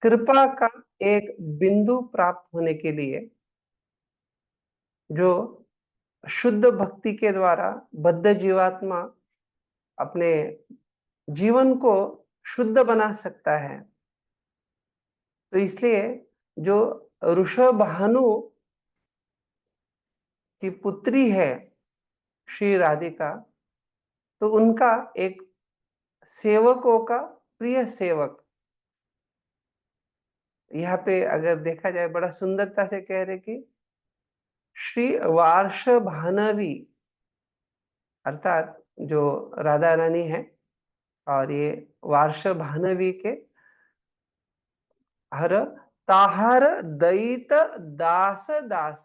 कृपा का एक बिंदु प्राप्त होने के लिए, जो शुद्ध भक्ति के द्वारा बद्ध जीवात्मा अपने जीवन को शुद्ध बना सकता है। तो इसलिए जो ऋषभानु की पुत्री है श्री राधिका, तो उनका एक सेवकों का प्रिय सेवक, यहाँ पे अगर देखा जाए बड़ा सुंदरता से कह रहे कि श्री वार्ष भानवी, अर्थात जो राधा रानी है, और ये वार्ष भानवी के हर ताहर दयित दास दास।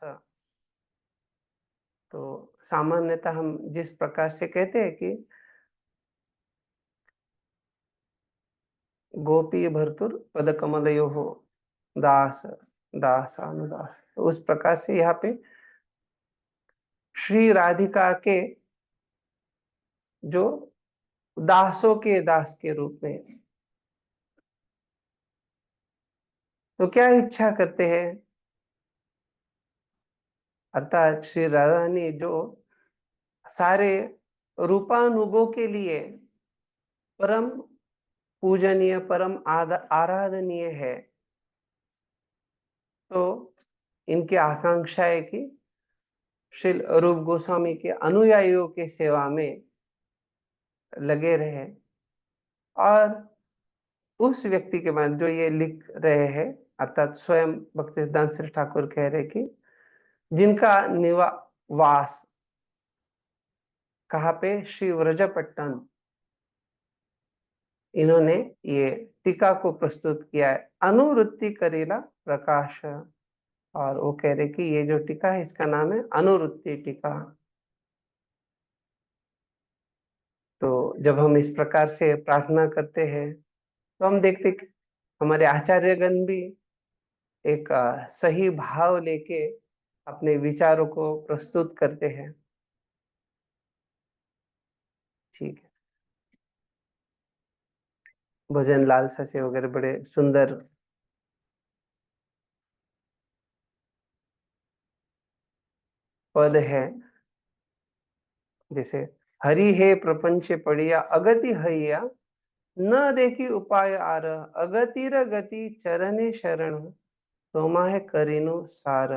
तो सामान्यतः हम जिस प्रकार से कहते हैं कि गोपी भर्तुर पद कमलयो हो दास दासानुदास, तो उस प्रकार से यहाँ पे श्री राधिका के जो दासों के दास के रूप में, तो क्या इच्छा करते हैं, अर्थात श्री राधा रानी जो सारे रूपानुगों के लिए परम पूजनीय, परम आराधनीय है, तो इनकी आकांक्षा है कि श्री रूप गोस्वामी के अनुयायियों के सेवा में लगे रहे। और उस व्यक्ति के बाद जो ये लिख रहे हैं, अर्थात स्वयं भक्तिसिद्धांत श्री ठाकुर कह रहे कि जिनका निवास कहाँ पे, श्री व्रजपट्टन, इन्होंने ये टीका को प्रस्तुत किया है, अनुवृत्ति करेला प्रकाश। और वो कह रहे कि ये जो टीका है इसका नाम है अनुवृत्ति टीका। तो जब हम इस प्रकार से प्रार्थना करते हैं, तो हम देखते कि हमारे आचार्यगण भी एक सही भाव लेके अपने विचारों को प्रस्तुत करते हैं। ठीक है, भजन लालसा से वगैरह बड़े सुंदर पद है, जैसे हरि हे प्रपंच पड़िया अगति हैया, न देखी उपाय आर, अगतिर गति चरणे शरण, तोमाहे करीनु सार।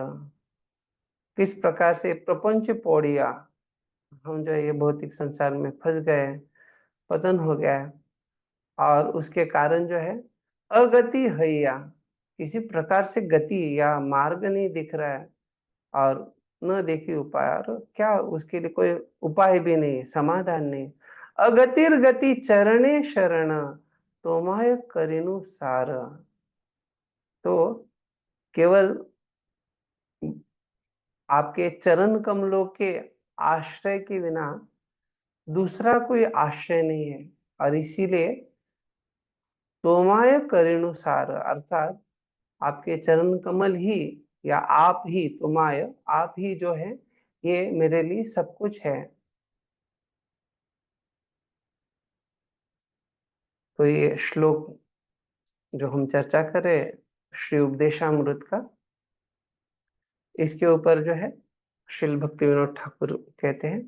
किस प्रकार से प्रपंच पौड़िया, हम जो है ये भौतिक संसार में फंस गए, पतन हो गया है, और उसके कारण जो है अगति हैया, किसी प्रकार से गति या मार्ग नहीं दिख रहा है, और न देखी उपाय, और क्या उसके लिए कोई उपाय भी नहीं, समाधान नहीं। अगतिर गति चरणे शरण, तोमाय करिनु सार। तो केवल आपके चरण कमलों के आश्रय के बिना दूसरा कोई आश्रय नहीं है, और इसीलिए तोमाय करिनु सार, अर्थात आपके चरण कमल ही, या आप ही, तुमाय, आप ही जो है, ये मेरे लिए सब कुछ है। तो ये श्लोक जो हम चर्चा करें श्री उपदेशामृत का, इसके ऊपर जो है श्रील भक्ति विनोद ठाकुर कहते हैं,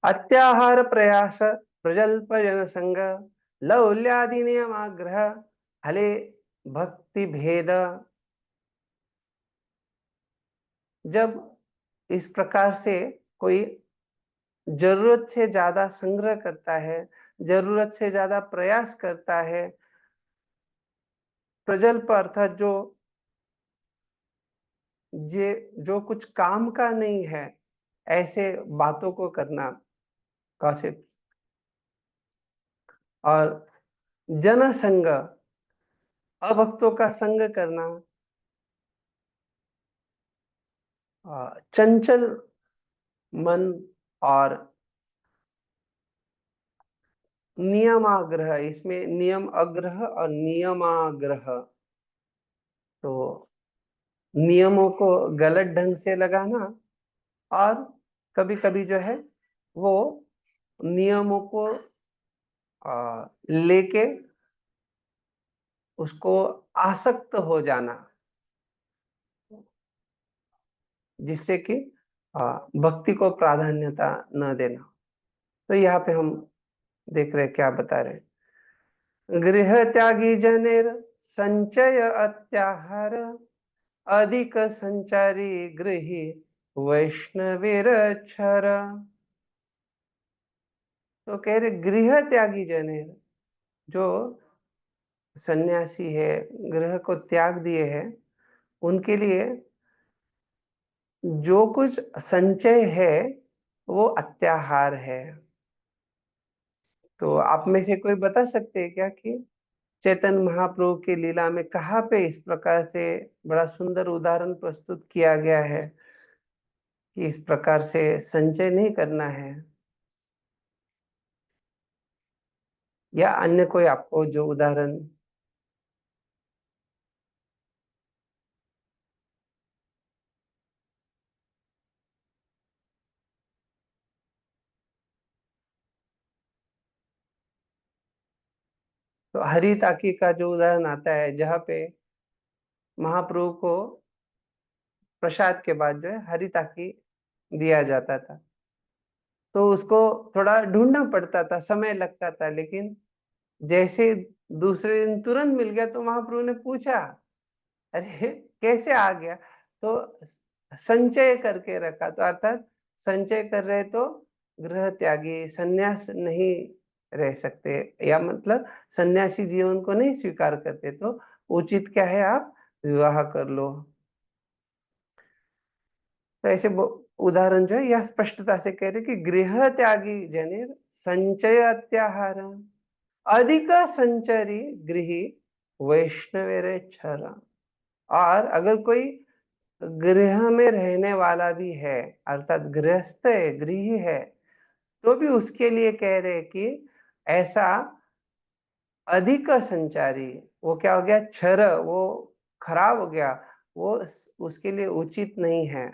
अत्याहार प्रयास प्रजल्प जन संग, लौल्यादि नियमाग्रह, हले भक्ति भेद। जब इस प्रकार से कोई जरूरत से ज्यादा संग्रह करता है, जरूरत से ज्यादा प्रयास करता है, प्रजल्प अर्थात जे जो कुछ काम का नहीं है, ऐसे बातों को करना, गॉसिप, और जन संग, अभक्तों का संग करना, चंचल मन, और नियमाग्रह, इसमें नियम अग्रह और नियमाग्रह, तो नियमों को गलत ढंग से लगाना, और कभी कभी जो है वो नियमों को लेके उसको आसक्त हो जाना, जिससे कि भक्ति को प्राधान्यता न देना। तो यहाँ पे हम देख रहे हैं क्या बता रहे हैं। गृह त्यागी जनेर संचय अत्याहार, अधिक संचारी गृही वैष्णवेर क्षर। तो कह रहे गृह त्यागी जनेर, जो सन्यासी है, गृह को त्याग दिए हैं, उनके लिए जो कुछ संचय है वो अत्याहार है। तो आप में से कोई बता सकते हैं क्या कि चैतन्य महाप्रभु की लीला में कहाँ पे इस प्रकार से बड़ा सुंदर उदाहरण प्रस्तुत किया गया है कि इस प्रकार से संचय नहीं करना है, या अन्य कोई आपको जो उदाहरण। तो हरि ताकी का जो उदाहरण आता है, जहाँ पे महाप्रभु को प्रसाद के बाद जो है हरि ताकी दिया जाता था, तो उसको थोड़ा ढूंढना पड़ता था, समय लगता था, लेकिन जैसे दूसरे दिन तुरंत मिल गया तो महाप्रभु ने पूछा, अरे कैसे आ गया? तो संचय करके रखा, तो अर्थात संचय कर रहे तो गृह त्यागी संन्यास नहीं रह सकते, या मतलब सन्यासी जीवन को नहीं स्वीकार करते, तो उचित क्या है, आप विवाह कर लो। तो ऐसे उदाहरण जो है यह स्पष्टता से कह रहे कि गृह त्यागी जनिर संचय अत्याहार, अधिक संचरी गृही वैष्णवेरे क्षर। और अगर कोई गृह में रहने वाला भी है, अर्थात गृहस्थ है, गृही है, तो भी उसके लिए कह रहे कि ऐसा अधिक संचारी, वो क्या हो गया, क्षर, वो खराब हो गया, वो उसके लिए उचित नहीं है।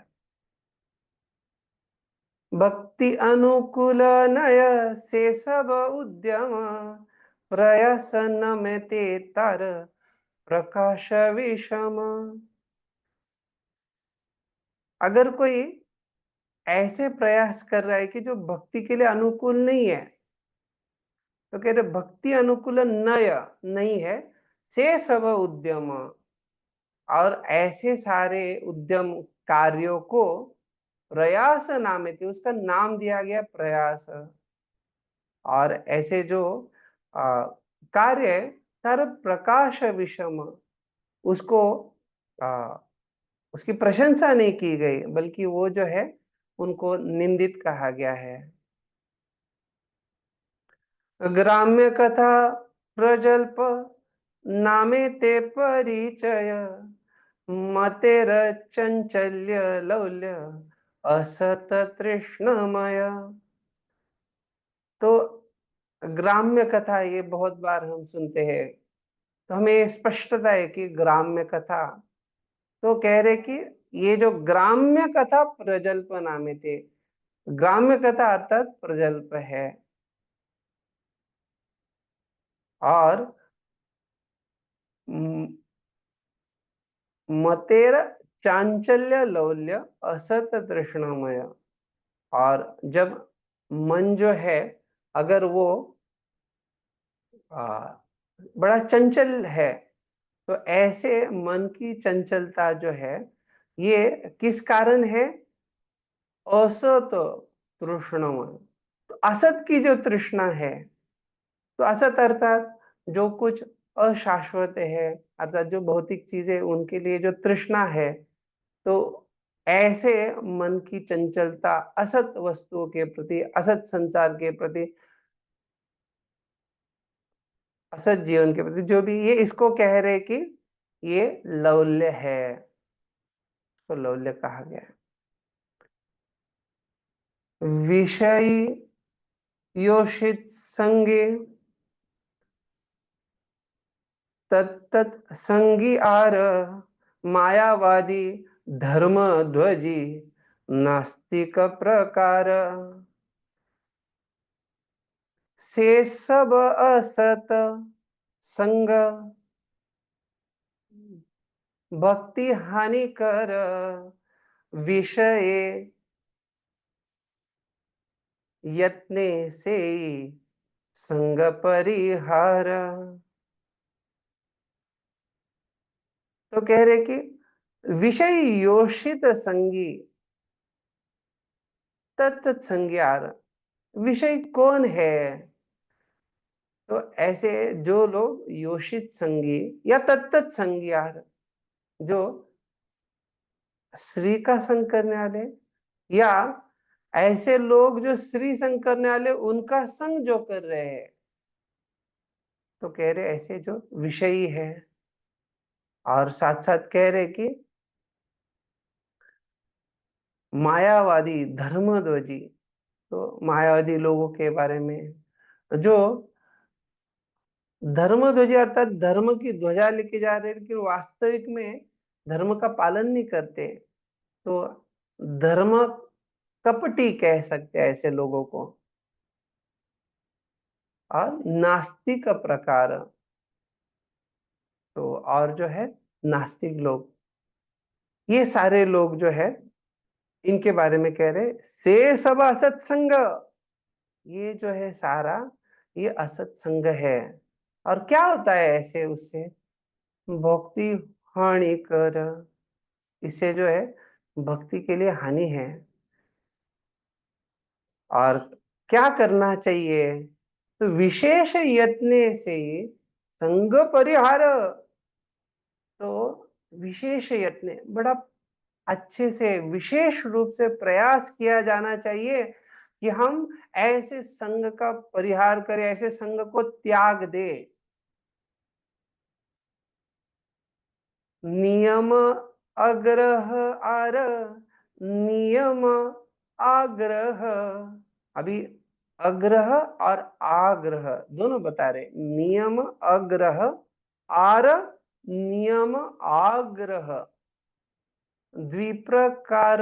भक्ति अनुकूल नय से सब उद्यम, प्रयसन में ते तर प्रकाश विषम। अगर कोई ऐसे प्रयास कर रहा है कि जो भक्ति के लिए अनुकूल नहीं है, तो कह रहे भक्ति अनुकूल नय नहीं है, से सब उद्यम, और ऐसे सारे उद्यम कार्यों को प्रयास नामित, उसका नाम दिया गया प्रयास। और ऐसे जो कार्य तर प्रकाश विषम, उसको आ, उसकी प्रशंसा नहीं की गई, बल्कि वो जो है उनको निंदित कहा गया है। ग्राम्य कथा प्रजल्प नामे ते परिचय, मतेर चंचल्य लौल्य असत तृष्णमय। तो ग्राम्य कथा ये बहुत बार हम सुनते हैं, तो हमें स्पष्टता है कि ग्राम्य कथा, तो कह रहे कि ये जो ग्राम्य कथा प्रजल्प नामे थे, ग्राम्य कथा अर्थात प्रजल्प है। और मतेर चांचल्य लौल्य असत तृष्णामय, और जब मन जो है, अगर वो आ, बड़ा चंचल है, तो ऐसे मन की चंचलता जो है, ये किस कारण है? असत तृष्णामय। तो असत की जो तृष्णा है, तो असत अर्थात जो कुछ अशाश्वत है, अर्थात जो भौतिक चीजें, उनके लिए जो तृष्णा है, तो ऐसे मन की चंचलता असत वस्तुओं के प्रति, असत संसार के प्रति, असत जीवन के प्रति जो भी, ये इसको कह रहे कि ये लौल्य है, तो लौल्य कहा गया है। विषयी योषित संगे तत्त संगी आर, मायावादी धर्म ध्वजी नास्तिक प्रकार, से सब असत संग, भक्ति हानि कर विषय, यत्ने से संग परिहार। तो कह रहे कि विषय योषित संगी तत्संज्ञार। विषय कौन है? तो ऐसे जो लोग योषित संगी या तत्त संज्ञार, जो श्री का संग करने वाले, या ऐसे लोग जो श्री संग करने वाले उनका संग जो कर रहे हैं, तो कह रहे ऐसे जो विषयी है। और साथ साथ कह रहे कि मायावादी धर्मध्वजी, तो मायावादी लोगों के बारे में, जो धर्मध्वजी अर्थात धर्म की ध्वजा लेके जा रहे हैं लेकिन वास्तविक में धर्म का पालन नहीं करते, तो धर्म कपटी कह सकते हैं ऐसे लोगों को। और नास्तिक प्रकार, तो और जो है नास्तिक लोग, ये सारे लोग जो है इनके बारे में कह रहे से सब असत्संग। ये जो है सारा ये असत्संग है। और क्या होता है ऐसे उससे? भक्ति हानि कर, इससे जो है भक्ति के लिए हानि है। और क्या करना चाहिए? तो विशेष यत्न से संग परिहार। तो विशेष यत्न, बड़ा अच्छे से विशेष रूप से प्रयास किया जाना चाहिए कि हम ऐसे संग का परिहार करें, ऐसे संग को त्याग दे। नियम अग्रह आर, नियम आग्रह। अभी अग्रह और आग्रह दोनों बता रहे। नियम अग्रह आर नियम आग्रह द्विप्रकार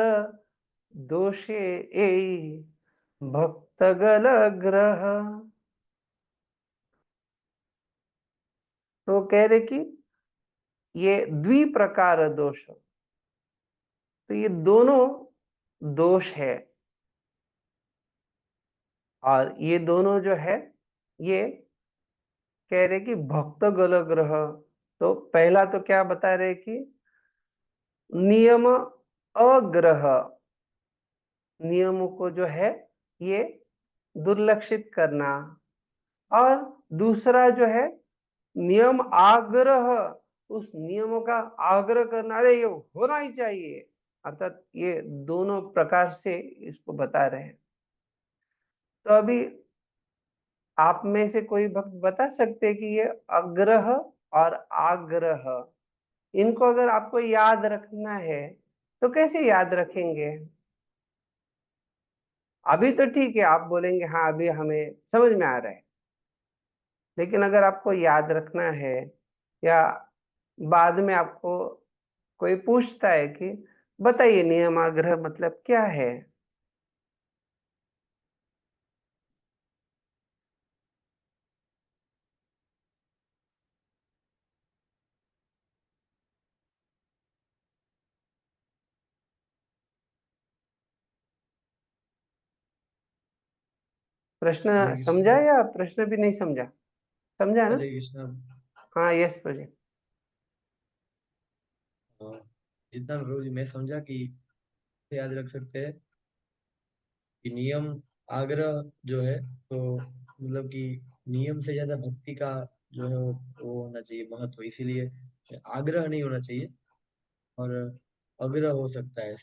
दोषे ए भक्तगल ग्रह। तो कह रहे कि ये द्विप्रकार दोष, तो ये दोनों दोष है। और ये दोनों जो है ये कह रहे कि भक्त गल ग्रह। तो पहला तो क्या बता रहे कि नियम अग्रह, नियमों को जो है ये दुर्लक्षित करना। और दूसरा जो है नियम आग्रह, उस नियमों का आग्रह करना, अरे ये होना ही चाहिए। अर्थात ये दोनों प्रकार से इसको बता रहे हैं। तो अभी आप में से कोई भक्त बता सकते हैं कि ये अग्रह और आग्रह, इनको अगर आपको याद रखना है तो कैसे याद रखेंगे? अभी तो ठीक है, आप बोलेंगे हाँ अभी हमें समझ में आ रहा है, लेकिन अगर आपको याद रखना है या बाद में आपको कोई पूछता है कि बताइए नियमाग्रह मतलब क्या है, प्रश्न हरे समझा कृष्ण। या प्रश्न भी नहीं समझा? समझा ना? हरे कृष्ण। हाँ, यस प्रोजेक्ट। जितना रोज मैं समझा कि याद रख सकते हैं कि नियम आग्रह जो है, तो मतलब कि नियम से ज्यादा भक्ति का जो है वो होना चाहिए महत्व, इसीलिए आग्रह नहीं होना चाहिए और अग्रह हो सकता है।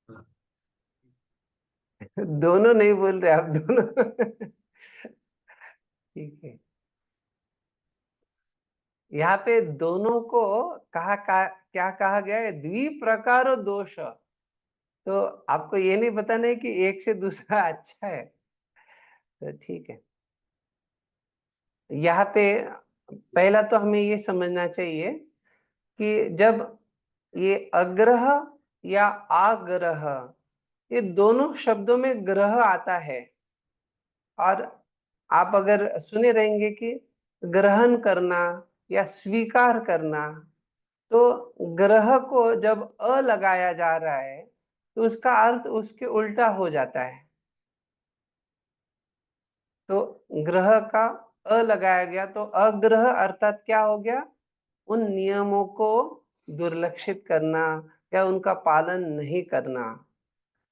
हाँ। दोनों नहीं बोल रहे आप दोनों ठीक है। यहाँ पे दोनों को क्या कहा गया है? द्विप्रकार दोष। तो आपको ये नहीं बताना है कि एक से दूसरा अच्छा है, तो ठीक है। यहाँ पे पहला तो हमें ये समझना चाहिए कि जब ये अग्रह या आग्रह, ये दोनों शब्दों में ग्रह आता है। और आप अगर सुने रहेंगे कि ग्रहण करना या स्वीकार करना, तो ग्रह को जब अ लगाया जा रहा है तो उसका अर्थ उसके उल्टा हो जाता है। तो ग्रह का अ लगाया गया तो अग्रह अर्थात क्या हो गया, उन नियमों को दुर्लक्षित करना या उनका पालन नहीं करना।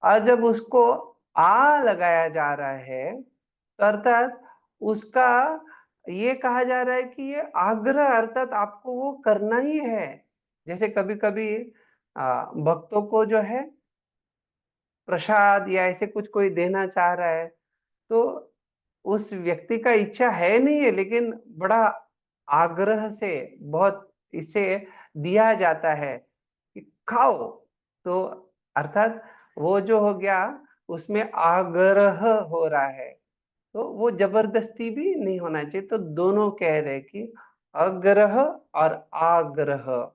और जब उसको आ लगाया जा रहा है तो अर्थात उसका ये कहा जा रहा है कि ये आग्रह अर्थात आपको वो करना ही है। जैसे कभी कभी भक्तों को जो है प्रसाद या ऐसे कुछ कोई देना चाह रहा है, तो उस व्यक्ति का इच्छा है नहीं है, लेकिन बड़ा आग्रह से बहुत इसे दिया जाता है कि खाओ। तो अर्थात वो जो हो गया उसमें आग्रह हो रहा है, तो वो जबरदस्ती भी नहीं होना चाहिए। तो दोनों कह रहे कि अग्रह और आग्रह,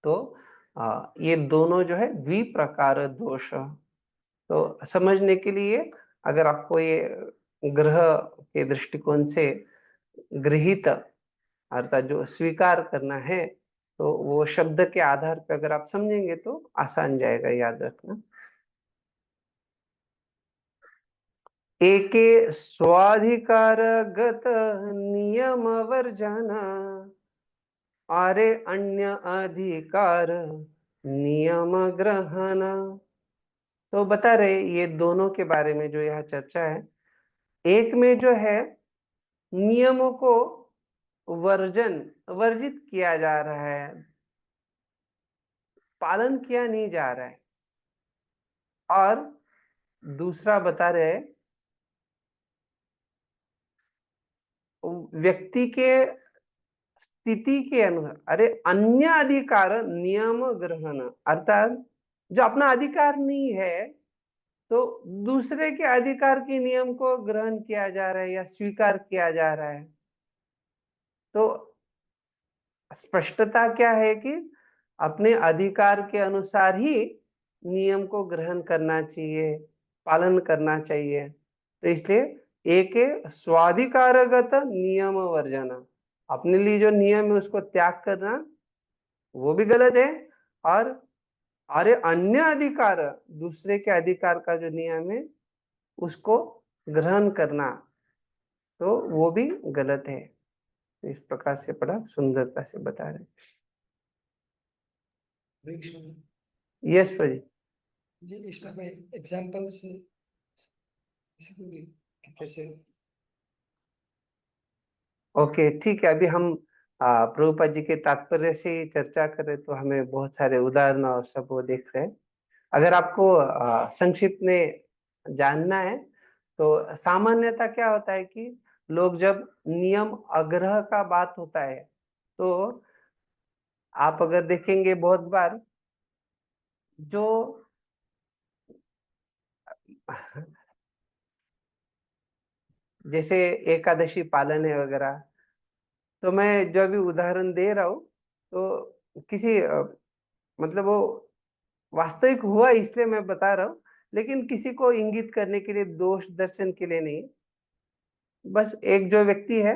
तो ये दोनों जो है द्विप्रकार दोष। तो समझने के लिए अगर आपको ये ग्रह के दृष्टिकोण से गृहीत अर्थात जो स्वीकार करना है, तो वो शब्द के आधार पर अगर आप समझेंगे तो आसान जाएगा याद रखना। एके स्वाधिकारगत नियम वर्जन, अरे अन्य अधिकार नियम ग्रहण। तो बता रहे ये दोनों के बारे में जो यह चर्चा है, एक में जो है नियमों को वर्जन वर्जित किया जा रहा है, पालन किया नहीं जा रहा है। और दूसरा बता रहे व्यक्ति के स्थिति के अनुसार, अरे अन्य अधिकार नियम ग्रहण, अर्थात जो अपना अधिकार नहीं है तो दूसरे के अधिकार के नियम को ग्रहण किया जा रहा है या स्वीकार किया जा रहा है। तो स्पष्टता क्या है कि अपने अधिकार के अनुसार ही नियम को ग्रहण करना चाहिए, पालन करना चाहिए। तो इसलिए एक स्वाधिकारगत नियम वर्जन, अपने लिए जो नियम है उसको त्याग करना वो भी गलत है। और अरे अन्य अधिकार, दूसरे के अधिकार का जो नियम है उसको ग्रहण करना, तो वो भी गलत है। तो इस प्रकार से बड़ा सुंदरता से बता रहे। यस प्रजी। जी इसका मैं एग्जांपल से कैसे। ओके ठीक है, अभी हम प्रभुपाद जी के तात्पर्य से ही चर्चा करें तो हमें बहुत सारे उदाहरण और सब वो देख रहे हैं। अगर आपको संक्षिप्त में जानना है तो सामान्यतः क्या होता है कि लोग जब नियम आग्रह का बात होता है तो आप अगर देखेंगे बहुत बार जो जैसे एकादशी पालन है वगैरह, तो मैं जो अभी उदाहरण दे रहा हूँ तो किसी मतलब वो वास्तविक हुआ इसलिए मैं बता रहा हूँ, लेकिन किसी को इंगित करने के लिए, दोष दर्शन के लिए नहीं। बस एक जो व्यक्ति है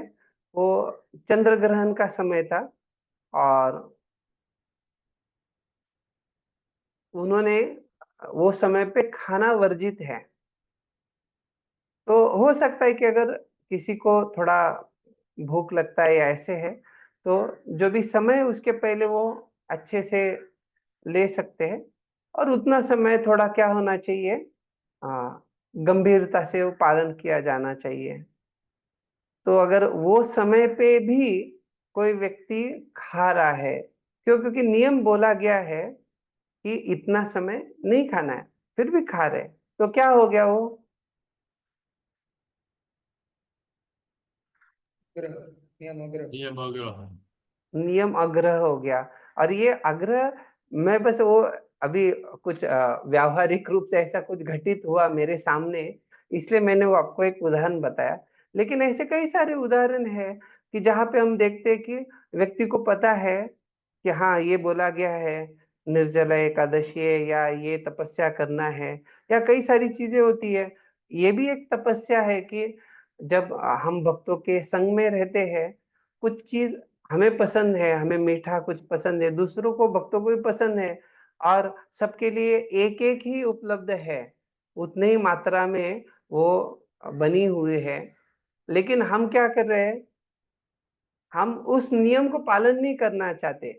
वो चंद्र ग्रहण का समय था और उन्होंने वो समय पे खाना वर्जित है। तो हो सकता है कि अगर किसी को थोड़ा भूख लगता है या ऐसे है तो जो भी समय है उसके पहले वो अच्छे से ले सकते हैं, और उतना समय थोड़ा क्या होना चाहिए, गंभीरता से वो पालन किया जाना चाहिए। तो अगर वो समय पे भी कोई व्यक्ति खा रहा है, क्योंकि नियम बोला गया है कि इतना समय नहीं खाना है, फिर भी खा रहे, तो क्या हो गया वो नियम आग्रह हो गया। और ये आग्रह, मैं बस वो अभी कुछ व्यावहारिक रूप से ऐसा कुछ घटित हुआ मेरे सामने, इसलिए मैंने वो आपको एक उदाहरण बताया। लेकिन ऐसे कई सारे उदाहरण है कि जहाँ पे हम देखते हैं कि व्यक्ति को पता है कि हाँ ये बोला गया है निर्जला एकादशी है या ये तपस्या करना है, या कई सारी चीजें होती है। ये भी एक तपस्या है कि जब हम भक्तों के संग में रहते हैं, कुछ चीज हमें पसंद है, हमें मीठा कुछ पसंद है, दूसरों को भक्तों को भी पसंद है, और सबके लिए एक एक ही उपलब्ध है, उतने ही मात्रा में वो बनी हुई है। लेकिन हम क्या कर रहे हैं, हम उस नियम को पालन नहीं करना चाहते।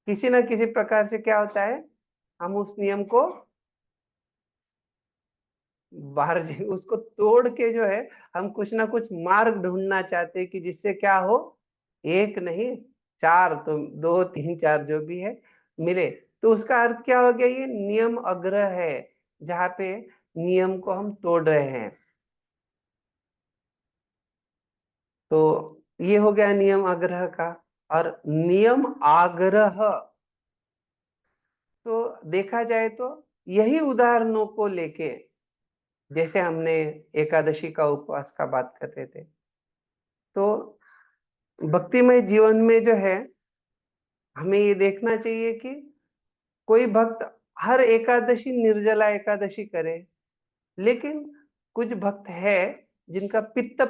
किसी ना किसी प्रकार से क्या होता है, हम उस नियम को बाहर उसको तोड़ के जो है, हम कुछ ना कुछ मार्ग ढूंढना चाहते हैं कि जिससे क्या हो, एक नहीं चार, तो दो तीन चार जो भी है मिले। तो उसका अर्थ क्या हो गया, ये नियम अग्रह है, जहाँ पे नियम को हम तोड़ रहे हैं। तो ये हो गया नियम आग्रह का। और नियम आग्रह, तो देखा जाए तो यही उदाहरणों को लेके, जैसे हमने एकादशी का उपवास का बात कर रहे थे, तो भक्तिमय जीवन में जो है, हमें ये देखना चाहिए कि कोई भक्त हर एकादशी निर्जला एकादशी करे, लेकिन कुछ भक्त है जिनका पित्त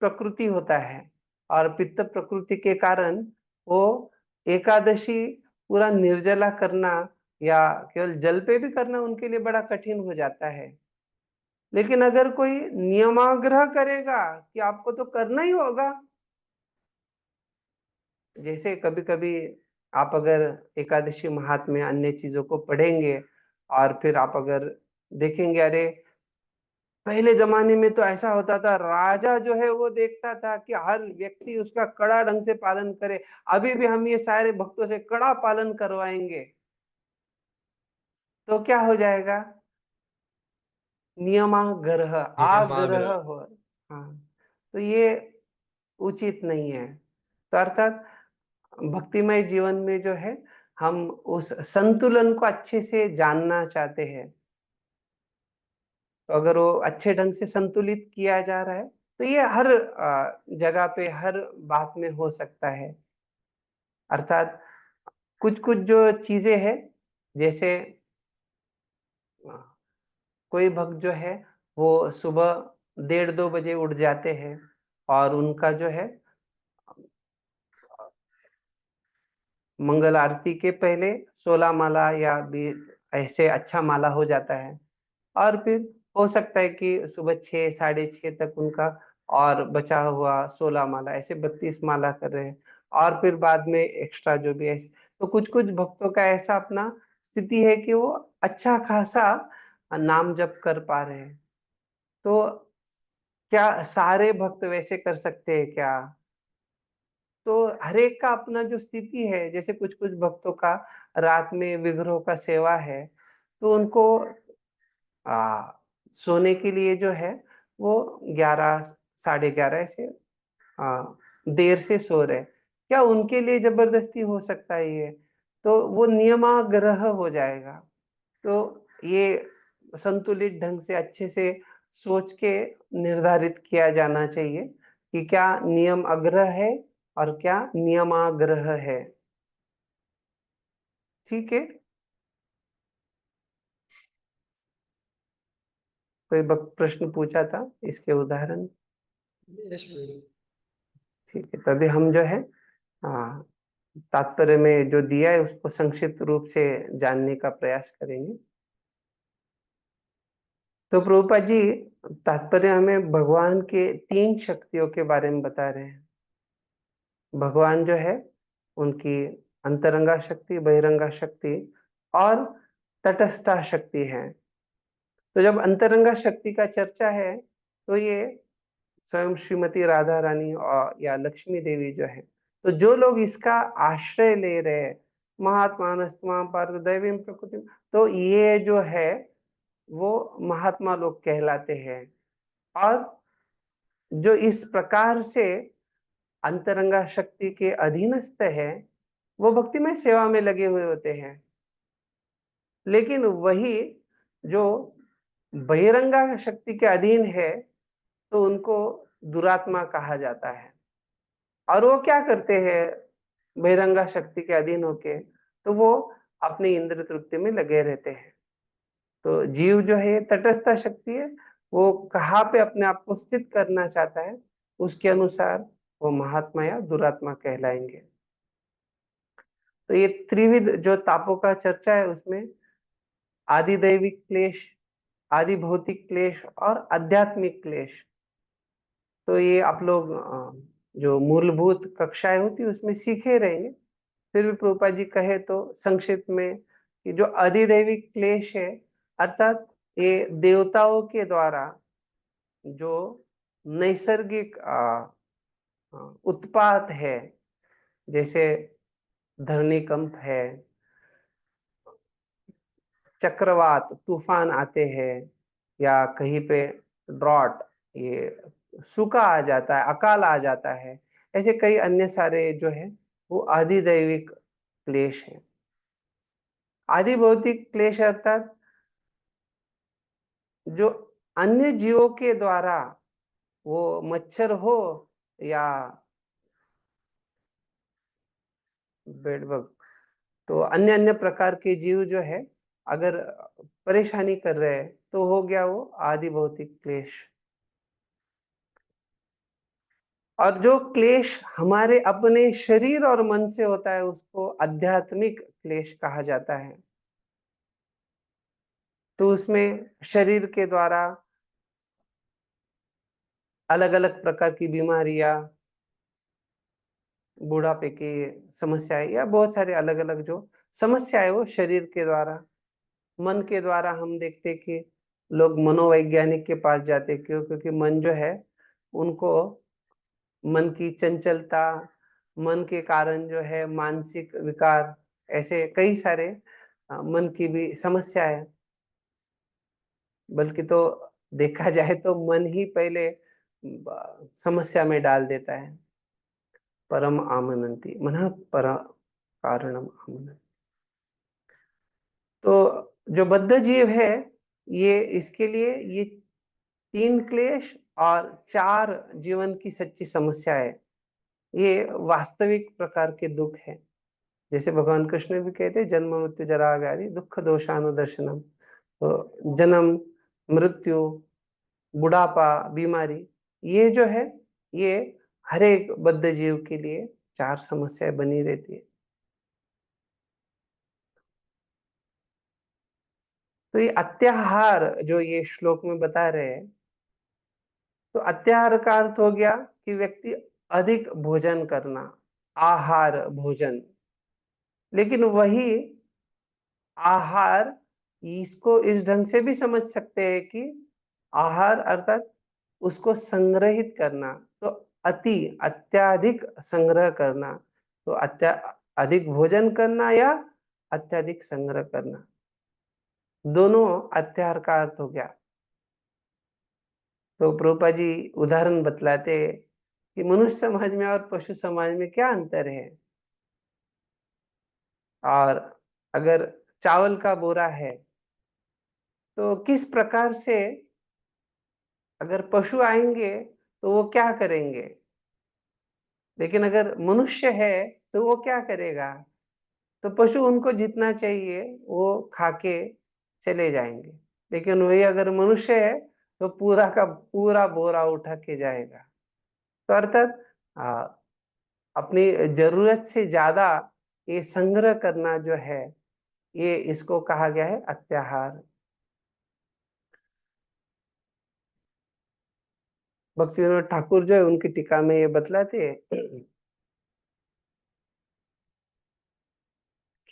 प्रकृति होता है, और पित्त प्रकृति के कारण वो एकादशी पूरा निर्जला करना या केवल जल पे भी करना उनके लिए बड़ा कठिन हो जाता है। लेकिन अगर कोई नियमाग्रह करेगा कि आपको तो करना ही होगा, जैसे कभी कभी आप अगर एकादशी महात्म्य अन्य चीजों को पढ़ेंगे, और फिर आप अगर देखेंगे, अरे पहले जमाने में तो ऐसा होता था, राजा जो है वो देखता था कि हर व्यक्ति उसका कड़ा ढंग से पालन करे, अभी भी हम ये सारे भक्तों से कड़ा पालन करवाएंगे, तो क्या हो जाएगा, नियमाग्रह, नियम आग्रह आग्रह। हो। हाँ, तो ये उचित नहीं है। तो अर्थात भक्तिमय जीवन में जो है, हम उस संतुलन को अच्छे से जानना चाहते हैं। तो अगर वो अच्छे ढंग से संतुलित किया जा रहा है, तो ये हर जगह पे हर बात में हो सकता है। अर्थात कुछ कुछ जो चीजें हैं, जैसे अ, कोई भक्त जो है वो सुबह 1:30-2 बजे उठ जाते हैं, और उनका जो है मंगल आरती के पहले 16 माला या भी ऐसे अच्छा माला हो जाता है, और फिर हो सकता है कि सुबह 6 6:30 तक उनका और बचा हुआ 16 माला, ऐसे 32 माला कर रहे हैं, और फिर बाद में एक्स्ट्रा जो भी है। तो कुछ कुछ भक्तों का ऐसा अपना स्थिति है कि वो अच्छा खासा नाम जप कर पा रहे हैं। तो क्या सारे भक्त वैसे कर सकते हैं क्या? तो हर एक का अपना जो स्थिति है, जैसे कुछ कुछ भक्तों का रात में विग्रहों का सेवा है, तो उनको आ, सोने के लिए जो है वो 11 11:30 ऐसे आ, देर से सो रहे, क्या उनके लिए जबरदस्ती हो सकता है ये? तो वो नियमाग्रह हो जाएगा। तो ये संतुलित ढंग से अच्छे से सोच के निर्धारित किया जाना चाहिए कि क्या नियम आग्रह है और क्या नियमाग्रह है। ठीक है, कोई प्रश्न पूछा था, इसके उदाहरण? Yes, Prabhu. ठीक है, तभी हम जो है हाँ, तात्पर्य में जो दिया है उसको संक्षिप्त रूप से जानने का प्रयास करेंगे। तो प्रभुपाद जी तात्पर्य हमें भगवान के 3 शक्तियों के बारे में बता रहे हैं। भगवान जो है उनकी अंतरंगा शक्ति, बहिरंगा शक्ति और तटस्था शक्ति है। तो जब अंतरंगा शक्ति का चर्चा है, तो ये स्वयं श्रीमती राधा रानी और या लक्ष्मी देवी जो है, तो जो लोग इसका आश्रय ले रहे हैं, महात्मा पार्थ दैवीं प्रकृति, तो ये जो है वो महात्मा लोग कहलाते हैं। और जो इस प्रकार से अंतरंगा शक्ति के अधीनस्थ है, वो भक्तिमय सेवा में लगे हुए होते हैं। लेकिन वही जो बहिरंगा शक्ति के अधीन है, तो उनको दुरात्मा कहा जाता है। और वो क्या करते हैं बहिरंगा शक्ति के अधीन होके? तो वो अपनी इंद्र तृप्ति में लगे रहते हैं। तो जीव जो है तटस्थ शक्ति है, वो कहाँ पे अपने आप को स्थित करना चाहता है, उसके अनुसार वो महात्मा या दुरात्मा कहलाएंगे। तो ये त्रिविध जो तापों का चर्चा है उसमें आदि दैविक क्लेश, आदि भौतिक क्लेश और आध्यात्मिक क्लेश, तो ये आप लोग जो मूलभूत कक्षाएं होती है उसमें सीखे रहेंगे। फिर भी प्रभुपाद जी कहे तो संक्षिप्त में कि जो अधिदैविक क्लेश है, अर्थात ये देवताओं के द्वारा जो नैसर्गिक उत्पात है, जैसे धरनीकंप है, चक्रवात तूफान आते हैं, या कहीं पे ड्रॉट, ये सूखा आ जाता है, अकाल आ जाता है, ऐसे कई अन्य सारे जो है वो आदिदैविक क्लेश है। आदि भौतिक क्लेश अर्थात जो अन्य जीवों के द्वारा, वो मच्छर हो या बेडबग, तो अन्य अन्य प्रकार के जीव जो है अगर परेशानी कर रहे हैं तो हो गया वो आदि भौतिक क्लेश। और जो क्लेश हमारे अपने शरीर और मन से होता है उसको आध्यात्मिक क्लेश कहा जाता है। तो उसमें शरीर के द्वारा अलग अलग प्रकार की बीमारियां, बुढ़ापे की समस्याएं, या बहुत सारे अलग अलग जो समस्याएं वो शरीर के द्वारा। मन के द्वारा हम देखते कि लोग मनोवैज्ञानिक के पास जाते, क्यों? क्योंकि मन जो है उनको मन की चंचलता, मन के कारण जो है मानसिक विकार, ऐसे कई सारे मन की भी समस्या है। बल्कि तो देखा जाए तो मन ही पहले समस्या में डाल देता है। परम आमनंती मन पर कारणम आमनंती। तो जो बद्ध जीव है, ये इसके लिए ये 3 क्लेश और 4 जीवन की सच्ची समस्या है, ये वास्तविक प्रकार के दुख है। जैसे भगवान कृष्ण भी कहते हैं जन्म मृत्यु जरा व्याधि दुख दोषानुदर्शनम। तो जन्म, मृत्यु, बुढ़ापा, बीमारी, ये जो है ये हर एक बद्ध जीव के लिए 4 समस्याएं बनी रहती है। तो ये अत्याहार जो ये श्लोक में बता रहे हैं, तो अत्याहार का अर्थ हो गया कि व्यक्ति अधिक भोजन करना, आहार भोजन। लेकिन वही आहार, इसको इस ढंग से भी समझ सकते हैं कि आहार अर्थात उसको संग्रहित करना, तो अति अत्याधिक संग्रह करना, तो अधिक भोजन करना या अत्याधिक संग्रह करना, दोनों अत्याहार का अर्थ हो गया। तो प्रभुपा जी उदाहरण बतलाते कि मनुष्य समाज में और पशु समाज में क्या अंतर है। और अगर चावल का बोरा है तो किस प्रकार से अगर पशु आएंगे तो वो क्या करेंगे, लेकिन अगर मनुष्य है तो वो क्या करेगा। तो पशु उनको जितना चाहिए वो खा के चले जाएंगे, लेकिन वही अगर मनुष्य है तो पूरा का पूरा बोरा उठा के जाएगा। तो अर्थात अपनी जरूरत से ज्यादा ये संग्रह करना जो है, ये इसको कहा गया है अत्याहार। भक्ति विनोद ठाकुर जो है उनकी टीका में ये बतलाते हैं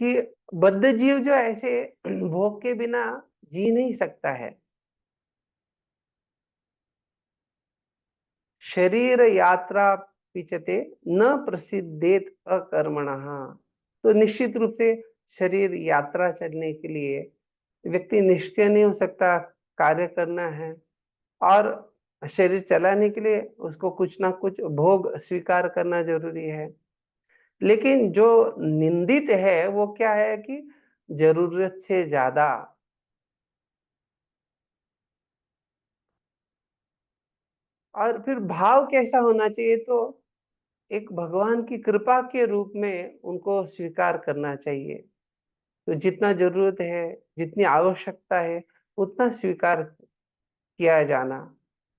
कि बद्ध जीव जो ऐसे भोग के बिना जी नहीं सकता है। शरीर यात्रा पिचते न प्रसिद्धेत अकर्मणः। तो निश्चित रूप से शरीर यात्रा चलने के लिए व्यक्ति निष्क्रिय नहीं हो सकता, कार्य करना है। और शरीर चलाने के लिए उसको कुछ ना कुछ भोग स्वीकार करना जरूरी है। लेकिन जो निंदित है वो क्या है कि जरूरत से ज्यादा। और फिर भाव कैसा होना चाहिए, तो एक भगवान की कृपा के रूप में उनको स्वीकार करना चाहिए। तो जितना जरूरत है, जितनी आवश्यकता है, उतना स्वीकार किया जाना,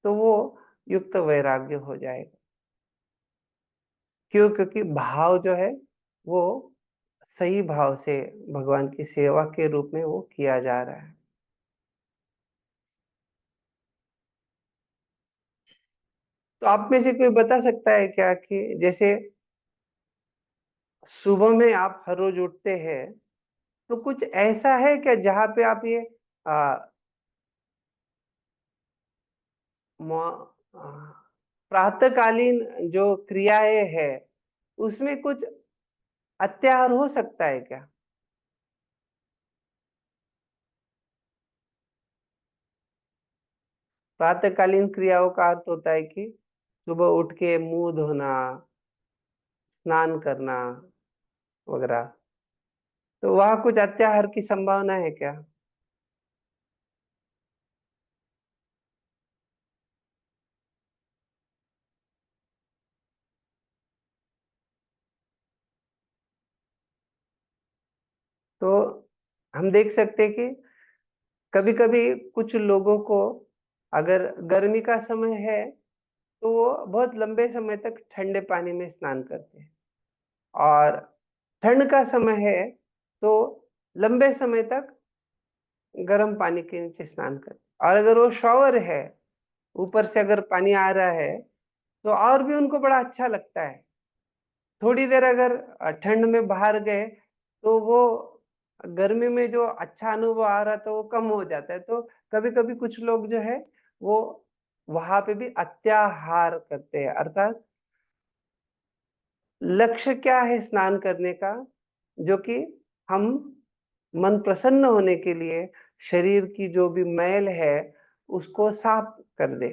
तो वो युक्त वैराग्य हो जाएगा। क्यों? क्योंकि भाव जो है वो सही भाव से भगवान की सेवा के रूप में वो किया जा रहा है। तो आप में से कोई बता सकता है क्या कि जैसे सुबह में आप हर रोज उठते हैं, तो कुछ ऐसा है क्या जहाँ पे आप ये आ, मौ- आ, प्रातःकालीन जो क्रियाएं है उसमें कुछ अत्याहार हो सकता है क्या? प्रातःकालीन क्रियाओं का अर्थ होता है कि सुबह उठ के मुंह धोना, स्नान करना वगैरह। तो वहाँ कुछ अत्याहार की संभावना है क्या? तो हम देख सकते हैं कि कभी कभी कुछ लोगों को, अगर गर्मी का समय है तो वो बहुत लंबे समय तक ठंडे पानी में स्नान करते हैं, और ठंड का समय है तो लंबे समय तक गर्म पानी के नीचे स्नान करते हैं। और अगर वो शॉवर है, ऊपर से अगर पानी आ रहा है, तो और भी उनको बड़ा अच्छा लगता है। थोड़ी देर अगर ठंड में बाहर गए तो वो गर्मी में जो अच्छा अनुभव आ रहा था वो कम हो जाता है। तो कभी कभी कुछ लोग जो है वो वहां पे भी अत्याहार करते हैं। अर्थात लक्ष्य क्या है स्नान करने का? जो कि हम मन प्रसन्न होने के लिए शरीर की जो भी मैल है उसको साफ कर दे।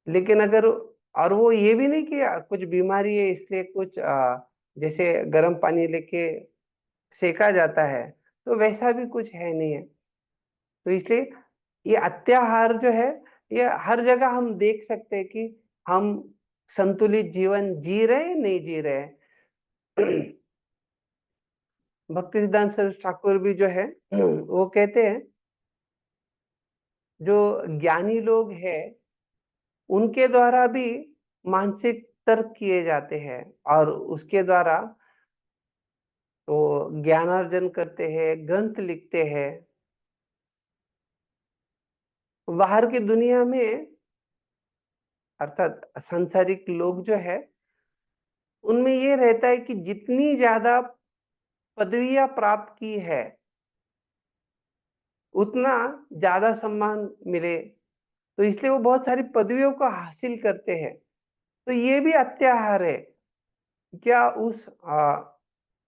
लेकिन अगर, और वो ये भी नहीं कि कुछ बीमारी है इसलिए कुछ जैसे गर्म पानी लेके सेका जाता है, तो वैसा भी कुछ है नहीं है। तो इसलिए ये अत्याहार जो है ये हर जगह हम देख सकते हैं कि हम संतुलित जीवन जी रहे हैं नहीं जी रहे हैं। भक्ति सिद्धांत सरस्वती ठाकुर भी जो है वो कहते हैं जो ज्ञानी लोग हैं उनके द्वारा भी मानसिक तर्क किए जाते हैं, और उसके द्वारा तो ज्ञानार्जन करते हैं, ग्रंथ लिखते हैं। बाहर की दुनिया में अर्थात सांसारिक लोग जो है उनमें ये रहता है कि जितनी ज्यादा पदवियां प्राप्त की है उतना ज्यादा सम्मान मिले, तो इसलिए वो बहुत सारी पदवियों को हासिल करते हैं। तो ये भी अत्याहार है। क्या उस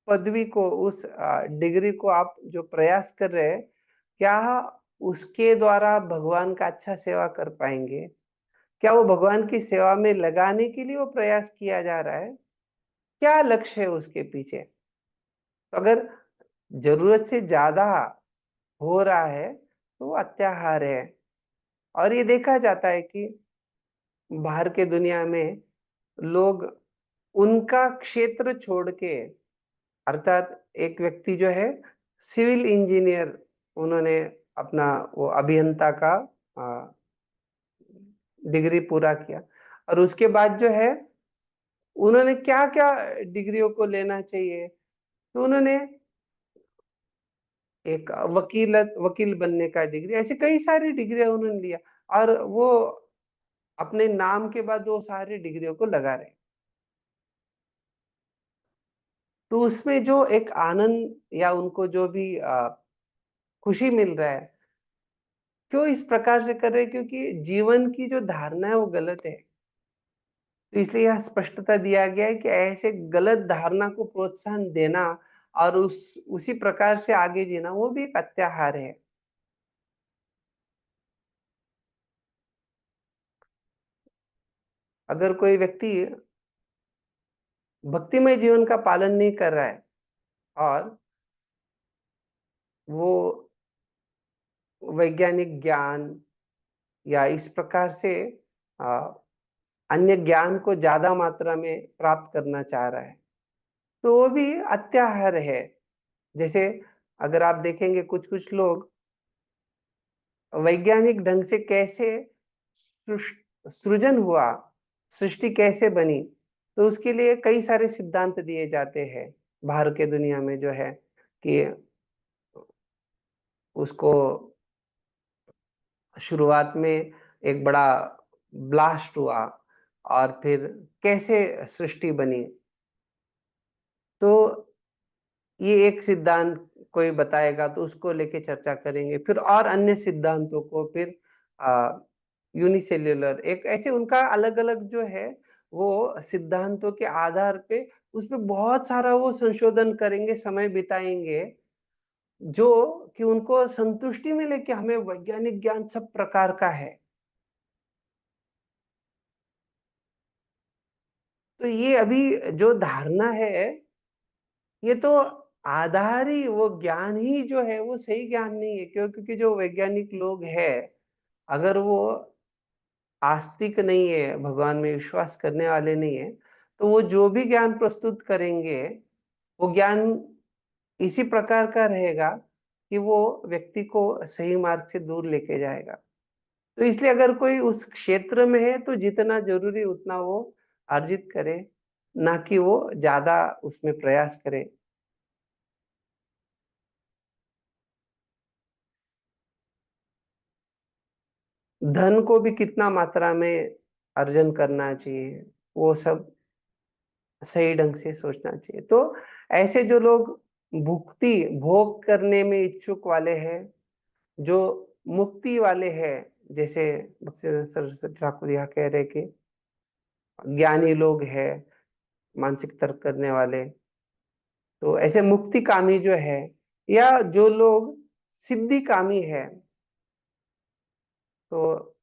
पदवी को, उस डिग्री को आप जो प्रयास कर रहे हैं, क्या उसके द्वारा भगवान का अच्छा सेवा कर पाएंगे? क्या वो भगवान की सेवा में लगाने के लिए वो प्रयास किया जा रहा है? क्या लक्ष्य है उसके पीछे? तो अगर जरूरत से ज्यादा हो रहा है तो वो अत्याहार है। और ये देखा जाता है कि बाहर के दुनिया में लोग उनका क्षेत्र छोड़ के, अर्थात एक व्यक्ति जो है सिविल इंजीनियर, उन्होंने अपना वो अभियंता का डिग्री पूरा किया, और उसके बाद जो है उन्होंने क्या क्या डिग्रियों को लेना चाहिए, तो उन्होंने एक वकील बनने का डिग्री, ऐसे कई सारी डिग्रियां उन्होंने लिया, और वो अपने नाम के बाद वो सारी डिग्रियों को लगा रहे। तो उसमें जो एक आनंद या उनको जो भी खुशी मिल रहा है, क्यों इस प्रकार से कर रहे हैं? क्योंकि जीवन की जो धारणा है वो गलत है। तो इसलिए यह स्पष्टता दिया गया है कि ऐसे गलत धारणा को प्रोत्साहन देना और उसी प्रकार से आगे जीना वो भी एक अत्याहार है। अगर कोई व्यक्ति भक्तिमय जीवन का पालन नहीं कर रहा है और वो वैज्ञानिक ज्ञान या इस प्रकार से आ, अन्य ज्ञान को ज्यादा मात्रा में प्राप्त करना चाह रहा है, तो वो भी अत्याहार है। जैसे अगर आप देखेंगे कुछ कुछ लोग वैज्ञानिक ढंग से कैसे सृजन हुआ, सृष्टि कैसे बनी, तो उसके लिए कई सारे सिद्धांत दिए जाते हैं बाहर के दुनिया में जो है कि उसको शुरुआत में एक बड़ा ब्लास्ट हुआ और फिर कैसे सृष्टि बनी। तो ये एक सिद्धांत कोई बताएगा तो उसको लेके चर्चा करेंगे, फिर और अन्य सिद्धांतों को, फिर यूनिसेल्युलर, एक ऐसे उनका अलग अलग जो है वो सिद्धांतों के आधार पे उस पे बहुत सारा वो संशोधन करेंगे, समय बिताएंगे, जो कि उनको संतुष्टि मिले कि हमें वैज्ञानिक ज्ञान सब प्रकार का है। तो ये अभी जो धारणा है, ये तो आधार ही, वो ज्ञान ही जो है वो सही ज्ञान नहीं है। क्यों? क्योंकि जो वैज्ञानिक लोग हैं, अगर वो आस्तिक नहीं है, भगवान में विश्वास करने वाले नहीं है, तो वो जो भी ज्ञान प्रस्तुत करेंगे, वो ज्ञान इसी प्रकार का रहेगा कि वो व्यक्ति को सही मार्ग से दूर लेके जाएगा। तो इसलिए अगर कोई उस क्षेत्र में है तो जितना जरूरी उतना वो अर्जित करे, ना कि वो ज्यादा उसमें प्रयास करे। धन को भी कितना मात्रा में अर्जन करना चाहिए, वो सब सही ढंग से सोचना चाहिए। तो ऐसे जो लोग भुक्ति भोग करने में इच्छुक वाले हैं, जो मुक्ति वाले हैं, जैसे भक्ति सरस्वती ठाकुर यहाँ कह रहे कि ज्ञानी लोग हैं, मानसिक तर्क करने वाले, तो ऐसे मुक्ति कामी जो है, या जो लोग सिद्धि कामी है, तो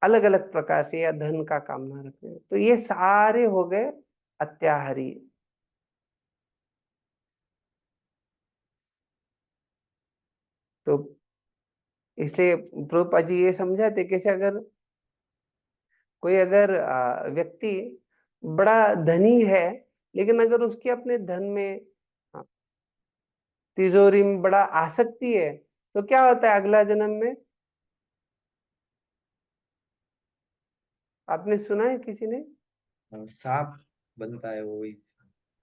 अलग अलग प्रकार से, या धन का कामना रखते हैं, तो ये सारे हो गए अत्याहारी। तो इसलिए प्रभुपाद जी ये समझाते, कैसे अगर कोई अगर व्यक्ति बड़ा धनी है, लेकिन अगर उसकी अपने धन में, तिजोरी में बड़ा आसक्ति है, तो क्या होता है अगला जन्म में? आपने सुना है किसी ने? सांप बनता है वो ही।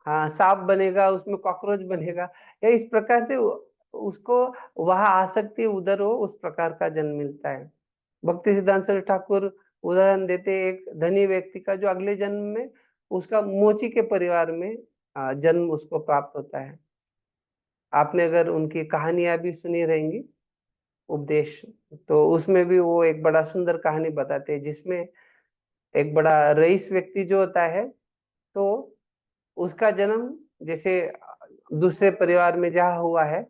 हाँ, सांप बनेगा, उसमें कॉकरोच बनेगा, या इस प्रकार से उसको वहां आसक्ति उधर हो, उस प्रकार का जन्म मिलता है। भक्ति सिद्धांत सरस्वती ठाकुर उदाहरण देते एक धनी व्यक्ति का, जो अगले जन्म में उसका मोची के परिवार में जन्म उसको प्राप्त होता है। आपने अगर उनकी कहानियां भी सुनी रहेंगी, उपदेश, तो उसमें भी वो एक बड़ा सुंदर कहानी बताते हैं, जिसमें एक बड़ा रईस व्यक्ति जो होता है, तो उसका जन्म जैसे दूसरे परिवार में जहाँ हुआ है,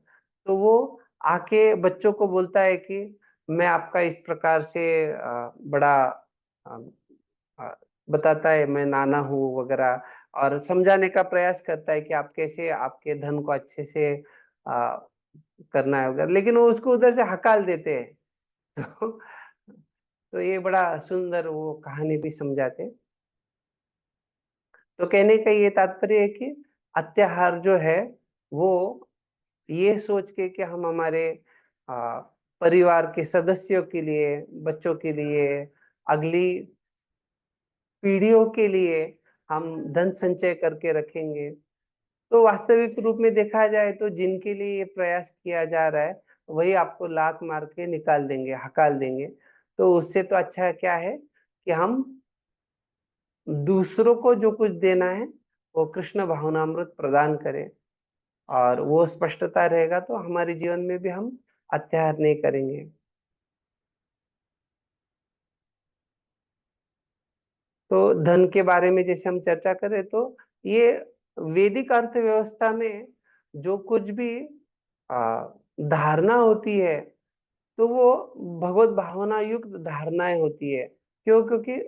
तो वो आके बच्चों को बोलता है कि मैं आपका इस प्रकार से बड़ा अ, अ, बताता है, मैं नाना हूँ वगैरह, और समझाने का प्रयास करता है कि आप कैसे आपके धन को अच्छे से करना है वगैरह, लेकिन वो उसको उधर से हकाल देते हैं। तो, तो ये बड़ा सुंदर वो कहानी भी समझाते हैं। तो कहने का ये तात्पर्य है कि अत्याहार जो है वो ये सोच के कि हम हमारे आ, परिवार के सदस्यों के लिए, बच्चों के लिए, अगली पीढ़ियों के लिए हम धन संचय करके रखेंगे। तो वास्तविक रूप में देखा जाए तो जिनके लिए ये प्रयास किया जा रहा है, वही आपको लात मार के निकाल देंगे, हकाल देंगे। तो उससे तो अच्छा क्या है कि हम दूसरों को जो कुछ देना है वो कृष्ण भावनामृत प्रदान करें, और वो स्पष्टता रहेगा तो हमारे जीवन में भी हम अत्याचार नहीं करेंगे। तो धन के बारे में जैसे हम चर्चा करें, तो ये वैदिक अर्थव्यवस्था में जो कुछ भी आ, धारणा होती है, तो वो भगवत भावना युक्त धारणाएं होती है। क्यों? क्योंकि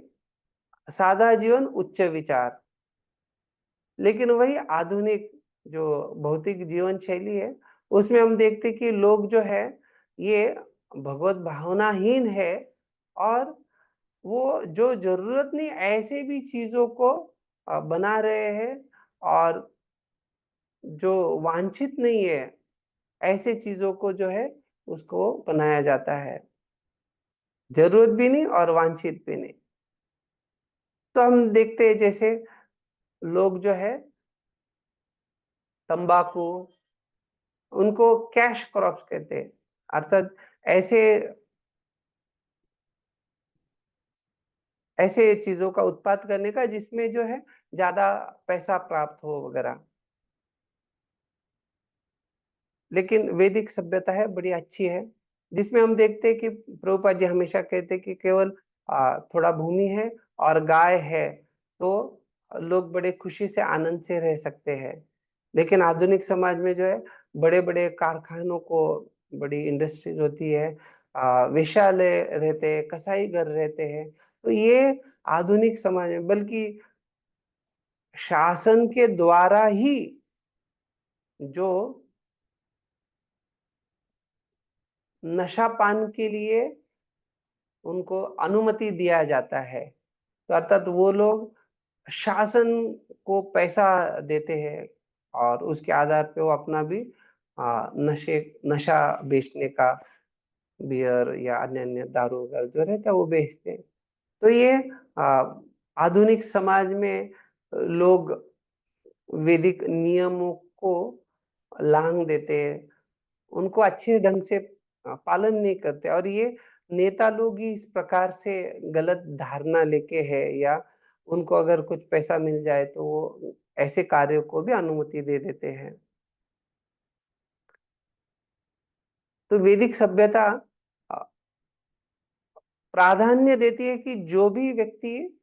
सादा जीवन उच्च विचार, लेकिन वही आधुनिक जो भौतिक जीवन शैली है, उसमें हम देखते कि लोग जो है ये भगवत भावनाहीन है, और वो जो जरूरत नहीं ऐसे भी चीजों को बना रहे हैं, और जो वांछित नहीं है ऐसे चीजों को जो है उसको बनाया जाता है। जरूरत भी नहीं और वांछित भी नहीं। तो हम देखते हैं जैसे लोग जो है तंबाकू, उनको कैश क्रॉप्स कहते हैं, अर्थात ऐसे ऐसे चीजों का उत्पाद करने का जिसमें जो है ज्यादा पैसा प्राप्त हो वगैरह। लेकिन वैदिक सभ्यता है बड़ी अच्छी है, जिसमें हम देखते हैं कि प्रभुपाद जी हमेशा कहते हैं कि केवल थोड़ा भूमि है और गाय है तो लोग बड़े खुशी से आनंद से रह सकते हैं। लेकिन आधुनिक समाज में जो है बड़े बड़े कारखानों को, बड़ी इंडस्ट्रीज होती है, वेश्यालय रहते हैं, कसाई घर रहते हैं। तो ये आधुनिक समाज में, बल्कि शासन के द्वारा ही जो नशा पान के लिए उनको अनुमति दिया जाता है, तो अर्थात वो लोग शासन को पैसा देते हैं और उसके आधार पे वो अपना भी नशा बेचने का, बियर या अन्य अन्य दारू वगैरह जो रहता है वो बेचते हैं। तो ये आधुनिक समाज में लोग वैदिक नियमों को लांग देते हैं, उनको अच्छे ढंग से पालन नहीं करते, और ये नेता लोग ही इस प्रकार से गलत धारणा लेके है, या उनको अगर कुछ पैसा मिल जाए तो वो ऐसे कार्यों को भी अनुमति दे देते हैं। तो वैदिक सभ्यता अ, प्राधान्य देती है कि जो भी व्यक्ति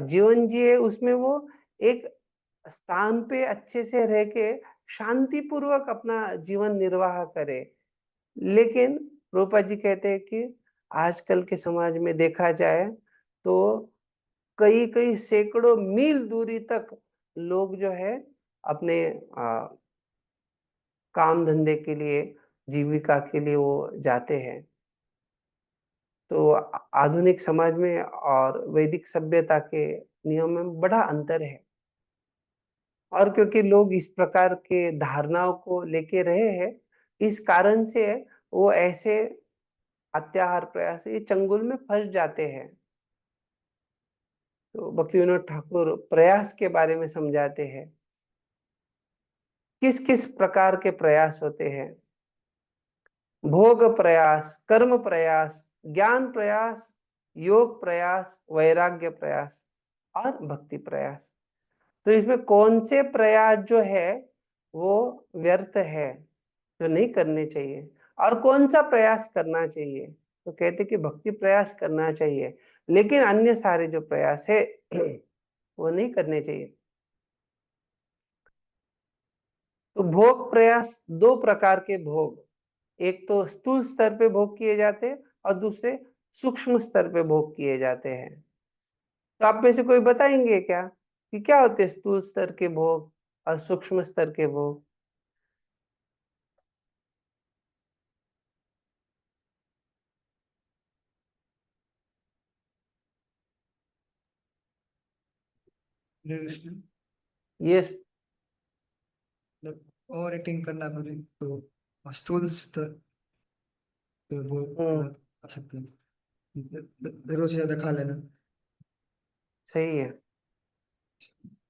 जीवन जिए उसमें वो एक स्थान पे अच्छे से रह के शांति पूर्वक अपना जीवन निर्वाह करे। लेकिन रूपा जी कहते हैं कि आजकल के समाज में देखा जाए तो कई कई सैकड़ों मील दूरी तक लोग जो है अपने काम धंधे के लिए, जीविका के लिए वो जाते हैं। तो आधुनिक समाज में और वैदिक सभ्यता के नियम में बड़ा अंतर है, और क्योंकि लोग इस प्रकार के धारणाओं को लेके रहे हैं, इस कारण से वो ऐसे अत्याहार प्रयास, ये चंगुल में फंस जाते हैं। तो भक्ति विनोद ठाकुर प्रयास के बारे में समझाते हैं, किस किस प्रकार के प्रयास होते हैं। भोग प्रयास, कर्म प्रयास, ज्ञान प्रयास, योग प्रयास, वैराग्य प्रयास और भक्ति प्रयास। तो इसमें कौन से प्रयास जो है वो व्यर्थ है, जो नहीं करने चाहिए, और कौन सा प्रयास करना चाहिए? तो कहते कि भक्ति प्रयास करना चाहिए, लेकिन अन्य सारे जो प्रयास है वो नहीं करने चाहिए। तो भोग प्रयास, दो प्रकार के भोग, एक तो स्थूल स्तर पे भोग किए जाते हैं और दूसरे सूक्ष्म स्तर पे भोग किए जाते हैं। तो आप में से कोई बताएंगे क्या कि क्या होते हैं स्थूल स्तर के भोग और सूक्ष्म स्तर के भोग? मतलब ये ओवर एक्टिंग करना पड़े तो स्थूल स्तर पे वो हम्म, आ सकते हैं। जरूरत से ज्यादा खा लेना। सही है।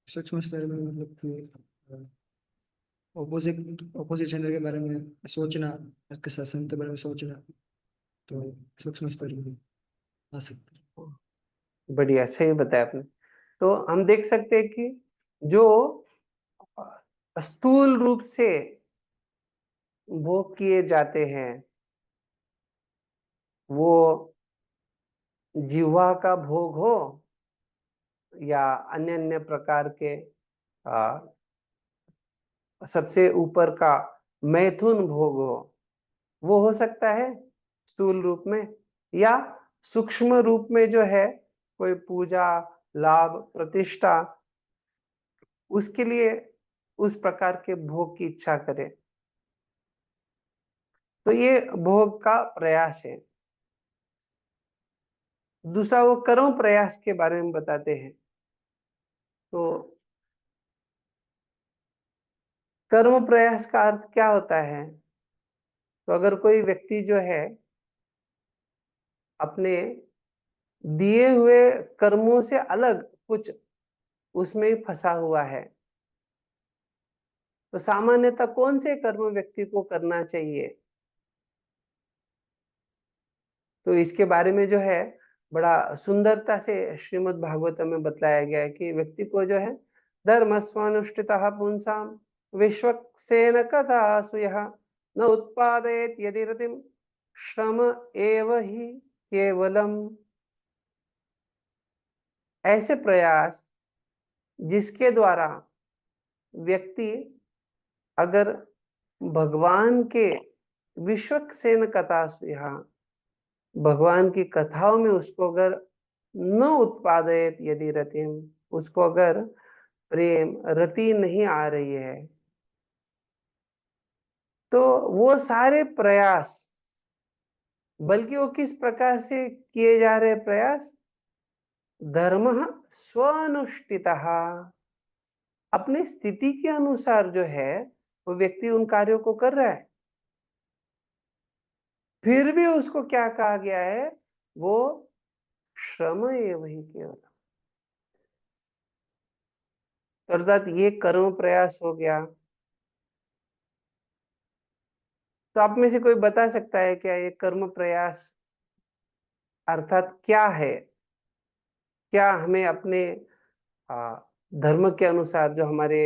सूक्ष्म स्तर में मतलब कि ऑपोजिट जेंडर के बारे में सोचना, उसके शासन के बारे में सोचना, तो सूक्ष्म स्तर में आ सकते हैं। बढ़िया, सही बताया आपने। तो हम देख सकते हैं कि जो स्थूल रूप से भोग किए जाते हैं वो जिह्वा का भोग हो या अन्य अन्य प्रकार के आ, सबसे ऊपर का मैथुन भोग हो, वो हो सकता है स्थूल रूप में, या सूक्ष्म रूप में जो है कोई पूजा, लाभ, प्रतिष्ठा, उसके लिए उस प्रकार के भोग की इच्छा करे, तो ये भोग का प्रयास है। दूसरा वो कर्म प्रयास के बारे में बताते हैं। तो कर्म प्रयास का अर्थ क्या होता है? तो अगर कोई व्यक्ति जो है अपने दिए हुए कर्मों से अलग कुछ उसमें फंसा हुआ है। तो सामान्यतः कौन से कर्म व्यक्ति को करना चाहिए? तो इसके बारे में जो है बड़ा सुंदरता से श्रीमद् भागवतम में बतलाया गया है कि व्यक्ति को जो है धर्म स्वानुष्ठितः पुंसाम विश्वक्सेन कथासु यः न उत्पादयेत यदि रतिम श्रम एव ही केवलम। ऐसे प्रयास जिसके द्वारा व्यक्ति अगर भगवान के विश्वक्सेन कथासु यः भगवान की कथाओं में उसको अगर न उत्पादयत यदि रतिम, उसको अगर प्रेम रति नहीं आ रही है, तो वो सारे प्रयास, बल्कि वो किस प्रकार से किए जा रहे प्रयास, धर्म स्वानुष्ठितः, अपनी स्थिति के अनुसार जो है वो व्यक्ति उन कार्यों को कर रहा है। फिर भी उसको क्या कहा गया है? वो श्रम एव ही केवल, अर्थात ये कर्म प्रयास हो गया। तो आप में से कोई बता सकता है क्या ये कर्म प्रयास अर्थात क्या है? क्या हमें अपने धर्म के अनुसार जो हमारे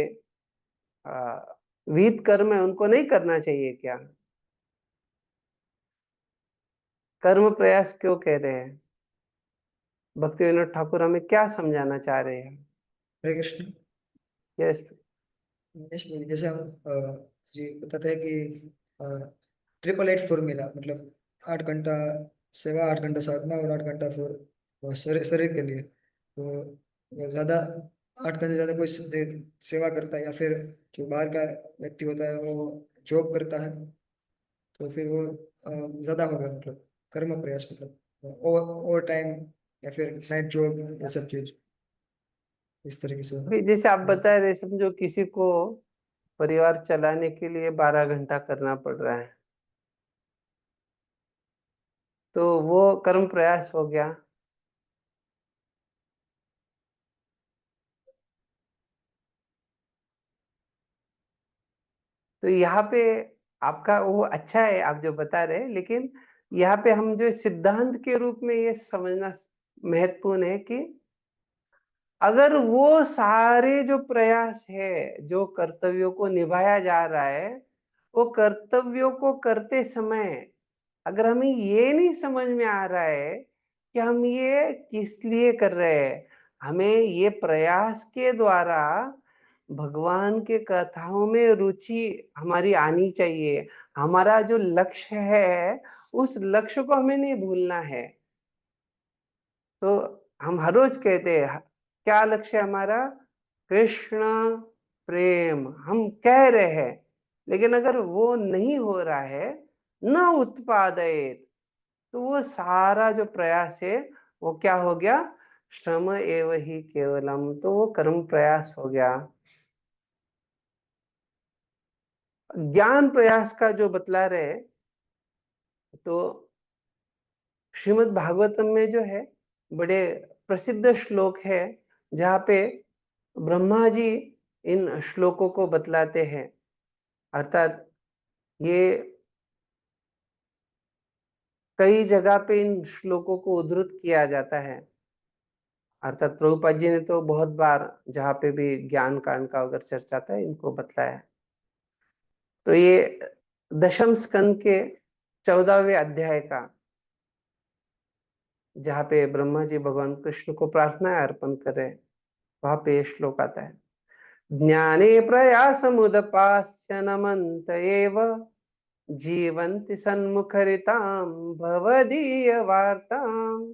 विहित कर्म है उनको नहीं करना चाहिए क्या? कर्म प्रयास क्यों कह रहे हैं? भक्ति विनोद ठाकुर हमें क्या समझाना चाह रहे हैं? हरे कृष्ण। यस। जैसे हम जी बताते हैं कि 888 फॉर्मूला, मतलब 8 घंटा सेवा, 8 घंटा साधना और 8 घंटा फॉर शरीर के लिए। तो ज्यादा 8 घंटे ज्यादा कोई सेवा करता है या फिर जो बाहर का व्यक्ति होता है वो जॉब करता है, तो फिर वो ज्यादा होगा, मतलब कर्म प्रयास, मतलब ओवर टाइम या फिर नाइट जॉब, ये सब चीज इस तरीके से होगा। जैसे आप बता रहे, समझो किसी को परिवार चलाने के लिए 12 घंटा करना पड़ रहा है, तो वो कर्म प्रयास हो गया। तो यहाँ पे आपका वो अच्छा है आप जो बता रहे हैं, लेकिन यहाँ पे हम जो सिद्धांत के रूप में ये समझना महत्वपूर्ण है कि अगर वो सारे जो प्रयास है, जो कर्तव्यों को निभाया जा रहा है, वो कर्तव्यों को करते समय अगर हमें ये नहीं समझ में आ रहा है कि हम ये किस लिए कर रहे हैं, हमें ये प्रयास के द्वारा भगवान के कथाओं में रुचि हमारी आनी चाहिए, हमारा जो लक्ष्य है उस लक्ष्य को हमें नहीं भूलना है। तो हम हर रोज कहते हैं क्या लक्ष्य है हमारा? कृष्ण प्रेम हम कह रहे हैं, लेकिन अगर वो नहीं हो रहा है, न उत्पादयत, तो वो सारा जो प्रयास है वो क्या हो गया? श्रम एव ही केवलम, तो वो कर्म प्रयास हो गया। ज्ञान प्रयास का जो बतला रहे, तो श्रीमद् भागवतम में जो है बड़े प्रसिद्ध श्लोक है जहाँ पे ब्रह्मा जी इन श्लोकों को बतलाते हैं। अर्थात ये कई जगह पे इन श्लोकों को उद्धृत किया जाता है। अर्थात प्रभुपाद जी ने तो बहुत बार जहाँ पे भी ज्ञान कांड का अगर चर्चा था इनको बतलाया है। तो ये दशम स्कंद के 14वें अध्याय का, जहाँ पे ब्रह्मा जी भगवान कृष्ण को प्रार्थना अर्पण कर रहे हैं, वहां पे ये श्लोक आता है। ज्ञाने प्रयासमुदपास्य नमन्त एव जीवन्ति सन्मुखरितां भवदीय वार्तां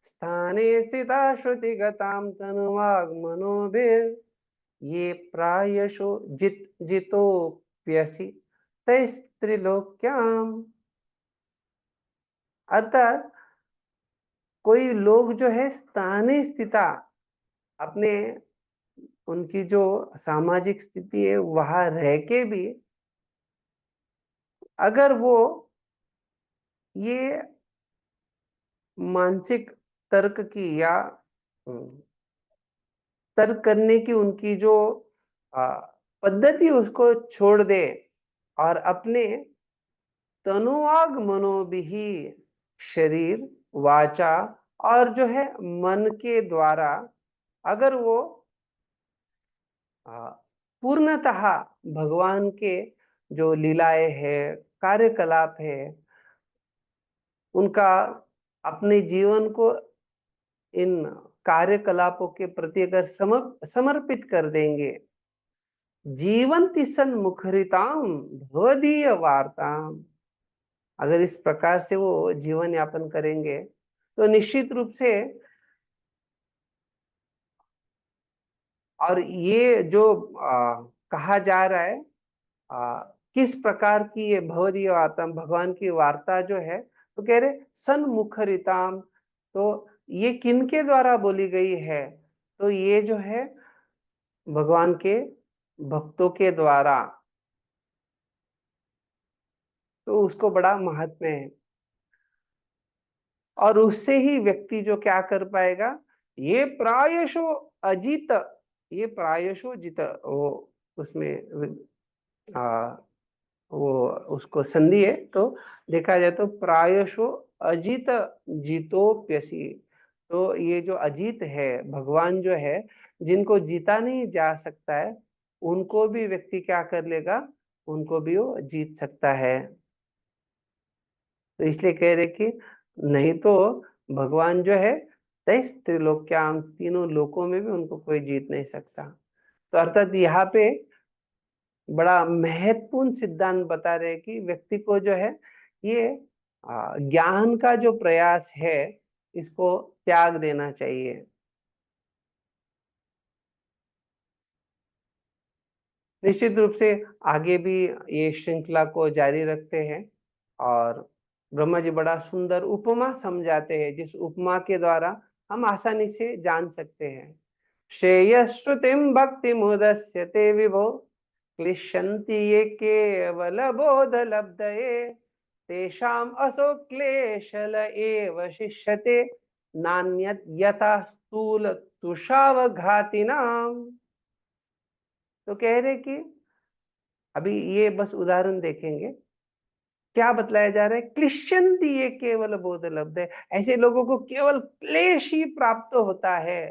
स्थाने स्थिता श्रुतिगतां तनुवाग्मनोभिर् ये प्रायशो जितोप्यसि तैस्त्रिलोक्याम्। अर्थात कोई लोग जो है स्थाने स्थिता, अपने उनकी जो सामाजिक स्थिति है वहां रह के भी अगर वो ये मानसिक तर्क की या तर्क करने की उनकी जो पद्धति उसको छोड़ दे और अपने तनुवाग मनोबिही शरीर वाचा और जो है मन के द्वारा अगर वो पूर्णतः भगवान के जो लीलाएं है कार्यकलाप है उनका अपने जीवन को इन कार्यकलापों के प्रति अगर समर्पित कर देंगे जीवंति सन मुखरिताम भवदीय वार्ताम अगर इस प्रकार से वो जीवन यापन करेंगे तो निश्चित रूप से और ये जो कहा जा रहा है किस प्रकार की ये भवदीय वार्ता भगवान की वार्ता जो है तो कह रहे सन्मुखरिताम तो ये किनके द्वारा बोली गई है तो ये जो है भगवान के भक्तों के द्वारा तो उसको बड़ा महत्व है और उससे ही व्यक्ति जो क्या कर पाएगा ये प्रायशो अजित ये प्रायशो जित वो उसमें आ, वो उसको संधि है तो देखा जाए तो प्रायशो अजित जीतोप्यसी तो ये जो अजीत है भगवान जो है जिनको जीता नहीं जा सकता है उनको भी व्यक्ति क्या कर लेगा उनको भी वो जीत सकता है तो इसलिए कह रहे कि नहीं तो भगवान जो है तेईस त्रिलोक्याम तीनों लोकों में भी उनको कोई जीत नहीं सकता तो अर्थात यहाँ पे बड़ा महत्वपूर्ण सिद्धांत बता रहे हैं कि व्यक्ति को जो है ये ज्ञान का जो प्रयास है इसको त्याग देना चाहिए निश्चित रूप से आगे भी ये श्रृंखला को जारी रखते हैं और ब्रह्मा जी बड़ा सुंदर उपमा समझाते हैं जिस उपमा के द्वारा हम आसानी से जान सकते हैं श्रेयश्रुतिम भक्ति मुदस्यते विभो क्लिश्यन्ति ये केवल बोध लब्धये तेषाम असो क्लेशल एव शिष्यते नान्यत यथा स्थूल तुषावघातिनाम तो कह रहे कि अभी ये बस उदाहरण देखेंगे क्या बतलाया जा रहा है क्लिश्यन्ति ये केवल बोध लब्ध है ऐसे लोगों को केवल क्लेश ही प्राप्त होता है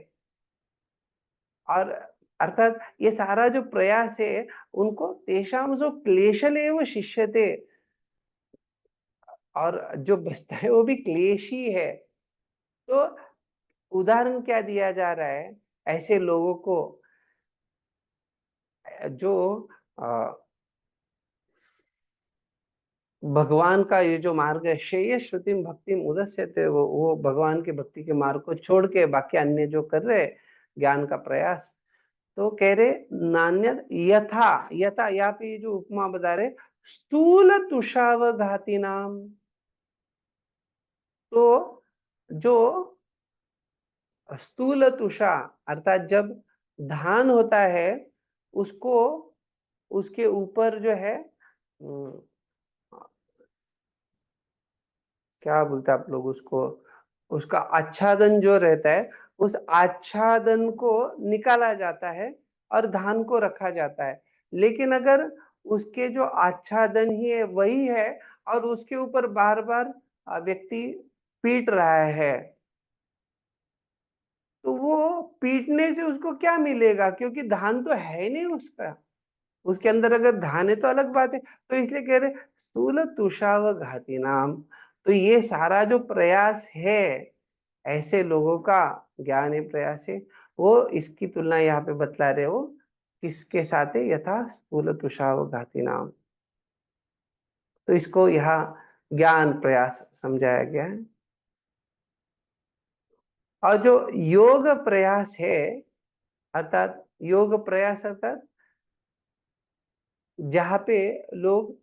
और अर्थात ये सारा जो प्रयास है उनको तेषाम जो क्लेशल एव शिष्यते और जो बचता है वो भी क्लेश ही है तो उदाहरण क्या दिया जा रहा है ऐसे लोगों को जो भगवान का ये जो मार्ग है श्रेय श्रुतिम भक्तिम उदस्यते वो भगवान के भक्ति के मार्ग को छोड़ के बाकी अन्य जो कर रहे ज्ञान का प्रयास तो कह रहे नान्य यथा यथा यहाँ पे जो उपमा बता रहे स्थूल तुषावघाती नाम तो जो स्थूल तुषा अर्थात जब धान होता है उसको उसके ऊपर जो है क्या बोलते हैं आप लोग उसको उसका आच्छादन जो रहता है उस आच्छादन को निकाला जाता है और धान को रखा जाता है लेकिन अगर उसके जो आच्छादन ही है वही है और उसके ऊपर बार बार व्यक्ति पीट रहा है तो वो पीटने से उसको क्या मिलेगा क्योंकि धान तो है नहीं उसका उसके अंदर अगर धान है तो अलग बात है तो इसलिए कह रहे स्थूल तुषाव घाती नाम तो ये सारा जो प्रयास है ऐसे लोगों का ज्ञान है प्रयास है वो इसकी तुलना यहाँ पे बतला रहे हो किसके साथ है यथा स्थूल तुषाव घाती नाम तो इसको यहाँ ज्ञान प्रयास समझाया गया है और जो योग प्रयास है अर्थात योग प्रयास अर्थात जहाँ पे लोग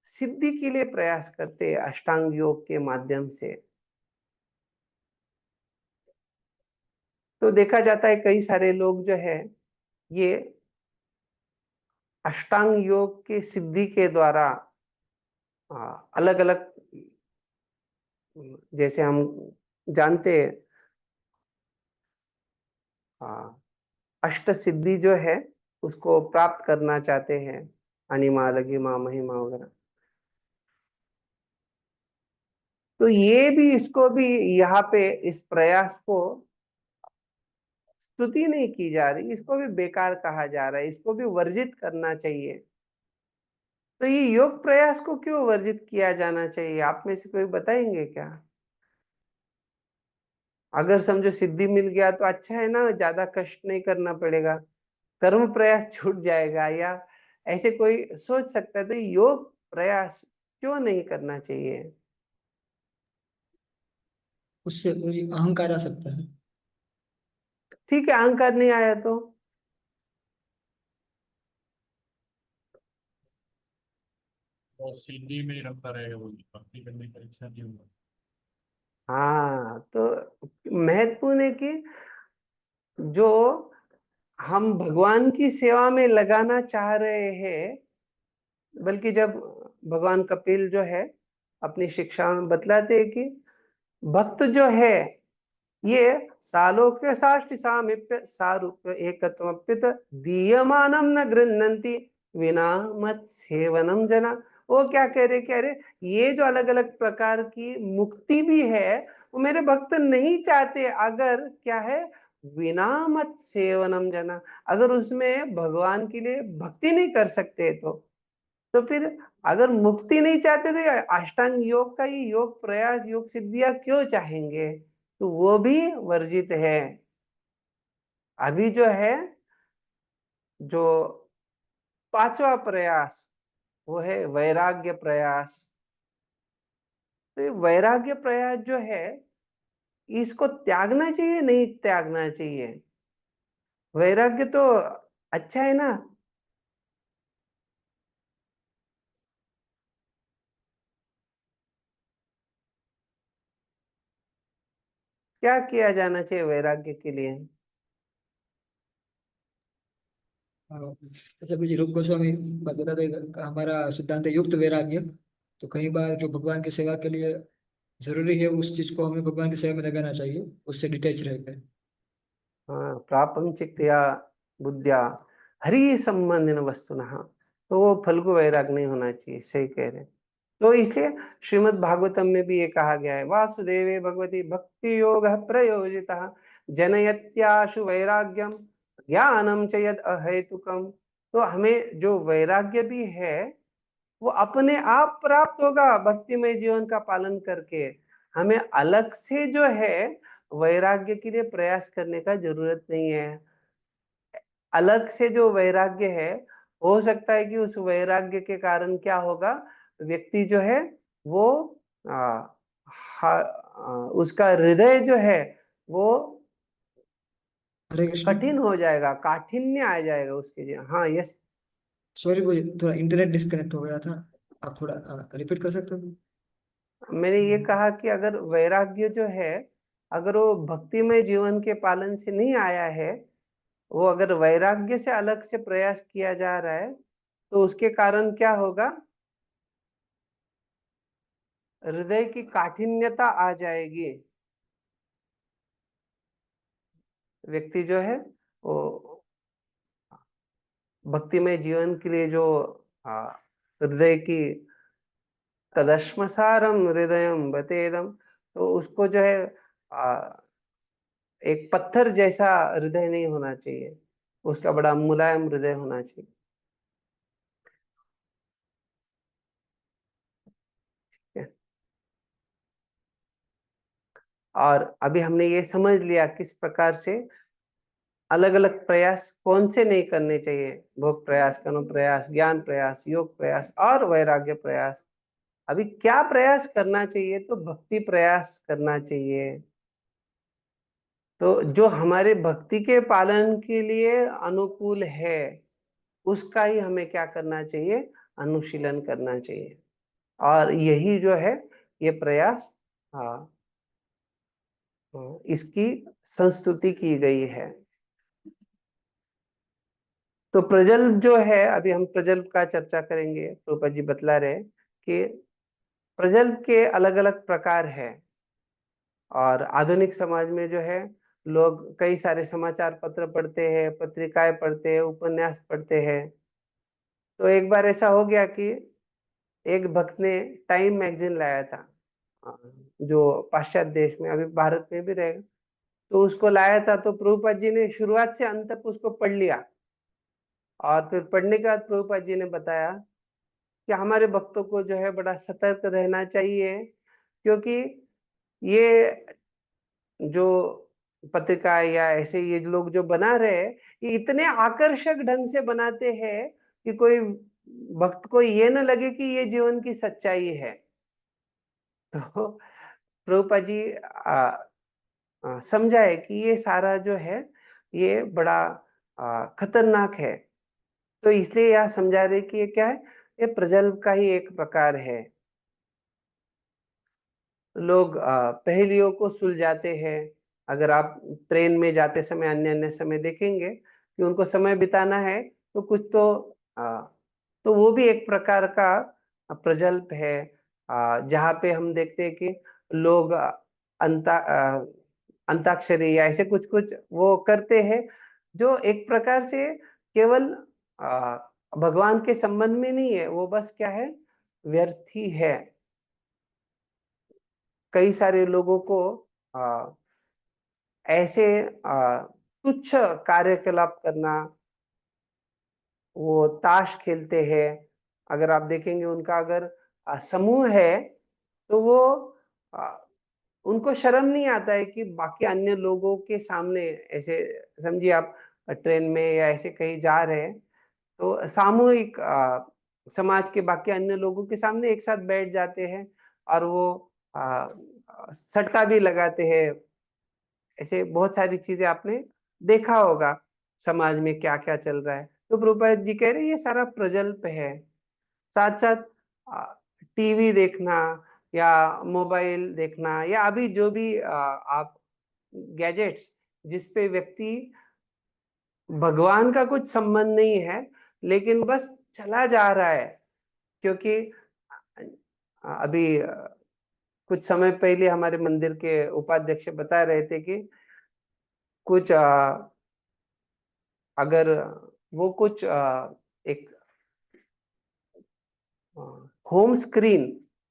सिद्धि के लिए प्रयास करते हैं अष्टांग योग के माध्यम से तो देखा जाता है कई सारे लोग जो है ये अष्टांग योग के सिद्धि के द्वारा अलग अलग जैसे हम जानते हैं। हाँ, अष्ट सिद्धि जो है उसको प्राप्त करना चाहते हैं, अनिमा लघिमा महिमा वगैरह। तो ये भी, इसको भी यहाँ पे इस प्रयास को स्तुति नहीं की जा रही, इसको भी बेकार कहा जा रहा है, इसको भी वर्जित करना चाहिए। तो ये योग प्रयास को क्यों वर्जित किया जाना चाहिए, आप में से कोई बताएंगे क्या? अगर समझो सिद्धि मिल गया तो अच्छा है ना, ज्यादा कष्ट नहीं करना पड़ेगा, कर्म प्रयास छूट जाएगा, या ऐसे कोई सोच सकता है। तो योग प्रयास क्यों नहीं करना चाहिए? उससे मुझे अहंकार आ सकता है। ठीक है, अहंकार नहीं आया तो और सिद्धि में ही रखता रहेगा, वो भक्ति करने की इच्छा नहीं होगा। हाँ, तो महत्वपूर्ण है कि जो हम भगवान की सेवा में लगाना चाह रहे हैं, बल्कि जब भगवान कपिल जो है अपनी शिक्षा में बतलाते हैं कि भक्त जो है ये सालोक्य साष्टि सामीप्य सारूप्य एकत्वप्युत दीयमानम न गृह्णन्ति विना मत सेवनम जना। वो क्या कह रहे, कह रहे ये जो अलग अलग प्रकार की मुक्ति भी है वो मेरे भक्त नहीं चाहते, अगर क्या है, विना मत सेवनम जना, अगर उसमें भगवान के लिए भक्ति नहीं कर सकते तो फिर अगर मुक्ति नहीं चाहते तो ये अष्टांग योग का ये योग प्रयास योग सिद्धियां क्यों चाहेंगे? तो वो भी वर्जित है। अभी जो है, जो पांचवा प्रयास वो है वैराग्य प्रयास। तो ये वैराग्य प्रयास जो है इसको त्यागना चाहिए नहीं त्यागना चाहिए? वैराग्य तो अच्छा है ना। क्या किया जाना चाहिए वैराग्य के लिए? मतलब मुझे रूप गोस्वामी बात बताते हैं कि हमारा सिद्धांत है युक्त वैराग्य। तो कई बार जो भगवान की सेवा के लिए जरूरी है उस चीज को हमें भगवान की सेवा में लगाना चाहिए, उससे डिटैच रहकर। हाँ, प्रापंचिकतया बुद्धिया हरि संबंधिन वस्तुनः, तो वो फल्गु वैराग नहीं होना चाहिए, सही कह रहे हैं। तो इसलिए श्रीमद् भागवतम में भी ये कहा गया है, वासुदेवे भगवती भक्ति योग प्रयोजिता जनयत्याशु वैराग्यम ज्ञानम च यद अहेतुकम। तो हमें जो वैराग्य भी है वो अपने आप प्राप्त होगा भक्तिमय जीवन का पालन करके। हमें अलग से जो है वैराग्य के लिए प्रयास करने का जरूरत नहीं है। अलग से जो वैराग्य है, हो सकता है कि उस वैराग्य के कारण क्या होगा, व्यक्ति जो है वो आ, उसका हृदय जो है वो हरे कृष्ण। कठिन हो जाएगा, काठिन्य आ जाएगा उसके लिए। हाँ, यस। सॉरी, मुझे थोड़ा इंटरनेट डिस्कनेक्ट हो गया था। आप थोड़ा रिपीट कर सकते हो? मैंने ये कहा कि अगर वैराग्य जो है, अगर वो भक्तिमय जीवन के पालन से नहीं आया है, वो अगर वैराग्य से अलग से प्रयास किया जा रहा है, तो उसके कारण क्या होगा, हृदय की काठिन्यता आ जाएगी। व्यक्ति जो है वो भक्तिमय जीवन के लिए जो हृदय की तदश्मसारम हृदयम बतेदम, तो उसको जो है आ, एक पत्थर जैसा हृदय नहीं होना चाहिए, उसका बड़ा मुलायम हृदय होना चाहिए। और अभी हमने ये समझ लिया किस प्रकार से अलग अलग प्रयास कौन से नहीं करने चाहिए, भोग प्रयास, कर्म प्रयास, ज्ञान प्रयास, योग प्रयास और वैराग्य प्रयास। अभी क्या प्रयास करना चाहिए, तो भक्ति प्रयास करना चाहिए। तो जो हमारे भक्ति के पालन के लिए अनुकूल है उसका ही हमें क्या करना चाहिए, अनुशीलन करना चाहिए। और यही जो है ये प्रयास, हाँ, इसकी संस्तुति की गई है। तो प्रजल्प जो है, अभी हम प्रजल्प का चर्चा करेंगे। प्रभुपाद जी बतला रहे कि प्रजल्प के अलग अलग प्रकार है। और आधुनिक समाज में जो है लोग कई सारे समाचार पत्र पढ़ते हैं, पत्रिकाएं पढ़ते हैं, उपन्यास पढ़ते हैं। तो एक बार ऐसा हो गया कि एक भक्त ने टाइम मैगजीन लाया था, अ, जो पाश्चात्य देश में, अभी भारत में भी रहेगा। तो उसको लाया था, तो प्रभुपाद जी ने शुरुआत से अंत तक उसको पढ़ लिया, और फिर पढ़ने के बाद प्रभुपाद जी ने बताया कि हमारे भक्तों को जो है बड़ा सतर्क रहना चाहिए, क्योंकि ये जो पत्रिका या ऐसे ये लोग जो बना रहे हैं, ये इतने आकर्षक ढंग से बनाते हैं कि कोई भक्त को ये न लगे कि ये जीवन की सच्चाई है। तो प्रभुपाद जी समझाए कि ये सारा जो है ये बड़ा खतरनाक है। तो इसलिए यह समझा रहे कि ये क्या है, ये प्रजल्प का ही एक प्रकार है। लोग पहेलियों को सुलझाते हैं। अगर आप ट्रेन में जाते समय अन्य अन्य समय देखेंगे कि उनको समय बिताना है, तो कुछ तो वो भी एक प्रकार का प्रजल्प है। जहाँ पे हम देखते हैं कि लोग अंताक्षरी या ऐसे कुछ कुछ वो करते हैं, जो एक प्रकार से केवल भगवान के संबंध में नहीं है, वो बस क्या है, व्यर्थ ही है। कई सारे लोगों को आ, ऐसे तुच्छ कार्यकलाप करना, वो ताश खेलते हैं। अगर आप देखेंगे उनका अगर समूह है, तो वो आ, उनको शर्म नहीं आता है कि बाकी अन्य लोगों के सामने ऐसे, समझिए आप ट्रेन में या ऐसे कहीं जा रहे हैं, तो सामूहिक समाज के बाकी अन्य लोगों के सामने एक साथ बैठ जाते हैं, और वो सट्टा भी लगाते हैं। ऐसे बहुत सारी चीजें आपने देखा होगा समाज में क्या क्या चल रहा है। तो प्रभुपाद जी कह रहे हैं ये सारा प्रजल्प है। साथ साथ टीवी देखना या मोबाइल देखना, या अभी जो भी आप गैजेट्स जिसपे व्यक्ति भगवान का कुछ संबंध नहीं है, लेकिन बस चला जा रहा है। क्योंकि अभी कुछ समय पहले हमारे मंदिर के उपाध्यक्ष बता रहे थे कि कुछ अगर वो कुछ एक होम स्क्रीन,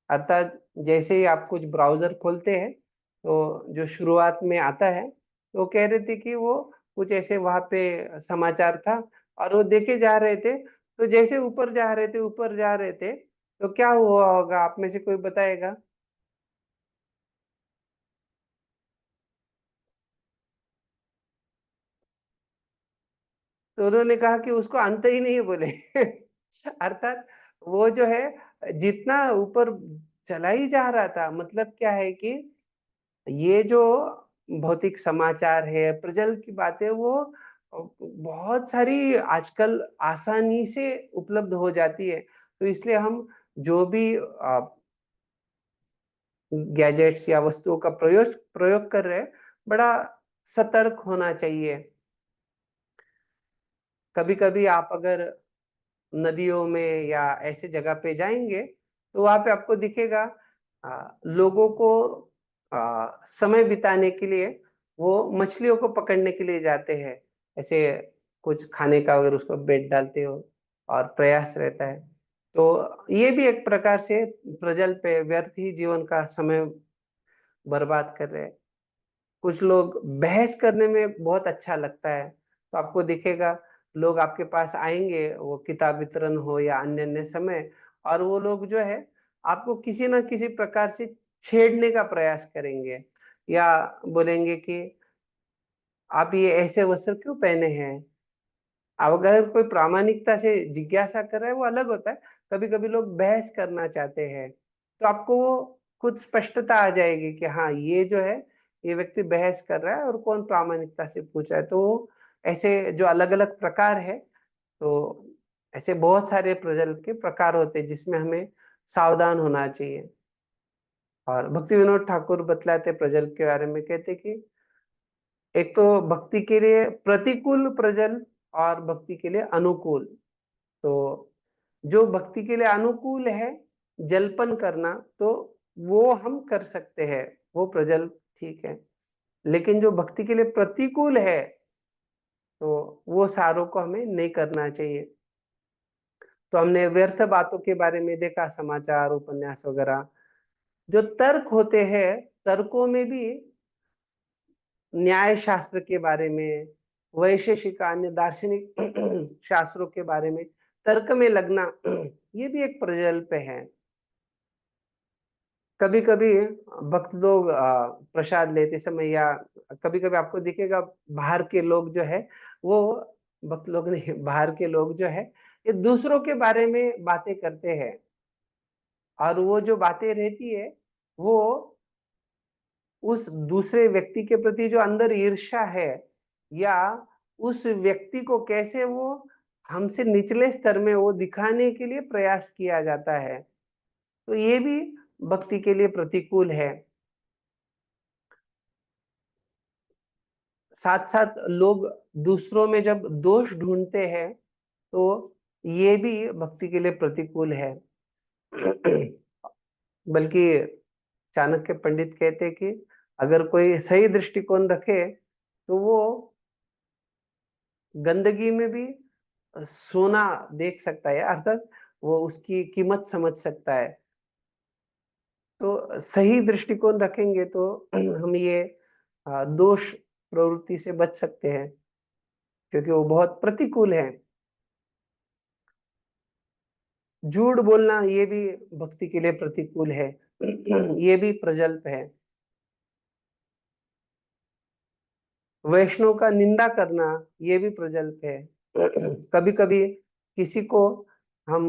अर्थात जैसे ही आप कुछ ब्राउजर खोलते हैं तो जो शुरुआत में आता है, तो कह रहे थे कि वो कुछ ऐसे वहां पे समाचार था, और वो देखे जा रहे थे। तो जैसे ऊपर जा रहे थे, ऊपर जा रहे थे, तो क्या हुआ होगा, आप में से कोई बताएगा? तो उन्होंने कहा कि उसको अंत ही नहीं बोले। अर्थात वो जो है जितना ऊपर चला ही जा रहा था, मतलब क्या है कि ये जो भौतिक समाचार है, प्रजल की बातें, वो बहुत सारी आजकल आसानी से उपलब्ध हो जाती है। तो इसलिए हम जो भी गैजेट्स या वस्तुओं का प्रयोग प्रयोग कर रहे हैं, बड़ा सतर्क होना चाहिए। कभी कभी आप अगर नदियों में या ऐसे जगह पे जाएंगे, तो वहां पे आपको दिखेगा लोगों को समय बिताने के लिए वो मछलियों को पकड़ने के लिए जाते हैं। ऐसे कुछ खाने का अगर उसको बेट डालते हो और प्रयास रहता है, तो ये भी एक प्रकार से प्रजल पे व्यर्थ ही जीवन का समय बर्बाद कर रहे हैं। कुछ लोग बहस करने में बहुत अच्छा लगता है, तो आपको दिखेगा लोग आपके पास आएंगे, वो किताब वितरण हो या अन्य अन्य समय, और वो लोग जो है आपको किसी ना किसी प्रकार से छेड़ने का प्रयास करेंगे, या बोलेंगे कि आप ये ऐसे वस्त्र क्यों पहने हैं। अब अगर कोई प्रामाणिकता से जिज्ञासा कर रहा है वो अलग होता है, कभी कभी लोग बहस करना चाहते हैं, तो आपको वो खुद स्पष्टता आ जाएगी कि हाँ, ये जो है ये व्यक्ति बहस कर रहा है और कौन प्रामाणिकता से पूछ रहा है। तो वो ऐसे जो अलग अलग प्रकार है, तो ऐसे बहुत सारे प्रजल के प्रकार होते हैं जिसमें हमें सावधान होना चाहिए। और भक्ति विनोद ठाकुर बतलाते प्रजल के बारे में, कहते कि एक तो भक्ति के लिए प्रतिकूल प्रजल और भक्ति के लिए अनुकूल। तो जो भक्ति के लिए अनुकूल है, जलपन करना, तो वो हम कर सकते हैं, वो प्रजल ठीक है, लेकिन जो भक्ति के लिए प्रतिकूल है तो वो सारों को हमें नहीं करना चाहिए। तो हमने व्यर्थ बातों के बारे में देखा, समाचार, उपन्यास वगैरह। जो तर्क होते हैं, तर्कों में भी न्याय शास्त्र के बारे में, वैशेषिक अन्य दार्शनिक शास्त्रों के बारे में तर्क में लगना, ये भी एक प्रजल्प है। कभी कभी भक्त लोग प्रसाद लेते समय, या कभी कभी आपको दिखेगा बाहर के लोग जो है वो, भक्त लोग नहीं, बाहर के लोग जो है ये दूसरों के बारे में बातें करते हैं, और वो जो बातें रहती है वो उस दूसरे व्यक्ति के प्रति जो अंदर ईर्ष्या है, या उस व्यक्ति को कैसे वो हमसे निचले स्तर में वो दिखाने के लिए प्रयास किया जाता है, तो ये भी भक्ति के लिए प्रतिकूल है। साथ साथ लोग दूसरों में जब दोष ढूंढते हैं तो ये भी भक्ति के लिए प्रतिकूल है। बल्कि चाणक्य पंडित कहते हैं कि अगर कोई सही दृष्टिकोण रखे तो वो गंदगी में भी सोना देख सकता है, अर्थात वो उसकी कीमत समझ सकता है। तो सही दृष्टिकोण रखेंगे तो हम ये दोष प्रवृत्ति से बच सकते हैं, क्योंकि वो बहुत प्रतिकूल है। झूठ बोलना ये भी भक्ति के लिए प्रतिकूल है। ये भी प्रजल्प है। वैष्णव का निंदा करना ये भी प्रजल्प है। कभी कभी किसी को हम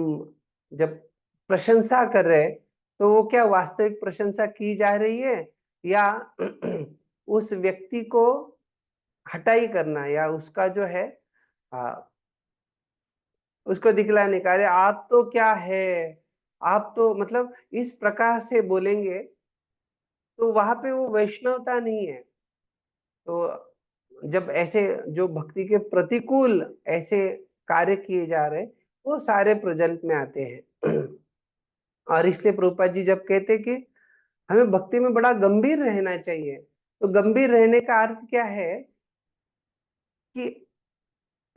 जब प्रशंसा कर रहे तो वो क्या वास्तविक प्रशंसा की जा रही है, या उस व्यक्ति को हटाई करना, या उसका जो है आ, उसको दिखलाने का, अरे आप तो क्या है, आप तो मतलब इस प्रकार से बोलेंगे तो वहां पे वो वैष्णवता नहीं है। तो जब ऐसे जो भक्ति के प्रतिकूल ऐसे कार्य किए जा रहे वो सारे प्रजल्प में आते हैं। और इसलिए प्रभुपाद जी जब कहते कि हमें भक्ति में बड़ा गंभीर रहना चाहिए, तो गंभीर रहने का अर्थ क्या है कि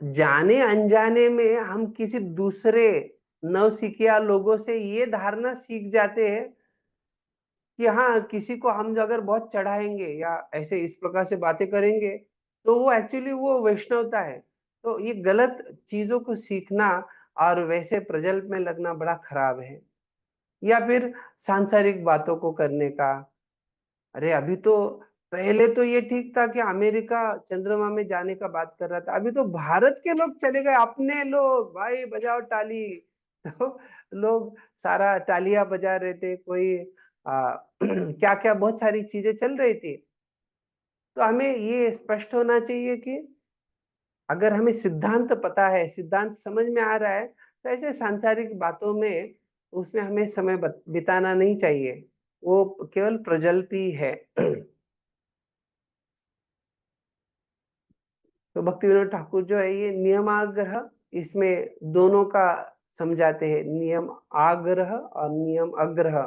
जाने अनजाने में हम किसी दूसरे नवसिखिया लोगों से ये धारणा सीख जाते हैं कि हाँ, किसी को हम अगर बहुत चढ़ाएंगे या ऐसे इस प्रकार से बातें करेंगे तो वो एक्चुअली वो वैष्णवता है। तो ये गलत चीजों को सीखना और वैसे प्रजल्प में लगना बड़ा खराब है। या फिर सांसारिक बातों को करने का, अरे अभी तो पहले तो ये ठीक था कि अमेरिका चंद्रमा में जाने का बात कर रहा था, अभी तो भारत के लोग चले गए, अपने लोग, भाई बजाओ ताली। तो लोग सारा तालियां बजा रहे थे, कोई क्या क्या बहुत सारी चीजें चल रही थी। तो हमें ये स्पष्ट होना चाहिए कि अगर हमें सिद्धांत पता है, सिद्धांत समझ में आ रहा है, तो ऐसे सांसारिक बातों में उसमें हमें समय बिताना नहीं चाहिए, वो केवल प्रजल्प ही है। तो भक्ति विनोद ठाकुर जो है ये नियमाग्रह, इसमें दोनों का समझाते हैं, नियम आग्रह और नियम अग्रह।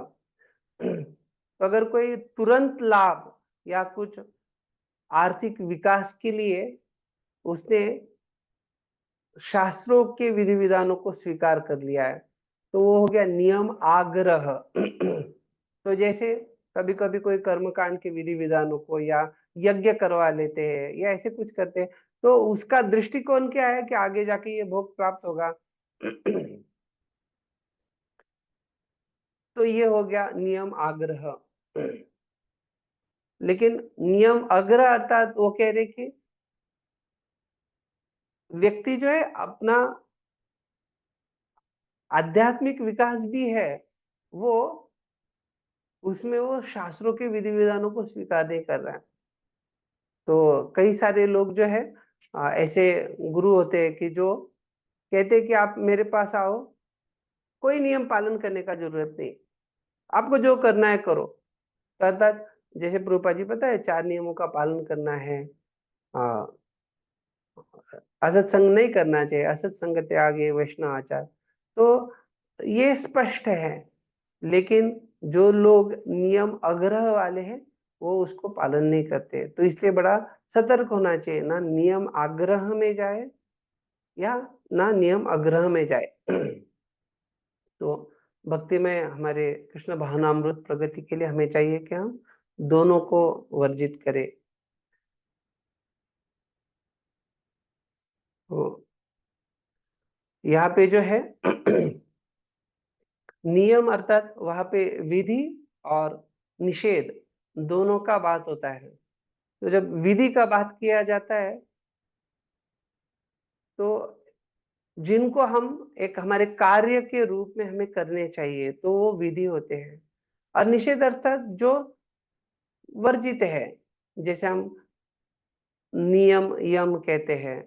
तो अगर कोई तुरंत लाभ या कुछ आर्थिक विकास के लिए उसने शास्त्रों के विधि विधानों को स्वीकार कर लिया है तो वो हो गया नियम आग्रह। तो जैसे कभी कभी कोई कर्मकांड के विधि विधानों को या यज्ञ करवा लेते हैं या ऐसे कुछ करते हैं, तो उसका दृष्टिकोण क्या है कि आगे जाके ये भोग प्राप्त होगा। तो ये हो गया नियम आग्रह। लेकिन नियम आग्रह अर्थात वो कह रहे कि व्यक्ति जो है अपना आध्यात्मिक विकास भी है, वो उसमें वो शास्त्रों के विधि विधानों को स्वीकार नहीं कर रहा है। तो कई सारे लोग जो है ऐसे गुरु होते हैं कि जो कहते हैं कि आप मेरे पास आओ, कोई नियम पालन करने का जरूरत नहीं, आपको जो करना है करो। तो अर्थात जैसे प्रभुपाद जी पता है 4 नियमों का पालन करना है, असत्संग नहीं करना चाहिए, असत्संग त्यागे वैष्णव आचार, तो ये स्पष्ट है। लेकिन जो लोग नियम अग्रह वाले हैं वो उसको पालन नहीं करते। तो इसलिए बड़ा सतर्क होना चाहिए, ना नियम आग्रह में जाए या ना नियम आग्रह में जाए। तो भक्ति में हमारे कृष्ण भावनामृत प्रगति के लिए हमें चाहिए कि हम दोनों को वर्जित करें। तो यहाँ पे जो है नियम अर्थात वहां पे विधि और निषेध दोनों का बात होता है। तो जब विधि का बात किया जाता है तो जिनको हम एक हमारे कार्य के रूप में हमें करने चाहिए तो वो विधि होते हैं, और निषेध अर्थात जो वर्जित है, जैसे हम नियम यम कहते हैं,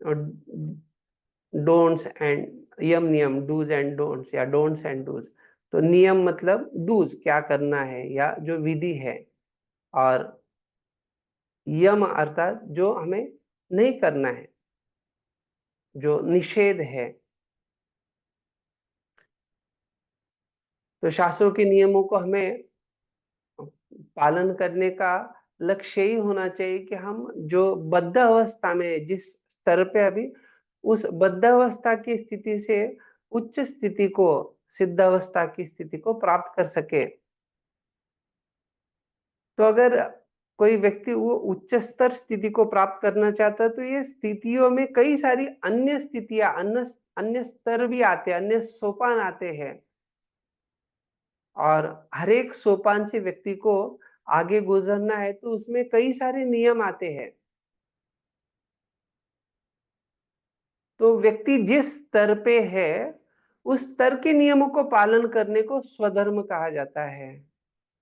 और डोंट्स एंड यम नियम, डूज एंड डोंट्स या डोंट्स एंड डूज। तो नियम मतलब डूज क्या करना है या जो विधि है, और यम अर्थात जो हमें नहीं करना है, जो निषेध है। तो शास्त्रों के नियमों को हमें पालन करने का लक्ष्य यही होना चाहिए कि हम जो बद्ध अवस्था में जिस स्तर पे अभी, उस बद्ध अवस्था की स्थिति से उच्च स्थिति को, सिद्ध अवस्था की स्थिति को प्राप्त कर सके। तो अगर कोई व्यक्ति वो उच्च स्तर स्थिति को प्राप्त करना चाहता है तो ये स्थितियों में कई सारी अन्य स्थितियां, अन्य अन्य स्तर भी आते हैं, अन्य सोपान आते हैं, और हर एक सोपान से व्यक्ति को आगे गुजरना है तो उसमें कई सारे नियम आते हैं। तो व्यक्ति जिस स्तर पे है उस स्तर के नियमों को पालन करने को स्वधर्म कहा जाता है।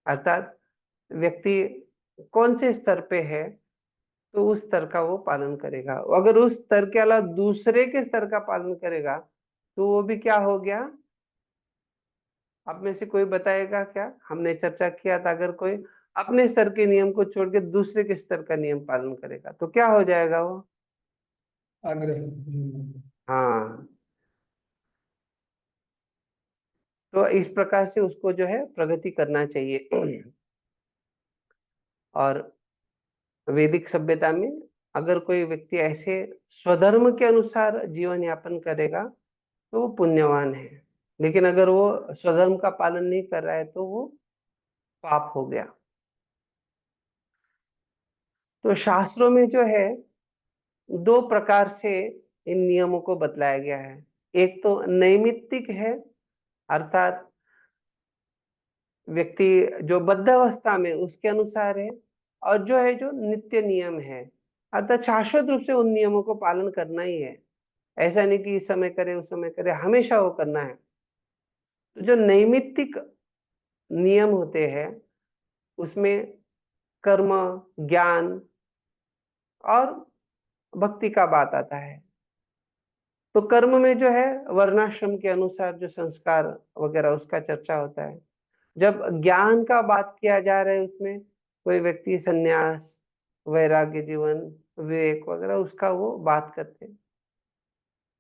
अर्थात व्यक्ति कौन से स्तर पे है तो उस स्तर का वो पालन करेगा। अगर उस स्तर के अलावा दूसरे के स्तर का पालन करेगा तो वो भी क्या हो गया? आप में से कोई बताएगा क्या? हमने चर्चा किया था, अगर कोई अपने स्तर के नियम को छोड़ के दूसरे के स्तर का नियम पालन करेगा तो क्या हो जाएगा वो? आग्रह। हाँ। तो इस प्रकार से उसको जो है प्रगति करना चाहिए। और वैदिक सभ्यता में अगर कोई व्यक्ति ऐसे स्वधर्म के अनुसार जीवन यापन करेगा तो वो पुण्यवान है, लेकिन अगर वो स्वधर्म का पालन नहीं कर रहा है तो वो पाप हो गया। तो शास्त्रों में जो है दो प्रकार से इन नियमों को बतलाया गया है। एक तो नैमित्तिक है, अर्थात व्यक्ति जो बद्ध अवस्था में उसके अनुसार है, और जो है जो नित्य नियम है, अर्थात शाश्वत रूप से उन नियमों को पालन करना ही है। ऐसा नहीं कि इस समय करे उस समय करे, हमेशा वो करना है। तो जो नैमित्तिक नियम होते हैं उसमें कर्म, ज्ञान और भक्ति का बात आता है। तो कर्म में जो है वर्णाश्रम के अनुसार जो संस्कार वगैरह उसका चर्चा होता है। जब ज्ञान का बात किया जा रहा है उसमें कोई व्यक्ति संन्यास, वैराग्य जीवन, विवेक वगैरह उसका वो बात करते हैं।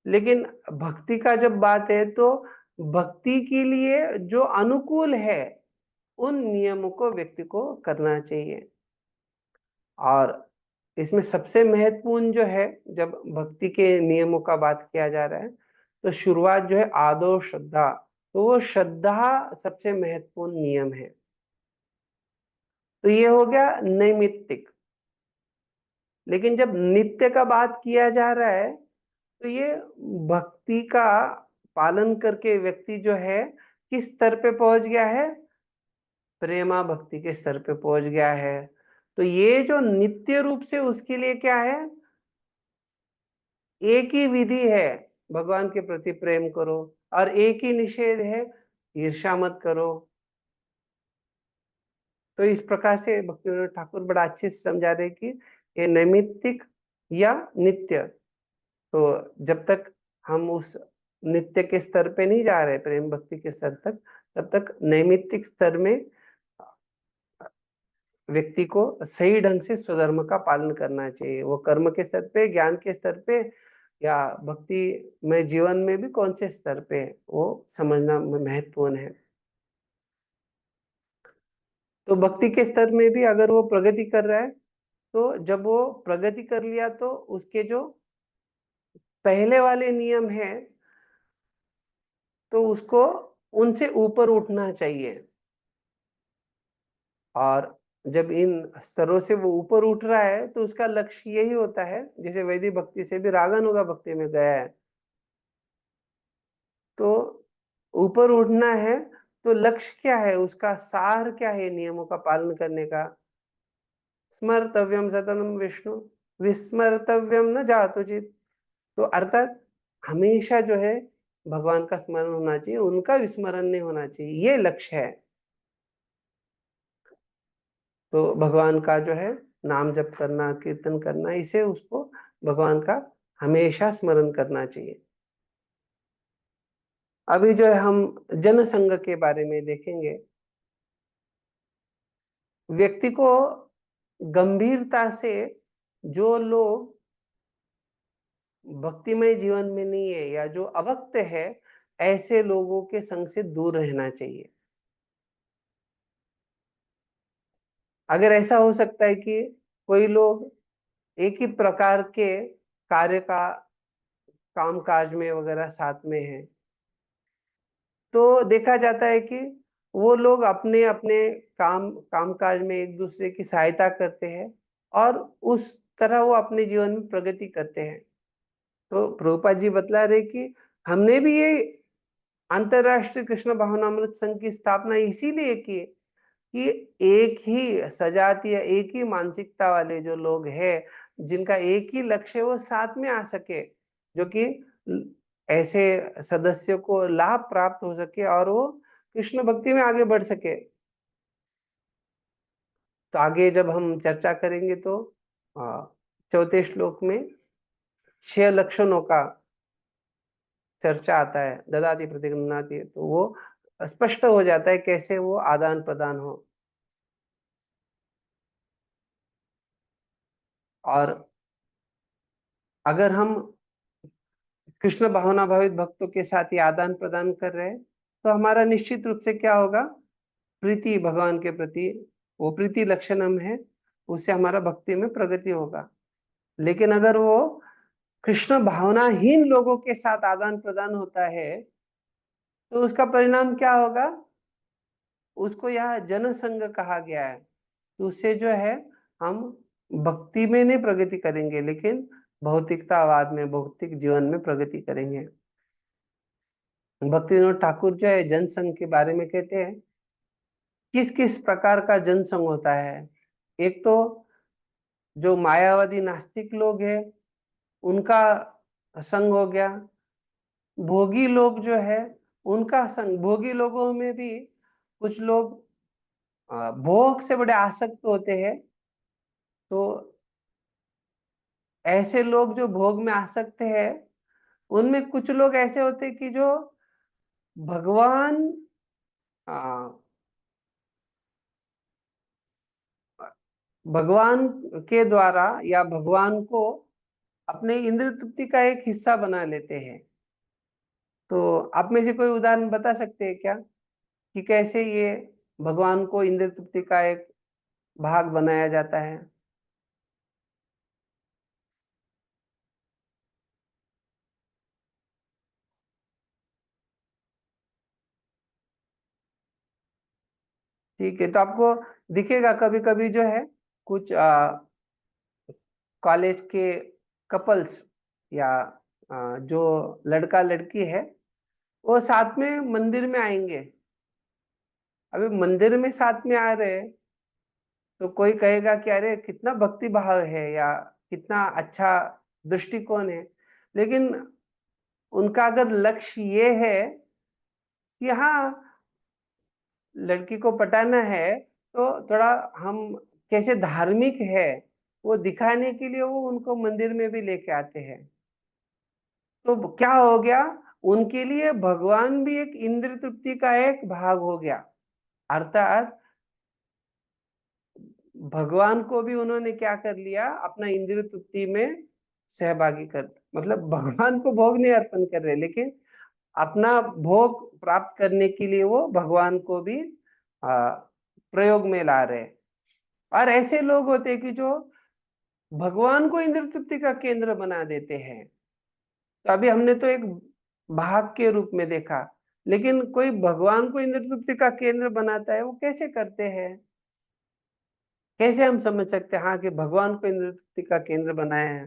लेकिन भक्ति का जब बात है तो भक्ति के लिए जो अनुकूल है उन नियमों को व्यक्ति को करना चाहिए। और इसमें सबसे महत्वपूर्ण जो है, जब भक्ति के नियमों का बात किया जा रहा है तो शुरुआत जो है आदो श्रद्धा, तो वो श्रद्धा सबसे महत्वपूर्ण नियम है। तो ये हो गया नैमित्तिक। लेकिन जब नित्य का बात किया जा रहा है तो ये भक्ति का पालन करके व्यक्ति जो है किस स्तर पे पहुंच गया है? प्रेमा भक्ति के स्तर पे पहुंच गया है। तो ये जो नित्य रूप से उसके लिए क्या है? एक ही विधि है, भगवान के प्रति प्रेम करो, और एक ही निषेध है, ईर्ष्या मत करो। तो इस प्रकार से भक्ति विनोद ठाकुर बड़ा अच्छे से समझा रहे कि ये नैमित्तिक या नित्य। तो जब तक हम उस नित्य के स्तर पे नहीं जा रहे, प्रेम भक्ति के स्तर तक, तब तक नैमित्तिक स्तर में व्यक्ति को सही ढंग से स्वधर्म का पालन करना चाहिए। वो कर्म के स्तर पे, ज्ञान के स्तर पे, या भक्ति में जीवन में भी कौन से स्तर पे, वो समझना महत्वपूर्ण है। तो भक्ति के स्तर में भी अगर वो प्रगति कर रहा है, तो जब वो प्रगति कर लिया तो उसके जो पहले वाले नियम है तो उसको उनसे ऊपर उठना चाहिए। और जब इन स्तरों से वो ऊपर उठ रहा है तो उसका लक्ष्य यही होता है, जैसे वैदिक भक्ति से भी रागानुगा भक्ति में गया है, तो ऊपर उठना है तो लक्ष्य क्या है, उसका सार क्या है नियमों का पालन करने का? स्मर्तव्यम सततम विष्णु विस्मर्तव्यम न जातुचित। तो अर्थात हमेशा जो है भगवान का स्मरण होना चाहिए, उनका विस्मरण नहीं होना चाहिए, ये लक्ष्य है। तो भगवान का जो है नाम जप करना, कीर्तन करना, इसे उसको भगवान का हमेशा स्मरण करना चाहिए। अभी जो है हम जनसंग के बारे में देखेंगे। व्यक्ति को गंभीरता से जो लोग भक्तिमय जीवन में नहीं है या जो अभक्त है, ऐसे लोगों के संग से दूर रहना चाहिए। अगर ऐसा हो सकता है कि कोई लोग एक ही प्रकार के कार्य का काम काज में वगैरह साथ में है, तो देखा जाता है कि वो लोग अपने अपने काम काज में एक दूसरे की सहायता करते हैं और उस तरह वो अपने जीवन में प्रगति करते हैं। तो प्रभुपाद जी बतला रहे कि हमने भी ये अंतरराष्ट्रीय कृष्ण भावनामृत संघ की स्थापना इसीलिए की कि एक ही सजातीय, एक ही मानसिकता वाले जो लोग हैं, जिनका एक ही लक्ष्य है, वो साथ में आ सके, जो कि ऐसे सदस्यों को लाभ प्राप्त हो सके और वो कृष्ण भक्ति में आगे बढ़ सके। तो आगे जब हम चर्चा करेंगे तो चौथे श्लोक में 6 लक्षणों का चर्चा आता है, ददाति प्रतिगृह्णाति, तो वो स्पष्ट हो जाता है कैसे वो आदान प्रदान हो। और अगर हम कृष्ण भावना भावित भक्तों के साथ ही आदान प्रदान कर रहे हैं, तो हमारा निश्चित रूप से क्या होगा, प्रीति भगवान के प्रति, वो प्रीति लक्षणम है, उससे हमारा भक्ति में प्रगति होगा। लेकिन अगर वो कृष्ण भावनाहीन लोगों के साथ आदान प्रदान होता है, तो उसका परिणाम क्या होगा, उसको यहाँ जनसंग कहा गया है। तो उससे जो है हम भक्ति में नहीं प्रगति करेंगे, लेकिन भौतिकतावाद में, भौतिक जीवन में प्रगति करेंगे। भक्ति विनोद ठाकुर जो है जनसंघ के बारे में कहते हैं, किस किस प्रकार का जनसंघ होता है। एक तो जो मायावादी नास्तिक लोग हैं उनका संघ हो गया। भोगी लोग जो है उनका संघ, भोगी लोगों में भी कुछ लोग भोग से बड़े आसक्त होते हैं, तो ऐसे लोग जो भोग में आसक्त है, उनमें कुछ लोग ऐसे होते हैं कि जो भगवान भगवान के द्वारा या भगवान को अपने इंद्र तृप्ति का एक हिस्सा बना लेते हैं। तो आप में से कोई उदाहरण बता सकते हैं क्या कि कैसे ये भगवान को इंद्र तृप्ति का एक भाग बनाया जाता है? ठीक है, तो आपको दिखेगा कभी कभी जो है कुछ कॉलेज के कपल्स या जो लड़का लड़की है, वो साथ में मंदिर में आएंगे। अभी मंदिर में साथ में आ रहे हैं तो कोई कहेगा कि अरे कितना भक्ति भाव है या कितना अच्छा दृष्टिकोण है, लेकिन उनका अगर लक्ष्य ये है कि हाँ लड़की को पटाना है, तो थोड़ा हम कैसे धार्मिक है वो दिखाने के लिए वो उनको मंदिर में भी लेके आते हैं। तो क्या हो गया, उनके लिए भगवान भी एक इंद्र तृप्ति का एक भाग हो गया। अर्थात भगवान को भी उन्होंने क्या कर लिया, अपना इंद्रिय तृप्ति में सहभागी कर, मतलब भगवान को भोग नहीं अर्पण कर रहे, लेकिन अपना भोग प्राप्त करने के लिए वो भगवान को भी प्रयोग में ला रहे हैं। और ऐसे लोग होते हैं कि जो भगवान को इंद्र तृप्ति का केंद्र बना देते हैं। तो अभी हमने तो एक भाग के रूप में देखा, लेकिन कोई भगवान को इंद्र तृप्ति का केंद्र बनाता है, वो कैसे करते हैं? कैसे हम समझ सकते हैं हाँ कि भगवान को इंद्र तृप्ति का केंद्र बनाया है?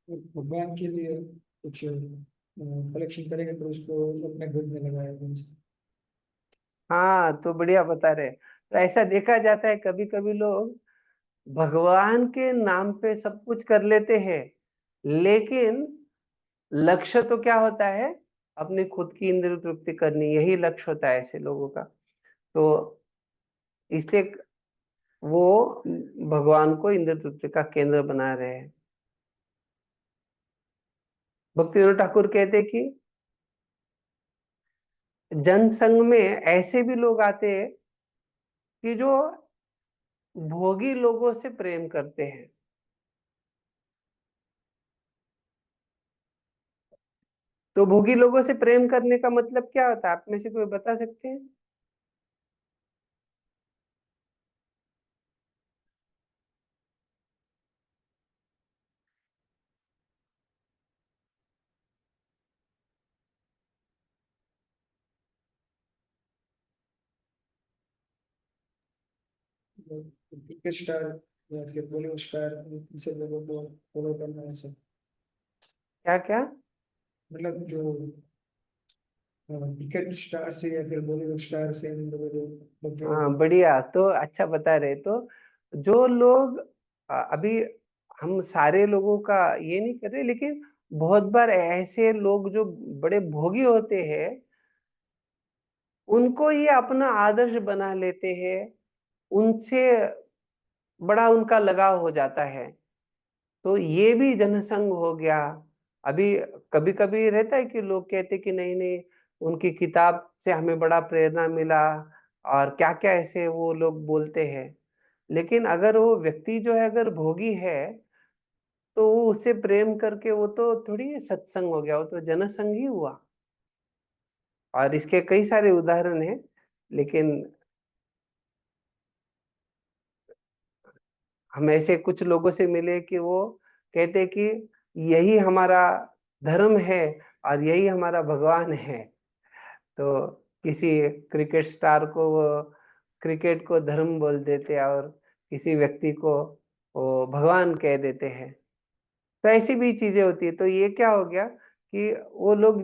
भगवान के लिए कुछ कलेक्शन करेंगे तो उसको अपने गोद में लगाएंगे। हाँ, तो बढ़िया बता रहे। तो ऐसा देखा जाता है कभी कभी लोग भगवान के नाम पे सब कुछ कर लेते हैं, लेकिन लक्ष्य तो क्या होता है? अपनी खुद की इंद्रिय तृप्ति करनी, यही लक्ष्य होता है ऐसे लोगों का। तो इसलिए वो भगवान को इंद्र तृप्ति का केंद्र बना रहे हैं। भक्ति विनोद ठाकुर कहते कि जनसंघ में ऐसे भी लोग आते हैं कि जो भोगी लोगों से प्रेम करते हैं। तो भोगी लोगों से प्रेम करने का मतलब क्या होता है? आप में से कोई बता सकते हैं? क्रिकेट स्टार या फिर बॉलीवुड स्टार, इन सब लोगों को फॉलो करना है सब। क्या क्या? मतलब जो क्रिकेट स्टार से या फिर बॉलीवुड स्टार से इन लोगों को जो हाँ, बढ़िया। तो अच्छा बता रहे। तो जो लोग अभी हम सारे लोगों का ये नहीं कर रहे, लेकिन बहुत बार ऐसे लोग जो बड़े भोगी होते हैं, उनको ये अपना आदर्श बना लेते हैं, उनसे बड़ा उनका लगाव हो जाता है। तो ये भी जनसंघ हो गया। अभी कभी कभी रहता है कि लोग कहते कि नहीं नहीं, उनकी किताब से हमें बड़ा प्रेरणा मिला, और क्या क्या ऐसे वो लोग बोलते हैं। लेकिन अगर वो व्यक्ति जो है अगर भोगी है, तो वो उससे प्रेम करके वो तो थोड़ी सत्संग हो गया, वो तो जनसंग ही हुआ। और इसके कई सारे उदाहरण हैं, लेकिन हम ऐसे कुछ लोगों से मिले कि वो कहते कि यही हमारा धर्म है और यही हमारा भगवान है। तो किसी क्रिकेट स्टार को वो क्रिकेट को धर्म बोल देते हैं, और किसी व्यक्ति को वो भगवान कह देते हैं। तो ऐसी भी चीजें होती है। तो ये क्या हो गया कि वो लोग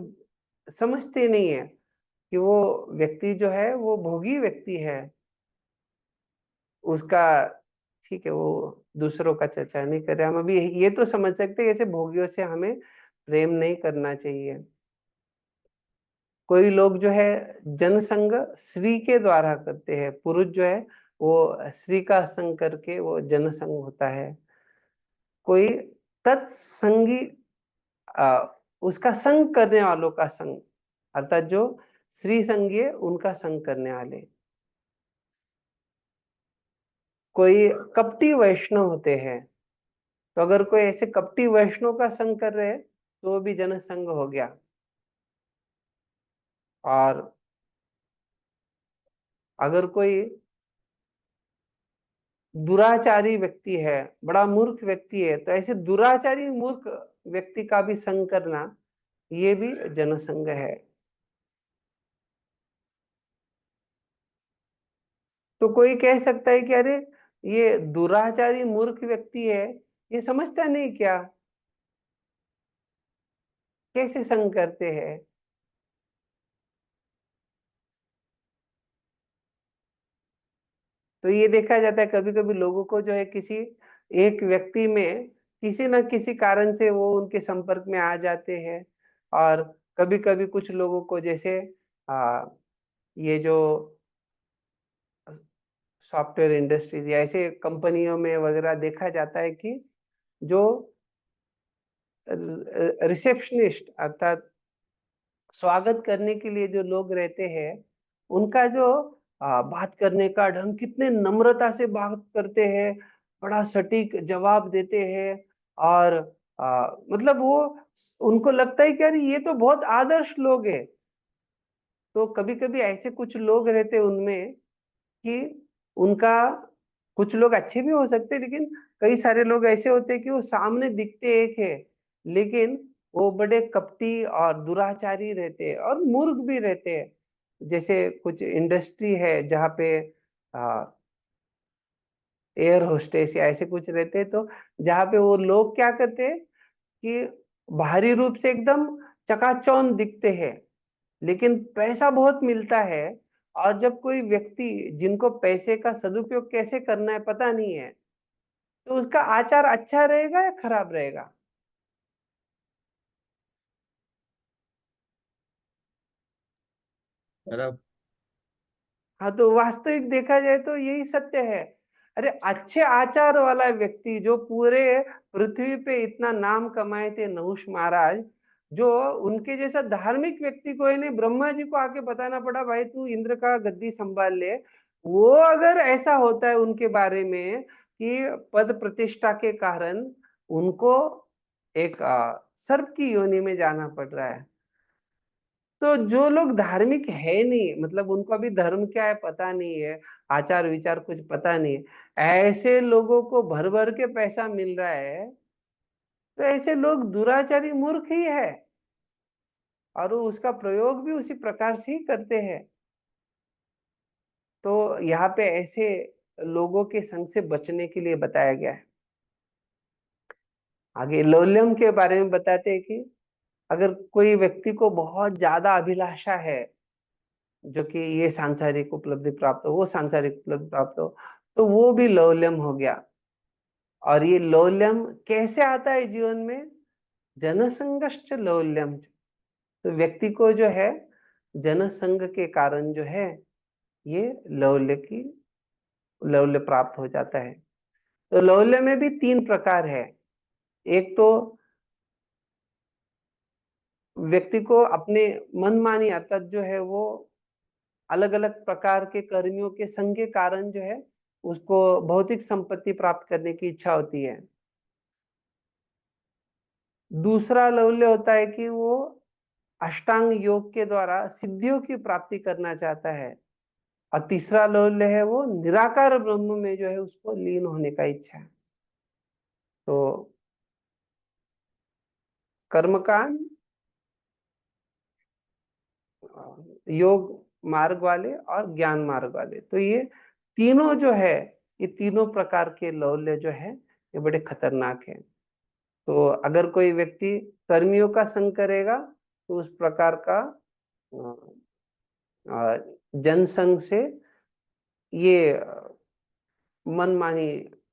समझते नहीं है कि वो व्यक्ति जो है वो भोगी व्यक्ति है। उसका ठीक है, वो दूसरों का चर्चा नहीं कर रहे। हम अभी ये तो समझ सकते हैं ऐसे भोगियों से हमें प्रेम नहीं करना चाहिए। कोई लोग जो है जनसंग स्त्री के द्वारा करते हैं। पुरुष जो है वो स्त्री का संग करके वो जनसंग होता है। कोई तत्संगी उसका संग करने वालों का संग, अर्थात जो स्त्री संगी है उनका संग करने वाले। कोई कपटी वैष्णव होते हैं। तो अगर कोई ऐसे कपटी वैष्णव का संग कर रहे हैं तो वो भी जनसंग हो गया। और अगर कोई दुराचारी व्यक्ति है, बड़ा मूर्ख व्यक्ति है, तो ऐसे दुराचारी मूर्ख व्यक्ति का भी संग करना, ये भी जनसंग है। तो कोई कह सकता है कि अरे ये दुराचारी मूर्ख व्यक्ति है, ये समझता नहीं क्या, कैसे संग करते हैं? तो ये देखा जाता है कभी कभी लोगों को जो है किसी एक व्यक्ति में किसी न किसी कारण से वो उनके संपर्क में आ जाते हैं। और कभी कभी कुछ लोगों को जैसे ये जो सॉफ्टवेयर इंडस्ट्रीज या ऐसे कंपनियों में वगैरह देखा जाता है कि जो रिसेप्शनिस्ट अर्थात स्वागत करने के लिए जो लोग रहते हैं, उनका जो बात करने का ढंग, कितने नम्रता से बात करते हैं, बड़ा सटीक जवाब देते हैं। और मतलब वो उनको लगता है कि यार ये तो बहुत आदर्श लोग हैं, तो कभी कभी ऐसे कुछ लोग रहते उनमें कि उनका, कुछ लोग अच्छे भी हो सकते हैं, लेकिन कई सारे लोग ऐसे होते हैं कि वो सामने दिखते एक है, लेकिन वो बड़े कपटी और दुराचारी रहते हैं और मूर्ख भी रहते हैं। जैसे कुछ इंडस्ट्री है जहाँ पे एयर होस्टेस या ऐसे कुछ रहते हैं, तो जहाँ पे वो लोग क्या करते हैं कि बाहरी रूप से एकदम चकाचौंध दिखते हैं, लेकिन पैसा बहुत मिलता है। और जब कोई व्यक्ति जिनको पैसे का सदुपयोग कैसे करना है पता नहीं है, तो उसका आचार अच्छा रहेगा या खराब रहेगा? खराब। हाँ, तो वास्तविक देखा जाए तो यही सत्य है। अरे अच्छे आचार वाला व्यक्ति जो पूरे पृथ्वी पे इतना नाम कमाए थे, नहुष महाराज, जो उनके जैसा धार्मिक व्यक्ति को नहीं, ब्रह्मा जी को आके बताना पड़ा भाई तू इंद्र का गद्दी संभाल ले, वो अगर ऐसा होता है उनके बारे में कि पद प्रतिष्ठा के कारण उनको एक सर्प की योनि में जाना पड़ रहा है, तो जो लोग धार्मिक है नहीं, मतलब उनको अभी धर्म क्या है पता नहीं है, आचार विचार कुछ पता नहीं है, ऐसे लोगों को भर भर के पैसा मिल रहा है, तो ऐसे लोग दुराचारी मूर्ख ही है, और वो उसका प्रयोग भी उसी प्रकार से ही करते हैं। तो यहाँ पे ऐसे लोगों के संग से बचने के लिए बताया गया है। आगे लौल्यम के बारे में बताते हैं कि अगर कोई व्यक्ति को बहुत ज्यादा अभिलाषा है, जो कि ये सांसारिक उपलब्धि प्राप्त हो, वो सांसारिक उपलब्धि प्राप्त हो, तो वो भी लौल्यम हो गया। और ये लौल्यम कैसे आता है जीवन में? जनसंगश्च लौल्यम। तो व्यक्ति को जो है जनसंग के कारण जो है ये लौल्य प्राप्त हो जाता है। तो लौल्य में भी 3 प्रकार है। एक तो व्यक्ति को अपने मनमानी, अर्थात जो है वो अलग अलग प्रकार के कर्मियों के संग के कारण जो है उसको भौतिक संपत्ति प्राप्त करने की इच्छा होती है। दूसरा लौल्य होता है कि वो अष्टांग योग के द्वारा सिद्धियों की प्राप्ति करना चाहता है। और तीसरा लौल्य है वो निराकार ब्रह्म में जो है उसको लीन होने का इच्छा है। तो कर्मकांड, योग मार्ग वाले और ज्ञान मार्ग वाले, तो ये तीनों जो है, ये तीनों प्रकार के लौल्य जो है ये बड़े खतरनाक है। तो अगर कोई व्यक्ति कर्मियों का संग करेगा तो उस प्रकार का जनसंग से ये मनमानी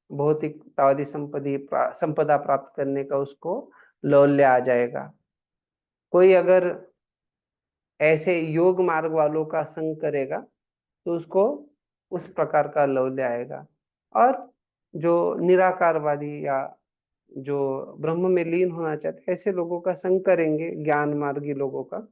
भौतिकतावादी संपदा प्राप्त करने का उसको लौल्य आ जाएगा। कोई अगर ऐसे योग मार्ग वालों का संग करेगा तो उसको उस प्रकार का लौल्य आएगा। और जो निराकारवादी या जो ब्रह्म में लीन होना चाहते हैं, ऐसे लोगों का संग करेंगे, ज्ञान मार्गी लोगों का,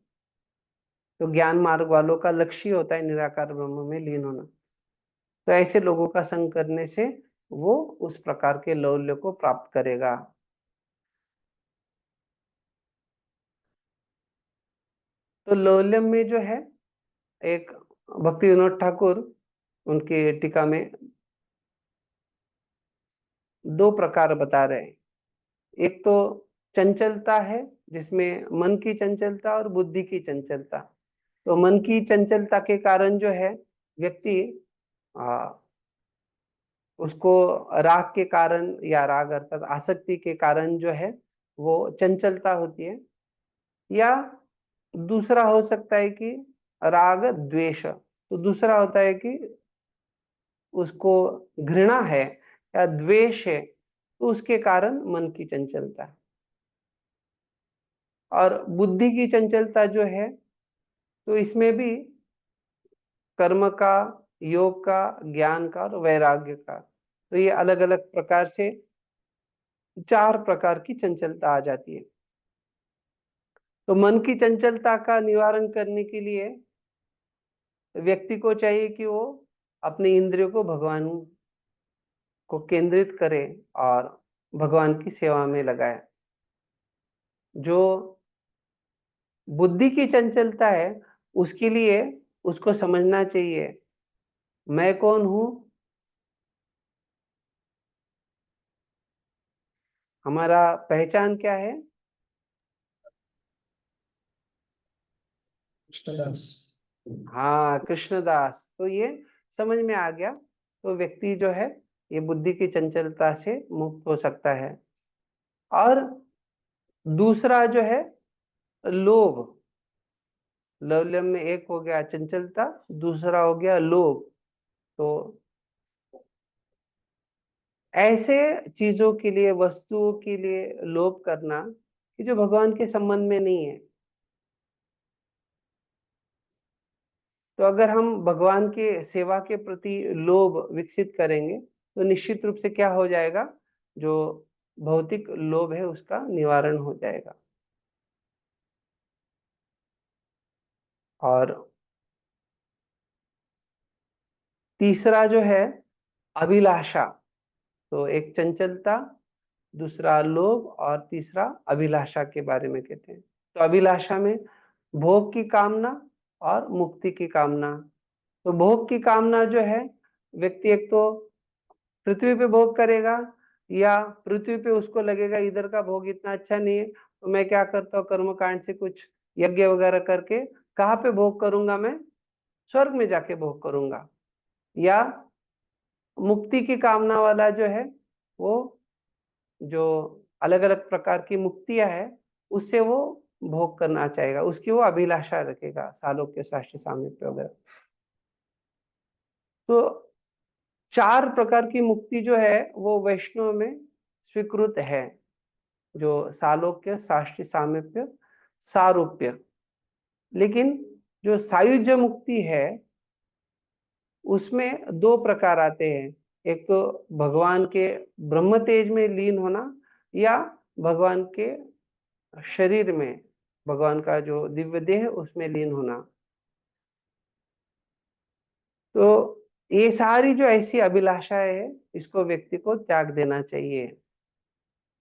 तो ज्ञान मार्ग वालों का लक्ष्य होता है निराकार ब्रह्म में लीन होना। तो ऐसे लोगों का संग करने से वो उस प्रकार के लौल्य को प्राप्त करेगा। तो लौल्यम में जो है, एक भक्ति विनोद ठाकुर उनकी टीका में 2 प्रकार बता रहे हैं। एक तो चंचलता है, जिसमें मन की चंचलता और बुद्धि की चंचलता। तो मन की चंचलता के कारण जो है व्यक्ति उसको राग के कारण या राग अर्थात आसक्ति के कारण जो है वो चंचलता होती है। या दूसरा हो सकता है कि राग द्वेष, तो दूसरा होता है कि उसको घृणा है या द्वेष है, तो उसके कारण मन की चंचलता है। और बुद्धि की चंचलता जो है, तो इसमें भी कर्म का, योग का, ज्ञान का और वैराग्य का, तो ये अलग अलग प्रकार से 4 प्रकार की चंचलता आ जाती है। तो मन की चंचलता का निवारण करने के लिए व्यक्ति को चाहिए कि वो अपने इंद्रियों को भगवान को केंद्रित करे और भगवान की सेवा में लगाए। जो बुद्धि की चंचलता है उसके लिए उसको समझना चाहिए मैं कौन हूं, हमारा पहचान क्या है। कृष्णदास। हाँ, कृष्णदास। तो ये समझ में आ गया, तो व्यक्ति जो है ये बुद्धि की चंचलता से मुक्त हो सकता है। और दूसरा जो है लोभ, लौल्यम में एक हो गया चंचलता, दूसरा हो गया लोभ। तो ऐसे चीजों के लिए, वस्तुओं के लिए लोभ करना कि जो भगवान के संबंध में नहीं है। तो अगर हम भगवान के सेवा के प्रति लोभ विकसित करेंगे तो निश्चित रूप से क्या हो जाएगा, जो भौतिक लोभ है उसका निवारण हो जाएगा। और तीसरा जो है अभिलाषा, तो एक चंचलता, दूसरा लोभ और तीसरा अभिलाषा के बारे में कहते हैं। तो अभिलाषा में भोग की कामना और मुक्ति की कामना। तो भोग की कामना जो है, व्यक्ति एक तो पृथ्वी पे भोग करेगा, या पृथ्वी पे उसको लगेगा इधर का भोग इतना अच्छा नहीं है, तो मैं क्या करता हूँ कर्म कांड से कुछ यज्ञ वगैरह करके कहाँ पे भोग करूंगा, मैं स्वर्ग में जाके भोग करूंगा। या मुक्ति की कामना वाला जो है, वो जो अलग अलग प्रकार की मुक्तियां है उससे वो भोग करना चाहेगा, उसकी वो अभिलाषा रखेगा, सालोक्य साष्टी सामीप्य वगैरह। तो 4 प्रकार की मुक्ति जो है वो वैष्णव में स्वीकृत है, जो सालोक्य साष्टी सामीप्य सारूप्य। लेकिन जो सायुज्य मुक्ति है उसमें 2 प्रकार आते हैं, एक तो भगवान के ब्रह्म तेज में लीन होना, या भगवान के शरीर में, भगवान का जो दिव्य देह है उसमें लीन होना। तो ये सारी जो ऐसी अभिलाषाएं है इसको व्यक्ति को त्याग देना चाहिए।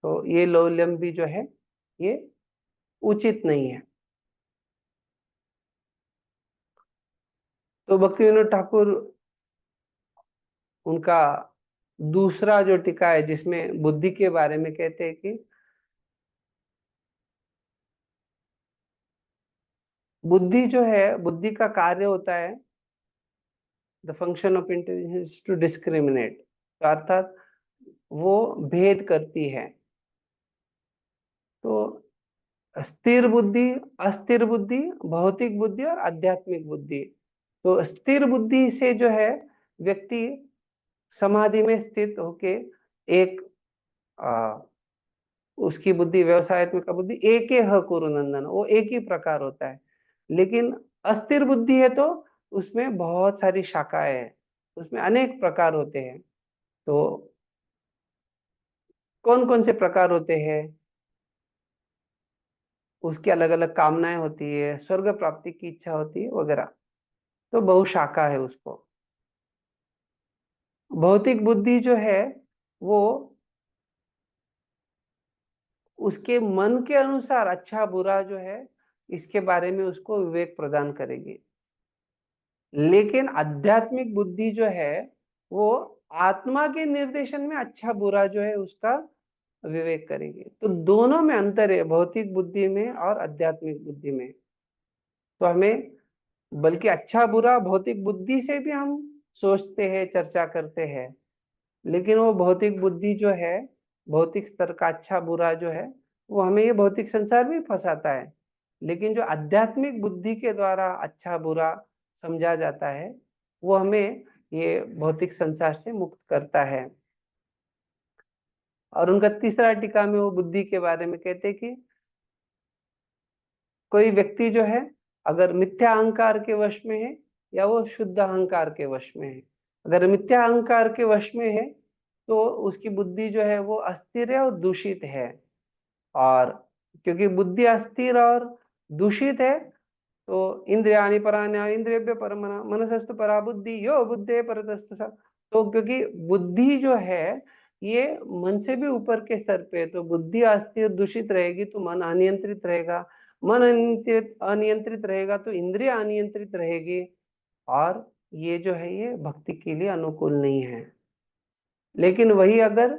तो ये लौल्यम भी जो है ये उचित नहीं है। तो भक्तिविनोद ठाकुर उनका दूसरा जो टीका है जिसमें बुद्धि के बारे में कहते हैं कि बुद्धि जो है, बुद्धि का कार्य होता है the function of intelligence to discriminate, अर्थात वो भेद करती है। तो स्थिर बुद्धि, अस्थिर बुद्धि, भौतिक बुद्धि और आध्यात्मिक बुद्धि। तो स्थिर बुद्धि से जो है व्यक्ति समाधि में स्थित होके एक उसकी बुद्धि, व्यवसायत्मिक बुद्धि एक ह कुरु नंदन, वो एक ही प्रकार होता है। लेकिन अस्थिर बुद्धि है तो उसमें बहुत सारी शाखाएं हैं, उसमें अनेक प्रकार होते हैं। तो कौन कौन से प्रकार होते हैं, उसकी अलग अलग कामनाएं होती है, स्वर्ग प्राप्ति की इच्छा होती है वगैरह। तो बहुशाखा है उसको। भौतिक बुद्धि जो है वो उसके मन के अनुसार अच्छा बुरा जो है इसके बारे में उसको विवेक प्रदान करेगी। लेकिन आध्यात्मिक बुद्धि जो है वो आत्मा के निर्देशन में अच्छा बुरा जो है उसका विवेक करेगी। तो दोनों में अंतर है, भौतिक बुद्धि में और आध्यात्मिक बुद्धि में। तो हमें बल्कि अच्छा बुरा भौतिक बुद्धि से भी हम सोचते हैं, चर्चा करते हैं, लेकिन वो भौतिक बुद्धि जो है, भौतिक स्तर का अच्छा बुरा जो है वो हमें ये भौतिक संसार में फंसाता है। लेकिन जो आध्यात्मिक बुद्धि के द्वारा अच्छा बुरा समझा जाता है वो हमें ये भौतिक संसार से मुक्त करता है। और उनका तीसरा टीका में वो बुद्धि के बारे में कहते हैं कि कोई व्यक्ति जो है अगर मिथ्या अहंकार के वश में है या वो शुद्ध अहंकार के वश में है। अगर मिथ्या अहंकार के वश में है तो उसकी बुद्धि जो है वो अस्थिर है और दूषित है। और क्योंकि बुद्धि अस्थिर और दूषित है तो इंद्रियाणि पराण्य इंद्रियभ्य परमना मनसस्तु परा बुद्धि यो बुद्धे परतस्तु सा। तो क्योंकि बुद्धि जो है ये मन से भी ऊपर के स्तर पे है, तो बुद्धि अस्थिर दूषित रहेगी तो मन अनियंत्रित रहेगा। मन अनियंत्रित अनियंत्रित रहेगा तो इंद्रिय अनियंत्रित रहेगी, और ये जो है ये भक्ति के लिए अनुकूल नहीं है। लेकिन वही अगर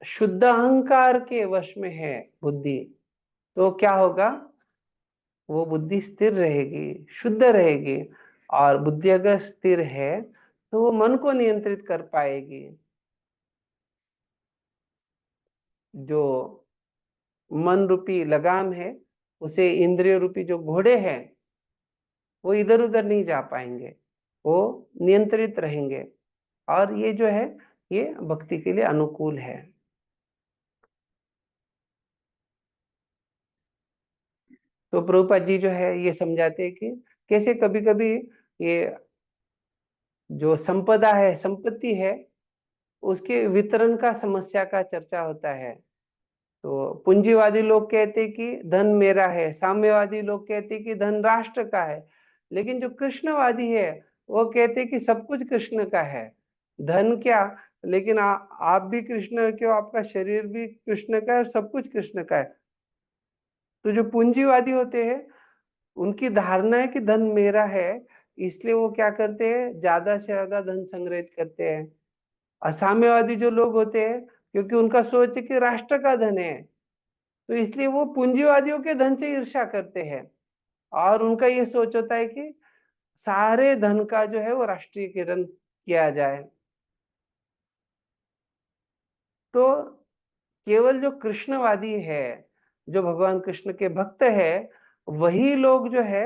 शुद्ध अहंकार के वश में है बुद्धि, तो क्या होगा, वो बुद्धि स्थिर रहेगी, शुद्ध रहेगी, और बुद्धि अगर स्थिर है तो वो मन को नियंत्रित कर पाएगी। जो मन रूपी लगाम है, उसे इंद्रिय रूपी जो घोड़े हैं वो इधर उधर नहीं जा पाएंगे, वो नियंत्रित रहेंगे, और ये जो है ये भक्ति के लिए अनुकूल है। तो प्रभुपाद जी जो है ये समझाते हैं कि कैसे कभी कभी ये जो संपदा है, संपत्ति है, उसके वितरण का समस्या का चर्चा होता है। तो पूंजीवादी लोग कहते हैं कि धन मेरा है, साम्यवादी लोग कहते हैं कि धन राष्ट्र का है, लेकिन जो कृष्णवादी है वो कहते हैं कि सब कुछ कृष्ण का है। धन क्या, लेकिन आप भी कृष्ण के हो, आपका शरीर भी कृष्ण का है, सब कुछ कृष्ण का है। तो जो पूंजीवादी होते हैं उनकी धारणा है कि धन मेरा है, इसलिए वो क्या करते हैं, ज्यादा से ज्यादा धन संग्रहित करते हैं। असाम्यवादी जो लोग होते हैं, क्योंकि उनका सोच है कि राष्ट्र का धन है, तो इसलिए वो पूंजीवादियों के धन से ईर्ष्या करते हैं, और उनका ये सोच होता है कि सारे धन का जो है वो राष्ट्रीयकरण किया जाए। तो केवल जो कृष्णवादी है, जो भगवान कृष्ण के भक्त है, वही लोग जो है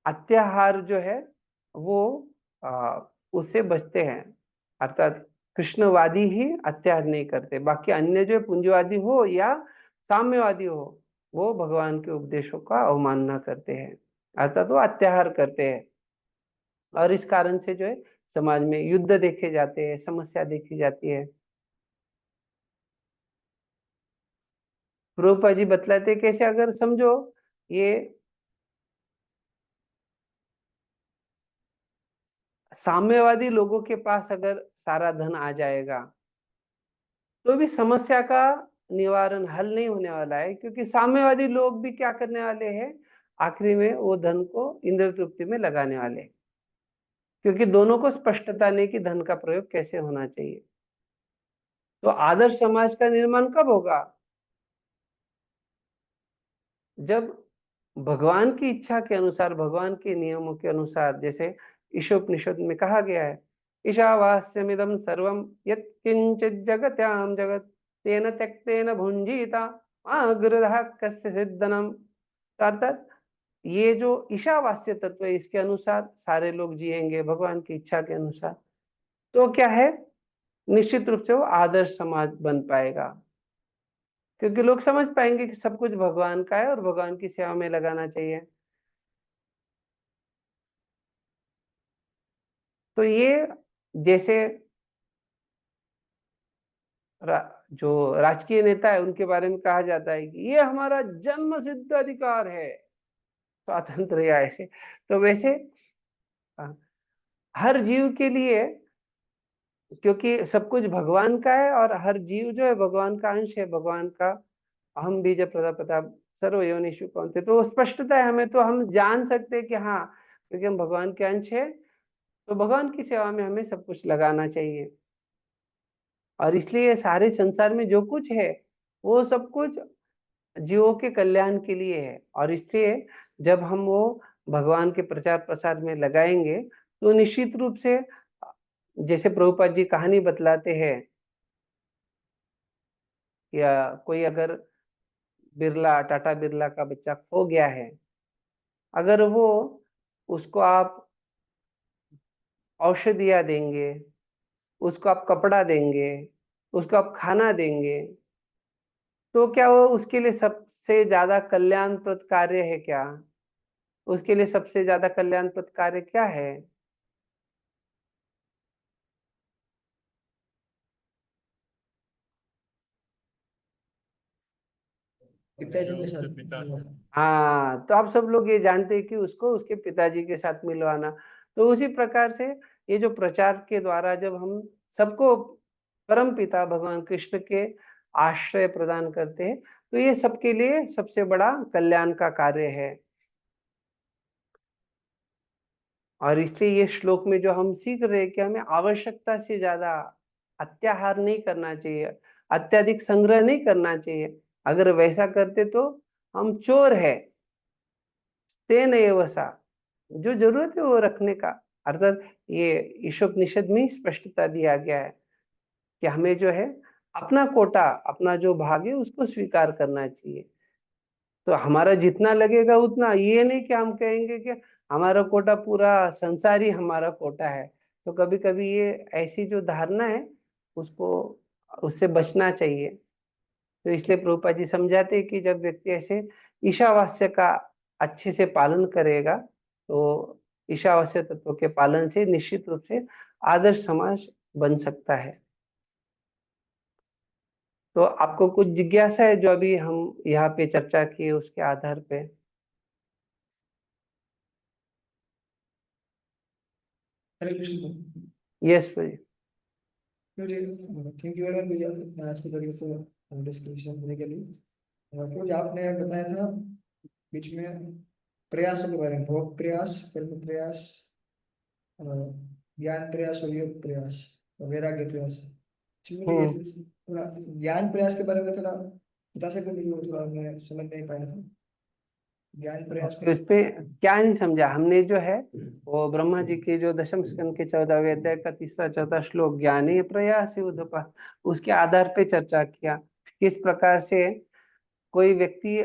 अत्याहार जो है वो उससे बचते हैं। अर्थात कृष्णवादी ही अत्याहार नहीं करते, बाकी अन्य जो पूंजीवादी हो या साम्यवादी हो, वो भगवान के उपदेशों का अवमानना करते हैं, अर्थात वो अत्याहार करते हैं। और इस कारण से जो है समाज में युद्ध देखे जाते हैं, समस्या देखी जाती है। प्रभुपाद जी बतलाते कैसे, अगर समझो ये साम्यवादी लोगों के पास अगर सारा धन आ जाएगा तो भी समस्या का निवारण हल नहीं होने वाला है, क्योंकि साम्यवादी लोग भी क्या करने वाले हैं, आखिरी में वो धन को इंद्रिय तृप्ति में लगाने वाले हैं, क्योंकि दोनों को स्पष्टता नहीं कि धन का प्रयोग कैसे होना चाहिए। तो आदर्श समाज का निर्माण कब होगा, जब भगवान की इच्छा के अनुसार, भगवान के नियमों के अनुसार, जैसे ईशोपनिषद में कहा गया है, ईशावास्यमिदं सर्वं यत्किंचित् जगत्यां जगत् तेन त्यक्तेन भुंजीता आग्रह कस्य सिद्धनम। अर्थात ये जो ईशावास्य तत्व है, इसके अनुसार सारे लोग जिएंगे भगवान की इच्छा के अनुसार, तो क्या है, निश्चित रूप से वो आदर्श समाज बन पाएगा, क्योंकि लोग समझ पाएंगे कि सब कुछ भगवान का है और भगवान की सेवा में लगाना चाहिए। तो ये जैसे जो राजकीय नेता है उनके बारे में कहा जाता है कि ये हमारा जन्म सिद्ध अधिकार है, स्वातंत्र या ऐसे, तो वैसे हर जीव के लिए, क्योंकि सब कुछ भगवान का है और हर जीव जो है भगवान का अंश है, भगवान का अहम बीज प्रजापिता सर्व योनिषु कौन्ते, तो वो स्पष्टता है हमें, तो हम जान सकते हैं कि हाँ, क्योंकि हम भगवान के अंश है, तो भगवान की सेवा में हमें सब कुछ लगाना चाहिए। और इसलिए सारे संसार में जो कुछ है वो सब कुछ जीवों के कल्याण के लिए है, और इसलिए जब हम वो भगवान के प्रचार प्रसार में लगाएंगे तो निश्चित रूप से, जैसे प्रभुपाद जी कहानी बतलाते हैं, या कोई अगर टाटा बिरला का बच्चा खो गया है, अगर वो उसको आप औषधियां देंगे, उसको आप कपड़ा देंगे, उसको आप खाना देंगे, तो क्या वो उसके लिए सबसे ज्यादा कल्याणप्रद कार्य है क्या, उसके लिए सबसे ज्यादा कल्याणप्रद कार्य क्या है? पिताजी के उसके साथ पिता से। हाँ, तो आप सब लोग ये जानते हैं कि उसको उसके पिताजी के साथ मिलवाना। तो उसी प्रकार से ये जो प्रचार के द्वारा जब हम सबको परम पिता भगवान कृष्ण के आश्रय प्रदान करते हैं, तो ये सबके लिए सबसे बड़ा कल्याण का कार्य है। और इसलिए ये श्लोक में जो हम सीख रहे हैं कि हमें आवश्यकता से ज्यादा अत्याहार नहीं करना चाहिए, अत्यधिक संग्रह नहीं करना चाहिए। अगर वैसा करते तो हम चोर है। तेन एव सा, जो जरूरत है वो रखने का, अर्थात ये ईशोपनिषद में स्पष्टता दिया गया है कि हमें जो है अपना कोटा, अपना जो भाग है उसको स्वीकार करना चाहिए। तो हमारा जितना लगेगा उतना, ये नहीं कि हम कहेंगे कि हमारा कोटा पूरा संसार ही हमारा कोटा है। तो कभी कभी ये ऐसी जो धारणा है उसको, उससे बचना चाहिए। तो इसलिए प्रभुपाद जी समझाते हैं कि जब व्यक्ति ऐसे ईशावास्य का अच्छे से पालन करेगा तो ईशावास्य तत्व के पालन से निश्चित रूप से आदर्श समाज बन सकता है। तो आपको कुछ जिज्ञासा है जो अभी हम यहाँ पे चर्चा किए उसके आधार पे? हरे कृष्ण। यस भाई। मुझे थैंक यू वेरी मच मुझे आज की तरीके से डिस्कशन करने के लिए। क्योंकि आपने बताया था बीच में प्रयासों के बारे में, भोग प्रयास, कर्म प्रयास, अ, ज्ञान प्रयास और योग प्रयास और वैराग्य प्रयास। जी, मुझे ये थोड़ा ज्ञान प्रयास के बारे में थोड़ा बता सकते हैं? मुझे थोड़ा मैं समझ नहीं पाया था ज्ञान प्रयास तो में। इस पे क्या नहीं समझा हमने, जो है वो ब्रह्मा जी के जो दशम स्कंद के 14वें अध्याय का 3-4 श्लोक ज्ञाने प्रयास उद्यपा, उसके आधार पे चर्चा किया किस प्रकार से कोई व्यक्ति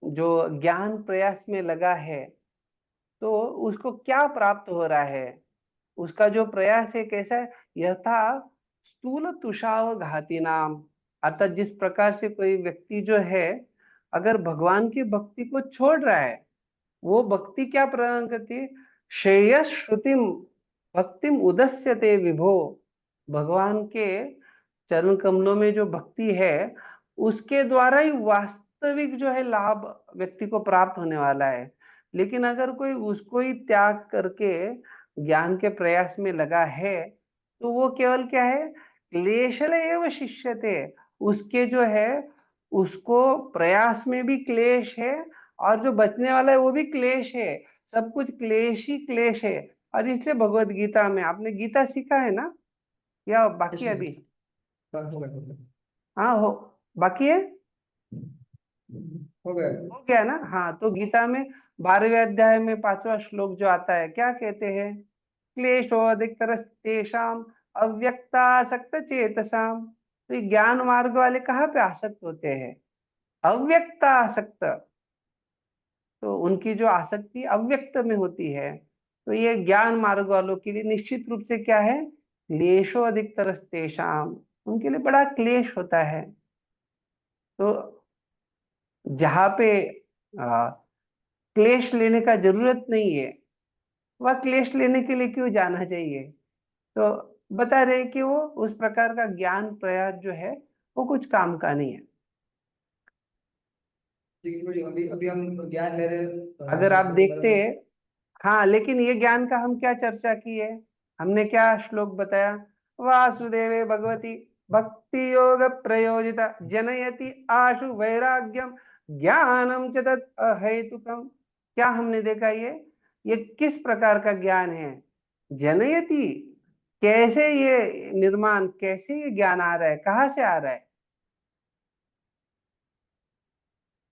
जो ज्ञान प्रयास में लगा है तो उसको क्या प्राप्त हो रहा है। उसका जो प्रयास है कैसा है, यथा स्थूल तुषाव घाती नाम, अर्थात जिस प्रकार से कोई व्यक्ति जो है अगर भगवान की भक्ति को छोड़ रहा है, वो भक्ति क्या प्रदान करती है, श्रेयस श्रुतिम भक्तिम उदस्यते विभो, भगवान के चरण कमलों में जो भक्ति है उसके द्वारा ही वास्तविक जो है लाभ व्यक्ति को प्राप्त होने वाला है। लेकिन अगर कोई उसको ही त्याग करके ज्ञान के प्रयास में लगा है तो वो केवल क्या है, क्लेशल एव शिष्यते, उसके जो है उसको प्रयास में भी क्लेश है और जो बचने वाला है वो भी क्लेश है, सब कुछ क्लेश ही क्लेश है। और इसलिए भगवत गीता में, आपने गीता सीखा है ना या बाकी अभी? हो गया हाँ हो, बाकी है, हो गया। हो गया ना। हाँ, तो गीता में 12वें अध्याय में 5वां श्लोक जो आता है क्या कहते हैं, क्लेशो अधिकतर तेषाम अव्यक्तासक्त चेतसाम। तो ये ज्ञान मार्ग वाले कहाँ पे आसक्त होते हैं, अव्यक्ता आसक्त, तो उनकी जो आसक्ति अव्यक्त में होती है। तो ये ज्ञान मार्ग वालों के लिए निश्चित रूप से क्या है, क्लेशो अधिकतर तेषाम, उनके लिए बड़ा क्लेश होता है। तो जहाँ पे क्लेश लेने का जरूरत नहीं है वह क्लेश लेने के लिए क्यों जाना चाहिए। तो बता रहे कि वो उस प्रकार का ज्ञान प्रयास जो है वो कुछ काम का नहीं है। अभी अभी हम ज्ञान ले रहे अगर आप शास्त्र के बारे देखते में। हैं, हाँ, लेकिन ये ज्ञान का हम क्या चर्चा की है, हमने क्या श्लोक बताया, वासुदेवे भगवती भक्ति योग प्रयोजिता जनयति आशु वैराग्यम ज्ञानम च तत् अहेतुकम। क्या हमने देखा, ये किस प्रकार का ज्ञान है, जनयति, कैसे ये निर्माण, कैसे ये ज्ञान आ रहा है, कहाँ से आ रहा है,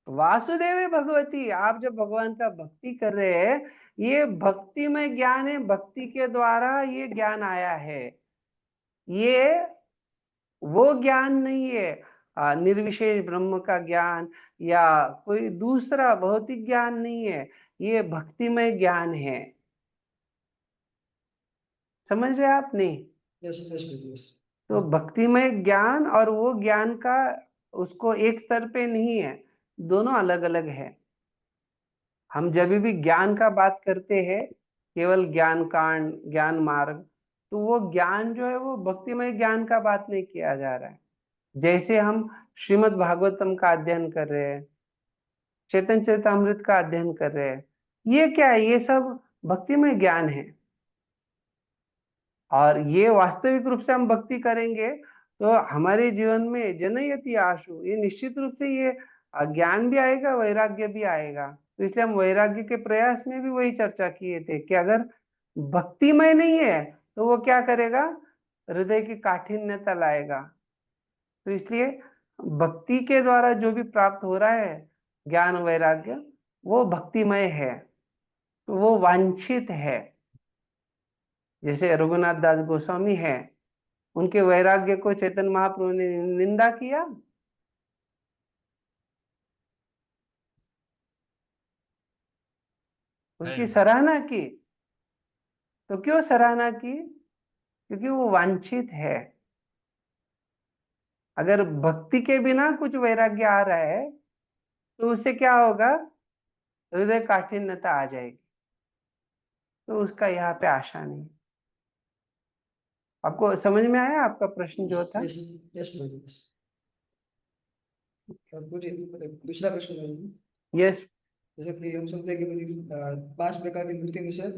वासुदेव भगवती, आप जब भगवान का भक्ति कर रहे हैं ये भक्ति में ज्ञान है, भक्ति के द्वारा ये ज्ञान आया है। ये वो ज्ञान नहीं है निर्विशेष ब्रह्म का ज्ञान या कोई दूसरा भौतिक ज्ञान नहीं है, ये भक्तिमय ज्ञान है। समझ रहे आप नहीं? Yes yes yes. तो भक्तिमय ज्ञान और वो ज्ञान का उसको एक स्तर पे नहीं है, दोनों अलग अलग है। हम जब भी ज्ञान का बात करते हैं, केवल ज्ञान कांड, ज्ञान मार्ग, तो वो ज्ञान जो है वो भक्तिमय ज्ञान का बात नहीं किया जा रहा है। जैसे हम श्रीमद् भागवतम का अध्ययन कर रहे हैं, चैतन्य चरितामृत का अध्ययन कर रहे हैं, ये क्या है, ये सब भक्तिमय ज्ञान है। और ये वास्तविक रूप से हम भक्ति करेंगे तो हमारे जीवन में जनयति आशु, ये निश्चित रूप से ये ज्ञान भी आएगा, वैराग्य भी आएगा। तो इसलिए हम वैराग्य के प्रयास में भी वही चर्चा किए थे कि अगर भक्तिमय नहीं है तो वो क्या करेगा, हृदय की काठिन्यता लाएगा। तो इसलिए भक्ति के द्वारा जो भी प्राप्त हो रहा है ज्ञान वैराग्य, वो भक्तिमय है, तो वो वांछित है। जैसे रघुनाथ दास गोस्वामी है, उनके वैराग्य को चैतन्य महाप्रभु ने निंदा किया, उसकी नहीं, सराहना की। तो क्यों सराहना की? क्योंकि वो वांछित है। अगर भक्ति के बिना कुछ वैराग्य आ रहा है तो उससे क्या होगा, हृदय काठिन्यता आ जाएगी। तो उसका यहाँ पे आशा नहीं। आपको समझ में आया आपका प्रश्न जो था? यस यस प्रभु यस। अब मुझे दूसरा प्रश्न है। यस। जैसे कि हम सुनते हैं कि 5 प्रकार की मुक्ति में से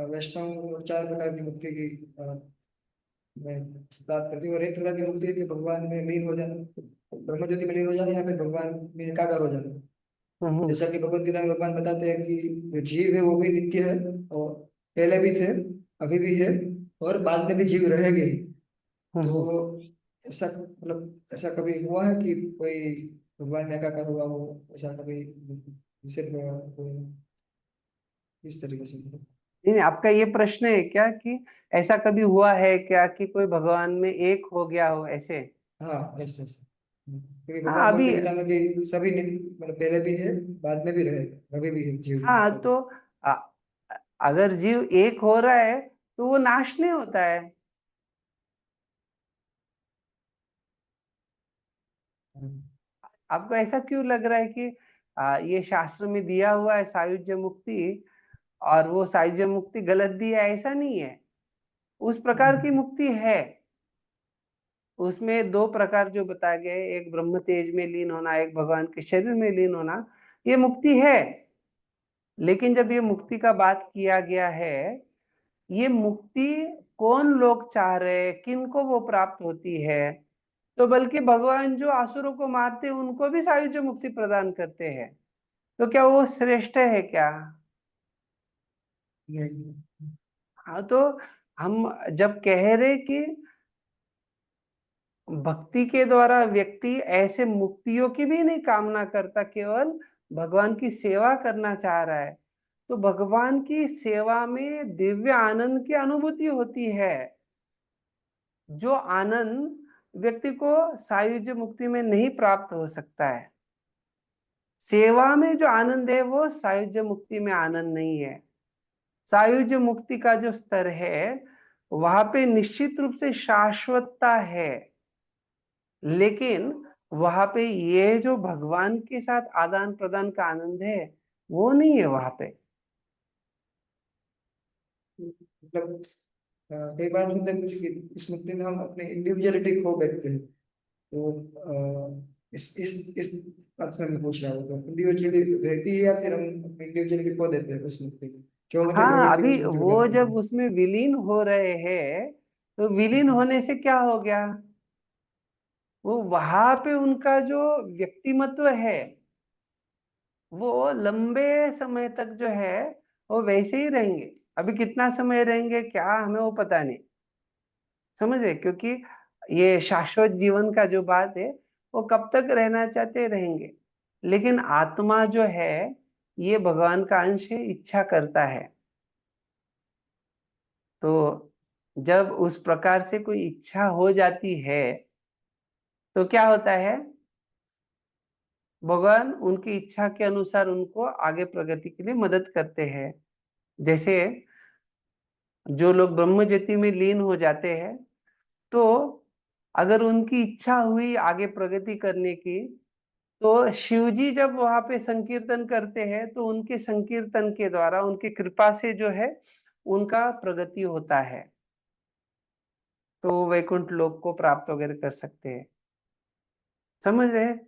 वैष्णव और 4 प्रकार की मुक्ति की मैं बात करती हूँ। और एक प्रकार की मुक्ति है कि भगवान में लीन हो जाना, ब्रह्म ज्योति में लीन हो जाना, या फिर भगवान में एकाकार हो जाना। हम्म। जैसा कि भगवत गीता में भगवान बताते हैं कि जो जीव है वो भी नित्य है, और पहले भी थे, अभी भी है, और बाद में भी जीव रहेंगे ही। हम्म। तो ऐसा मतलब ऐसा कभी हुआ है कि कोई भगवान में एकाकार हुआ हो, ऐसा कभी सिर्फ इस तरीके से? नहीं, आपका ये प्रश्न है क्या कि ऐसा कभी हुआ है क्या कि कोई भगवान में एक हो गया हो ऐसे? हाँ यस यस। क्योंकि हाँ भगवान अभी। बोलते गीता में कि सभी मतलब पहले भी है, बाद में भी रहेगा, अभी भी है जीव हाँ सब। तो अ, अगर जीव एक हो रहा है तो वो नाश नहीं होता है। आपको ऐसा क्यों लग रहा है कि ये शास्त्र में दिया हुआ है सायुज्य मुक्ति, और वो सायुज्य मुक्ति गलत दी है? ऐसा नहीं है, उस प्रकार की मुक्ति है। उसमें 2 प्रकार जो बताए गए, एक ब्रह्म तेज में लीन होना, एक भगवान के शरीर में लीन होना, ये मुक्ति है। लेकिन जब ये मुक्ति का बात किया गया है, ये मुक्ति कौन लोग चाह रहे हैं, किनको वो प्राप्त होती है? तो बल्कि भगवान जो असुरों को मारते हैं उनको भी सायुज्य मुक्ति प्रदान करते हैं। तो क्या वो श्रेष्ठ है क्या? नहीं। हाँ तो हम जब कह रहे कि भक्ति के द्वारा व्यक्ति ऐसे मुक्तियों की भी नहीं कामना करता, केवल भगवान की सेवा करना चाह रहा है, तो भगवान की सेवा में दिव्य आनंद की अनुभूति होती है। जो आनंद व्यक्ति को सायुज्य मुक्ति में नहीं प्राप्त हो सकता है। सेवा में जो आनंद है वो सायुज्य मुक्ति में आनंद नहीं है। सायुज्य मुक्ति का जो स्तर है वहां पे निश्चित रूप से शाश्वतता है, लेकिन वहां पे ये जो भगवान के साथ आदान प्रदान का आनंद है वो नहीं है वहां पे। मतलब कई बार सुनते हैं कि इस मुक्ति में हम अपने इंडिविजुअलिटी खो बैठते हैं। तो इस अर्थ में मैं पूछ रहा हूँ, तो इंडिविजुअलिटी रहती है या फिर हम अपनी इंडिविजुअलिटी खो देते हैं उस मुक्ति में? जो मतलब जो हाँ व्यक्ति अभी उस मुक्ति को वो प्राप्त करते जब हैं। उसमें विलीन हो रहे हैं तो विलीन होने से क्या हो गया, वो वहां पे उनका जो व्यक्तिमत्व है वो लंबे समय तक जो है वो वैसे ही रहेंगे। अभी कितना समय रहेंगे क्या हमें वो पता नहीं, समझ रहे? क्योंकि ये शाश्वत जीवन का जो बात है वो कब तक रहना चाहते रहेंगे, लेकिन आत्मा जो है ये भगवान का अंश है, इच्छा करता है। तो जब उस प्रकार से कोई इच्छा हो जाती है तो क्या होता है, भगवान उनकी इच्छा के अनुसार उनको आगे प्रगति के लिए मदद करते हैं। जैसे जो लोग ब्रह्म ज्योति में लीन हो जाते हैं, तो अगर उनकी इच्छा हुई आगे प्रगति करने की, तो शिव जी जब वहां पे संकीर्तन करते हैं तो उनके संकीर्तन के द्वारा, उनकी कृपा से जो है उनका प्रगति होता है, तो वो वैकुंठ लोक को प्राप्त वगैरह कर सकते हैं। समझ रहे हैं?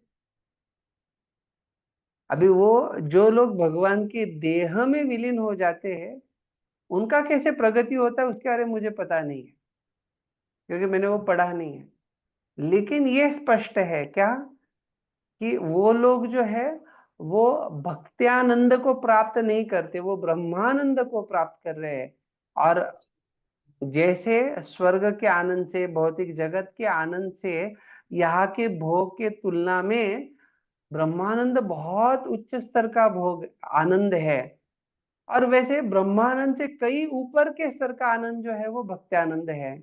अभी वो जो लोग भगवान के देह में विलीन हो जाते हैं उनका कैसे प्रगति होता है उसके बारे में मुझे पता नहीं है, क्योंकि मैंने वो पढ़ा नहीं है। लेकिन ये स्पष्ट है क्या कि वो लोग जो है वो भक्त्यानंद को प्राप्त नहीं करते, वो ब्रह्मानंद को प्राप्त कर रहे हैं। और जैसे स्वर्ग के आनंद से, भौतिक जगत के आनंद से यहाँ के भोग के तुलना में ब्रह्मानंद बहुत उच्च स्तर का भोग आनंद है। और वैसे ब्रह्मानंद से कई ऊपर के स्तर का आनंद जो है वो भक्त्यानंद है।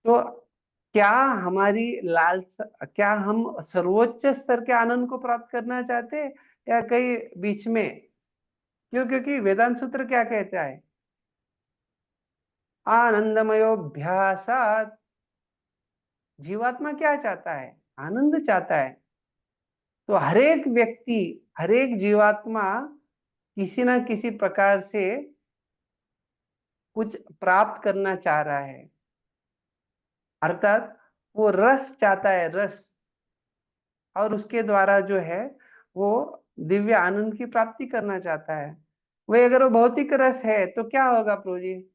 तो क्या हमारी क्या हम सर्वोच्च स्तर के आनंद को प्राप्त करना चाहते हैं या कहीं बीच में? क्यों? क्योंकि वेदांत सूत्र क्या कहता है? आनंदमयोभ्यासात। जीवात्मा क्या चाहता है? आनंद चाहता है। तो हरेक व्यक्ति, हरेक जीवात्मा किसी ना किसी प्रकार से कुछ प्राप्त करना चाह रहा है, अर्थात वो रस चाहता है, रस। और उसके द्वारा जो है वो दिव्य आनंद की प्राप्ति करना चाहता है। वही अगर वो भौतिक रस है तो क्या होगा प्रभु जी?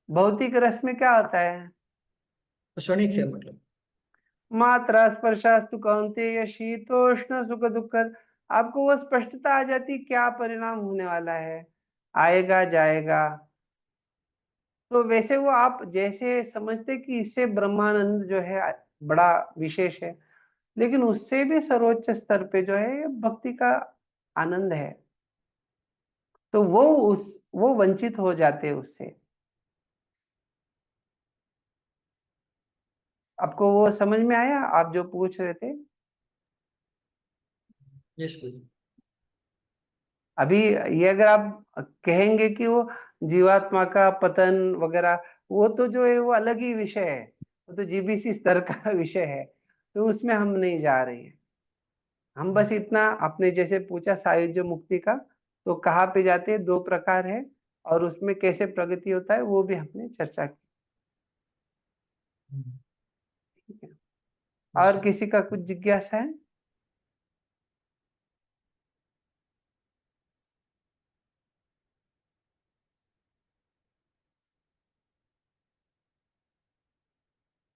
भौतिक रस में क्या होता है? क्षणिक है मतलब। मात्रा स्पर्शास्तु कौन्तेय शीतोष्ण सुख दुख। आपको वो स्पष्टता आ जाती क्या परिणाम होने वाला है, आएगा जाएगा। तो वैसे वो आप जैसे समझते कि इससे ब्रह्मानंद जो है बड़ा विशेष है, लेकिन उससे भी सर्वोच्च स्तर पे जो है ये भक्ति का आनंद है। तो वो वंचित हो जाते हैं उससे। आपको वो समझ में आया आप जो पूछ रहे थे? यस प्रभु। अभी ये अगर आप कहेंगे कि वो जीवात्मा का पतन वगैरह, वो तो जो है वो अलग ही विषय है, वो तो जीबीसी स्तर का विषय है। तो उसमें हम नहीं जा रहे हैं। हम बस इतना आपने जैसे पूछा सायुज्य मुक्ति का, तो कहाँ पे जाते हैं, दो प्रकार है, और उसमें कैसे प्रगति होता है वो भी हमने चर्चा की। ठीक है। और किसी का कुछ जिज्ञासा है?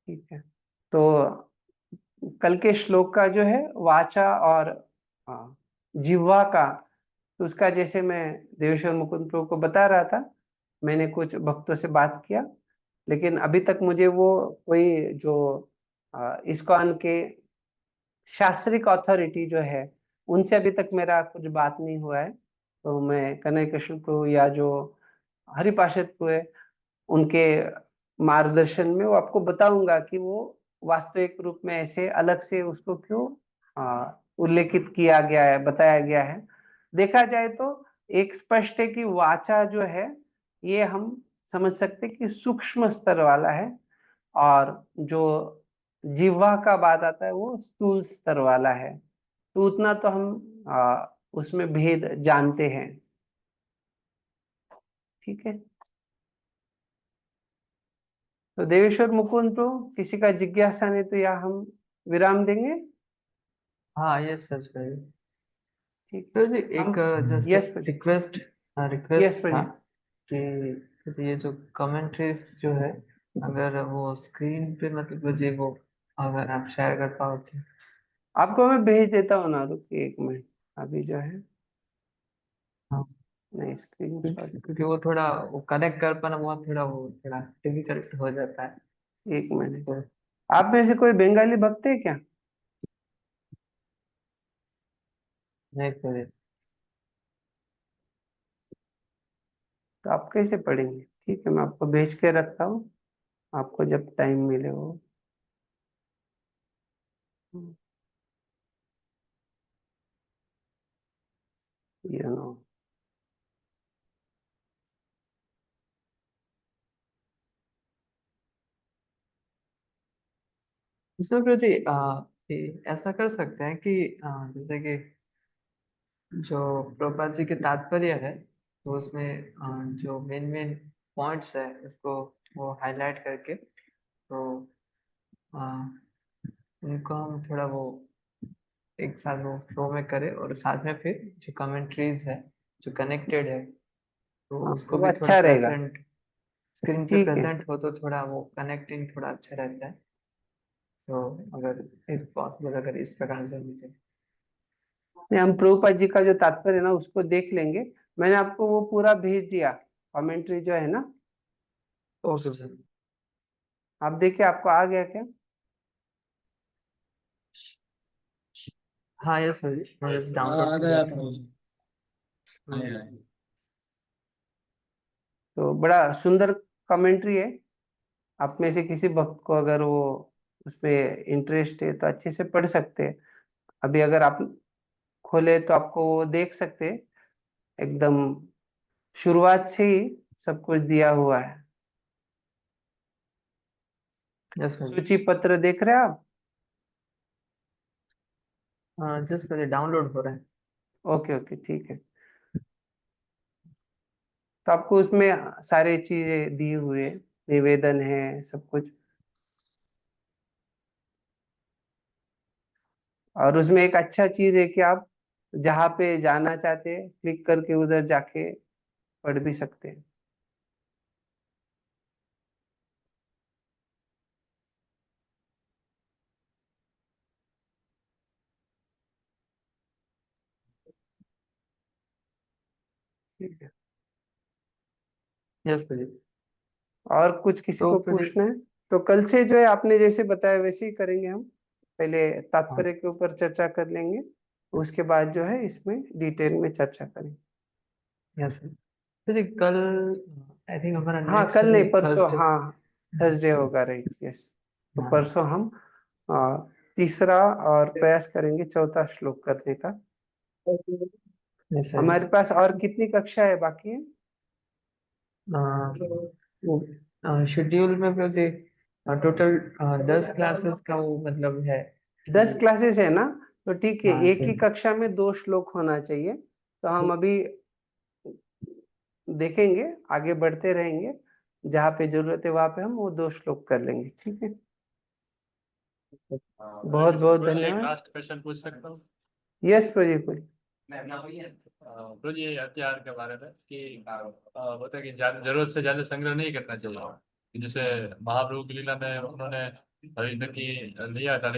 ठीक है। तो कल के श्लोक का जो है वाचा और जिह्वा का, तो उसका जैसे मैं देवेश्वर मुकुंद प्रभु को बता रहा था, मैंने कुछ भक्तों से बात किया, लेकिन अभी तक मुझे वो कोई जो इस्कॉन के शास्त्रिक अथॉरिटी जो है उनसे अभी तक मेरा कुछ बात नहीं हुआ है। तो मैं कन्हैया कृष्ण प्रभु या जो हरिपार्षद हुए उनके मार्गदर्शन में वो आपको बताऊंगा कि वो वास्तविक रूप में ऐसे अलग से उसको क्यों उल्लेखित किया गया है, बताया गया है। देखा जाए तो एक स्पष्ट है कि वाचा जो है ये हम समझ सकते हैं कि सूक्ष्म स्तर वाला है, और जो जिह्वा का बात आता है वो स्थूल स्तर वाला है। तो उतना तो हम उसमें भेद जानते हैं। ठीक है। तो देवेश्वर मुकुंद तो किसी का जिज्ञासा नहीं तो या हम विराम देंगे? हाँ ये सच भाई। ठीक तो है। जी हम एक जस्ट यस रिक्वेस्ट यस था प्रदीप। कि ये जो कमेंट्रीज जो है अगर वो स्क्रीन पे मतलब जी वो अगर आप शेयर कर पाओ तो। आपको मैं भेज देता हूँ ना, रुकिए एक मिनट, अभी जो है हाँ नहीं स्क्रीन शॉट। क्योंकि वो थोड़ा वो कनेक्ट कर पाना वो थोड़ा डिफिकल्ट हो जाता है। एक मिनट। तो आप में से कोई बंगाली भक्त है क्या? नहीं तो तो आप कैसे पढ़ेंगे? ठीक है, मैं आपको भेज के रखता हूँ, आपको जब टाइम मिले वो। यू नो इसमें प्रति ऐसा कर सकते हैं कि जैसे कि जो प्रभुपाद जी के तात्पर्य है तो उसमें जो मेन मेन पॉइंट्स है उसको वो हाईलाइट करके तो अ, उनको हम थोड़ा वो एक साथ वो फ्लो में करें और साथ में फिर जो कमेंट्रीज है जो कनेक्टेड है तो हाँ, उसको वो भी थोड़ा अच्छा रहेगा। प्रेजेंट स्क्रीन पे ठीक है। प्रेजेंट हो तो थोड़ा वो कनेक्टिंग थोड़ा अच्छा रहता है। तो अगर इफ पॉसिबल अगर इस प्रकार से मिले। नहीं, हम प्रभुपाद जी का जो तात्पर्य है ना उसको देख लेंगे। मैंने आपको वो पूरा भेज दिया, कमेंट्री जो है ना, ओके सर। आप देखिए आपको आ गया क्या? हाँ यस सर, मैं हाँ, बस आ डाउनलोड कर गया लेता हूँ। तो बड़ा सुंदर कमेंट्री है। आप में से किसी भक्त को अगर वो उसमें इंटरेस्ट है तो अच्छे से पढ़ सकते हैं। अभी अगर आप खोले तो आपको वो देख सकते हैं, एकदम शुरुआत से ही सब कुछ दिया हुआ है। Yes sir. सूची पत्र देख रहे हैं आप? जस्ट पहले डाउनलोड हो रहा है। ओके ओके ठीक है। तो आपको उसमें सारी चीजें दी हुई है, निवेदन है, सब कुछ। और उसमें एक अच्छा चीज है कि आप जहाँ पे जाना चाहते हैं क्लिक करके उधर जाके पढ़ भी सकते हैं। ठीक है। Yes sir. और कुछ किसी तो को फिर पूछना है तो कल से जो है आपने जैसे बताया वैसे ही करेंगे हम। पहले हाँ तात्पर्य के ऊपर चर्चा कर लेंगे, उसके बाद जो है इसमें डिटेल में चर्चा करेंगे। Yes sir. फिर कल आई थिंक हमारा हाँ नेक्स्ट कल नहीं, परसों, थर्सडे। हाँ थर्सडे होगा, राइट, यस। तो हाँ परसों हम आ, तीसरा और प्रयास करेंगे चौथा श्लोक करने का। Yes sir. हमारे पास और कितनी कक्षाएं बाकी है? वो शेड्यूल में मुझे टोटल 10 क्लासेस का वो मतलब है 10 कि। क्लासेस है ना? तो ठीक है, हाँ एक ही सर। कक्षा में 2 श्लोक होना चाहिए। तो हम अभी देखेंगे, आगे बढ़ते रहेंगे, जहाँ पे जरूरत है वहां पे हम वो 2 श्लोक कर लेंगे, ठीक है। बहुत बहुत एक धन्यवाद। लास्ट क्वेश्चन पूछ सकता हूँ? यस प्रदीप भाई। तो ये हथियार के बारे में कि होता है कि जरूरत से ज्यादा संग्रह नहीं करना चाहिए। जैसे महाप्रभु की लीला में उन्होंने हरि तक की लिया था, लेकिन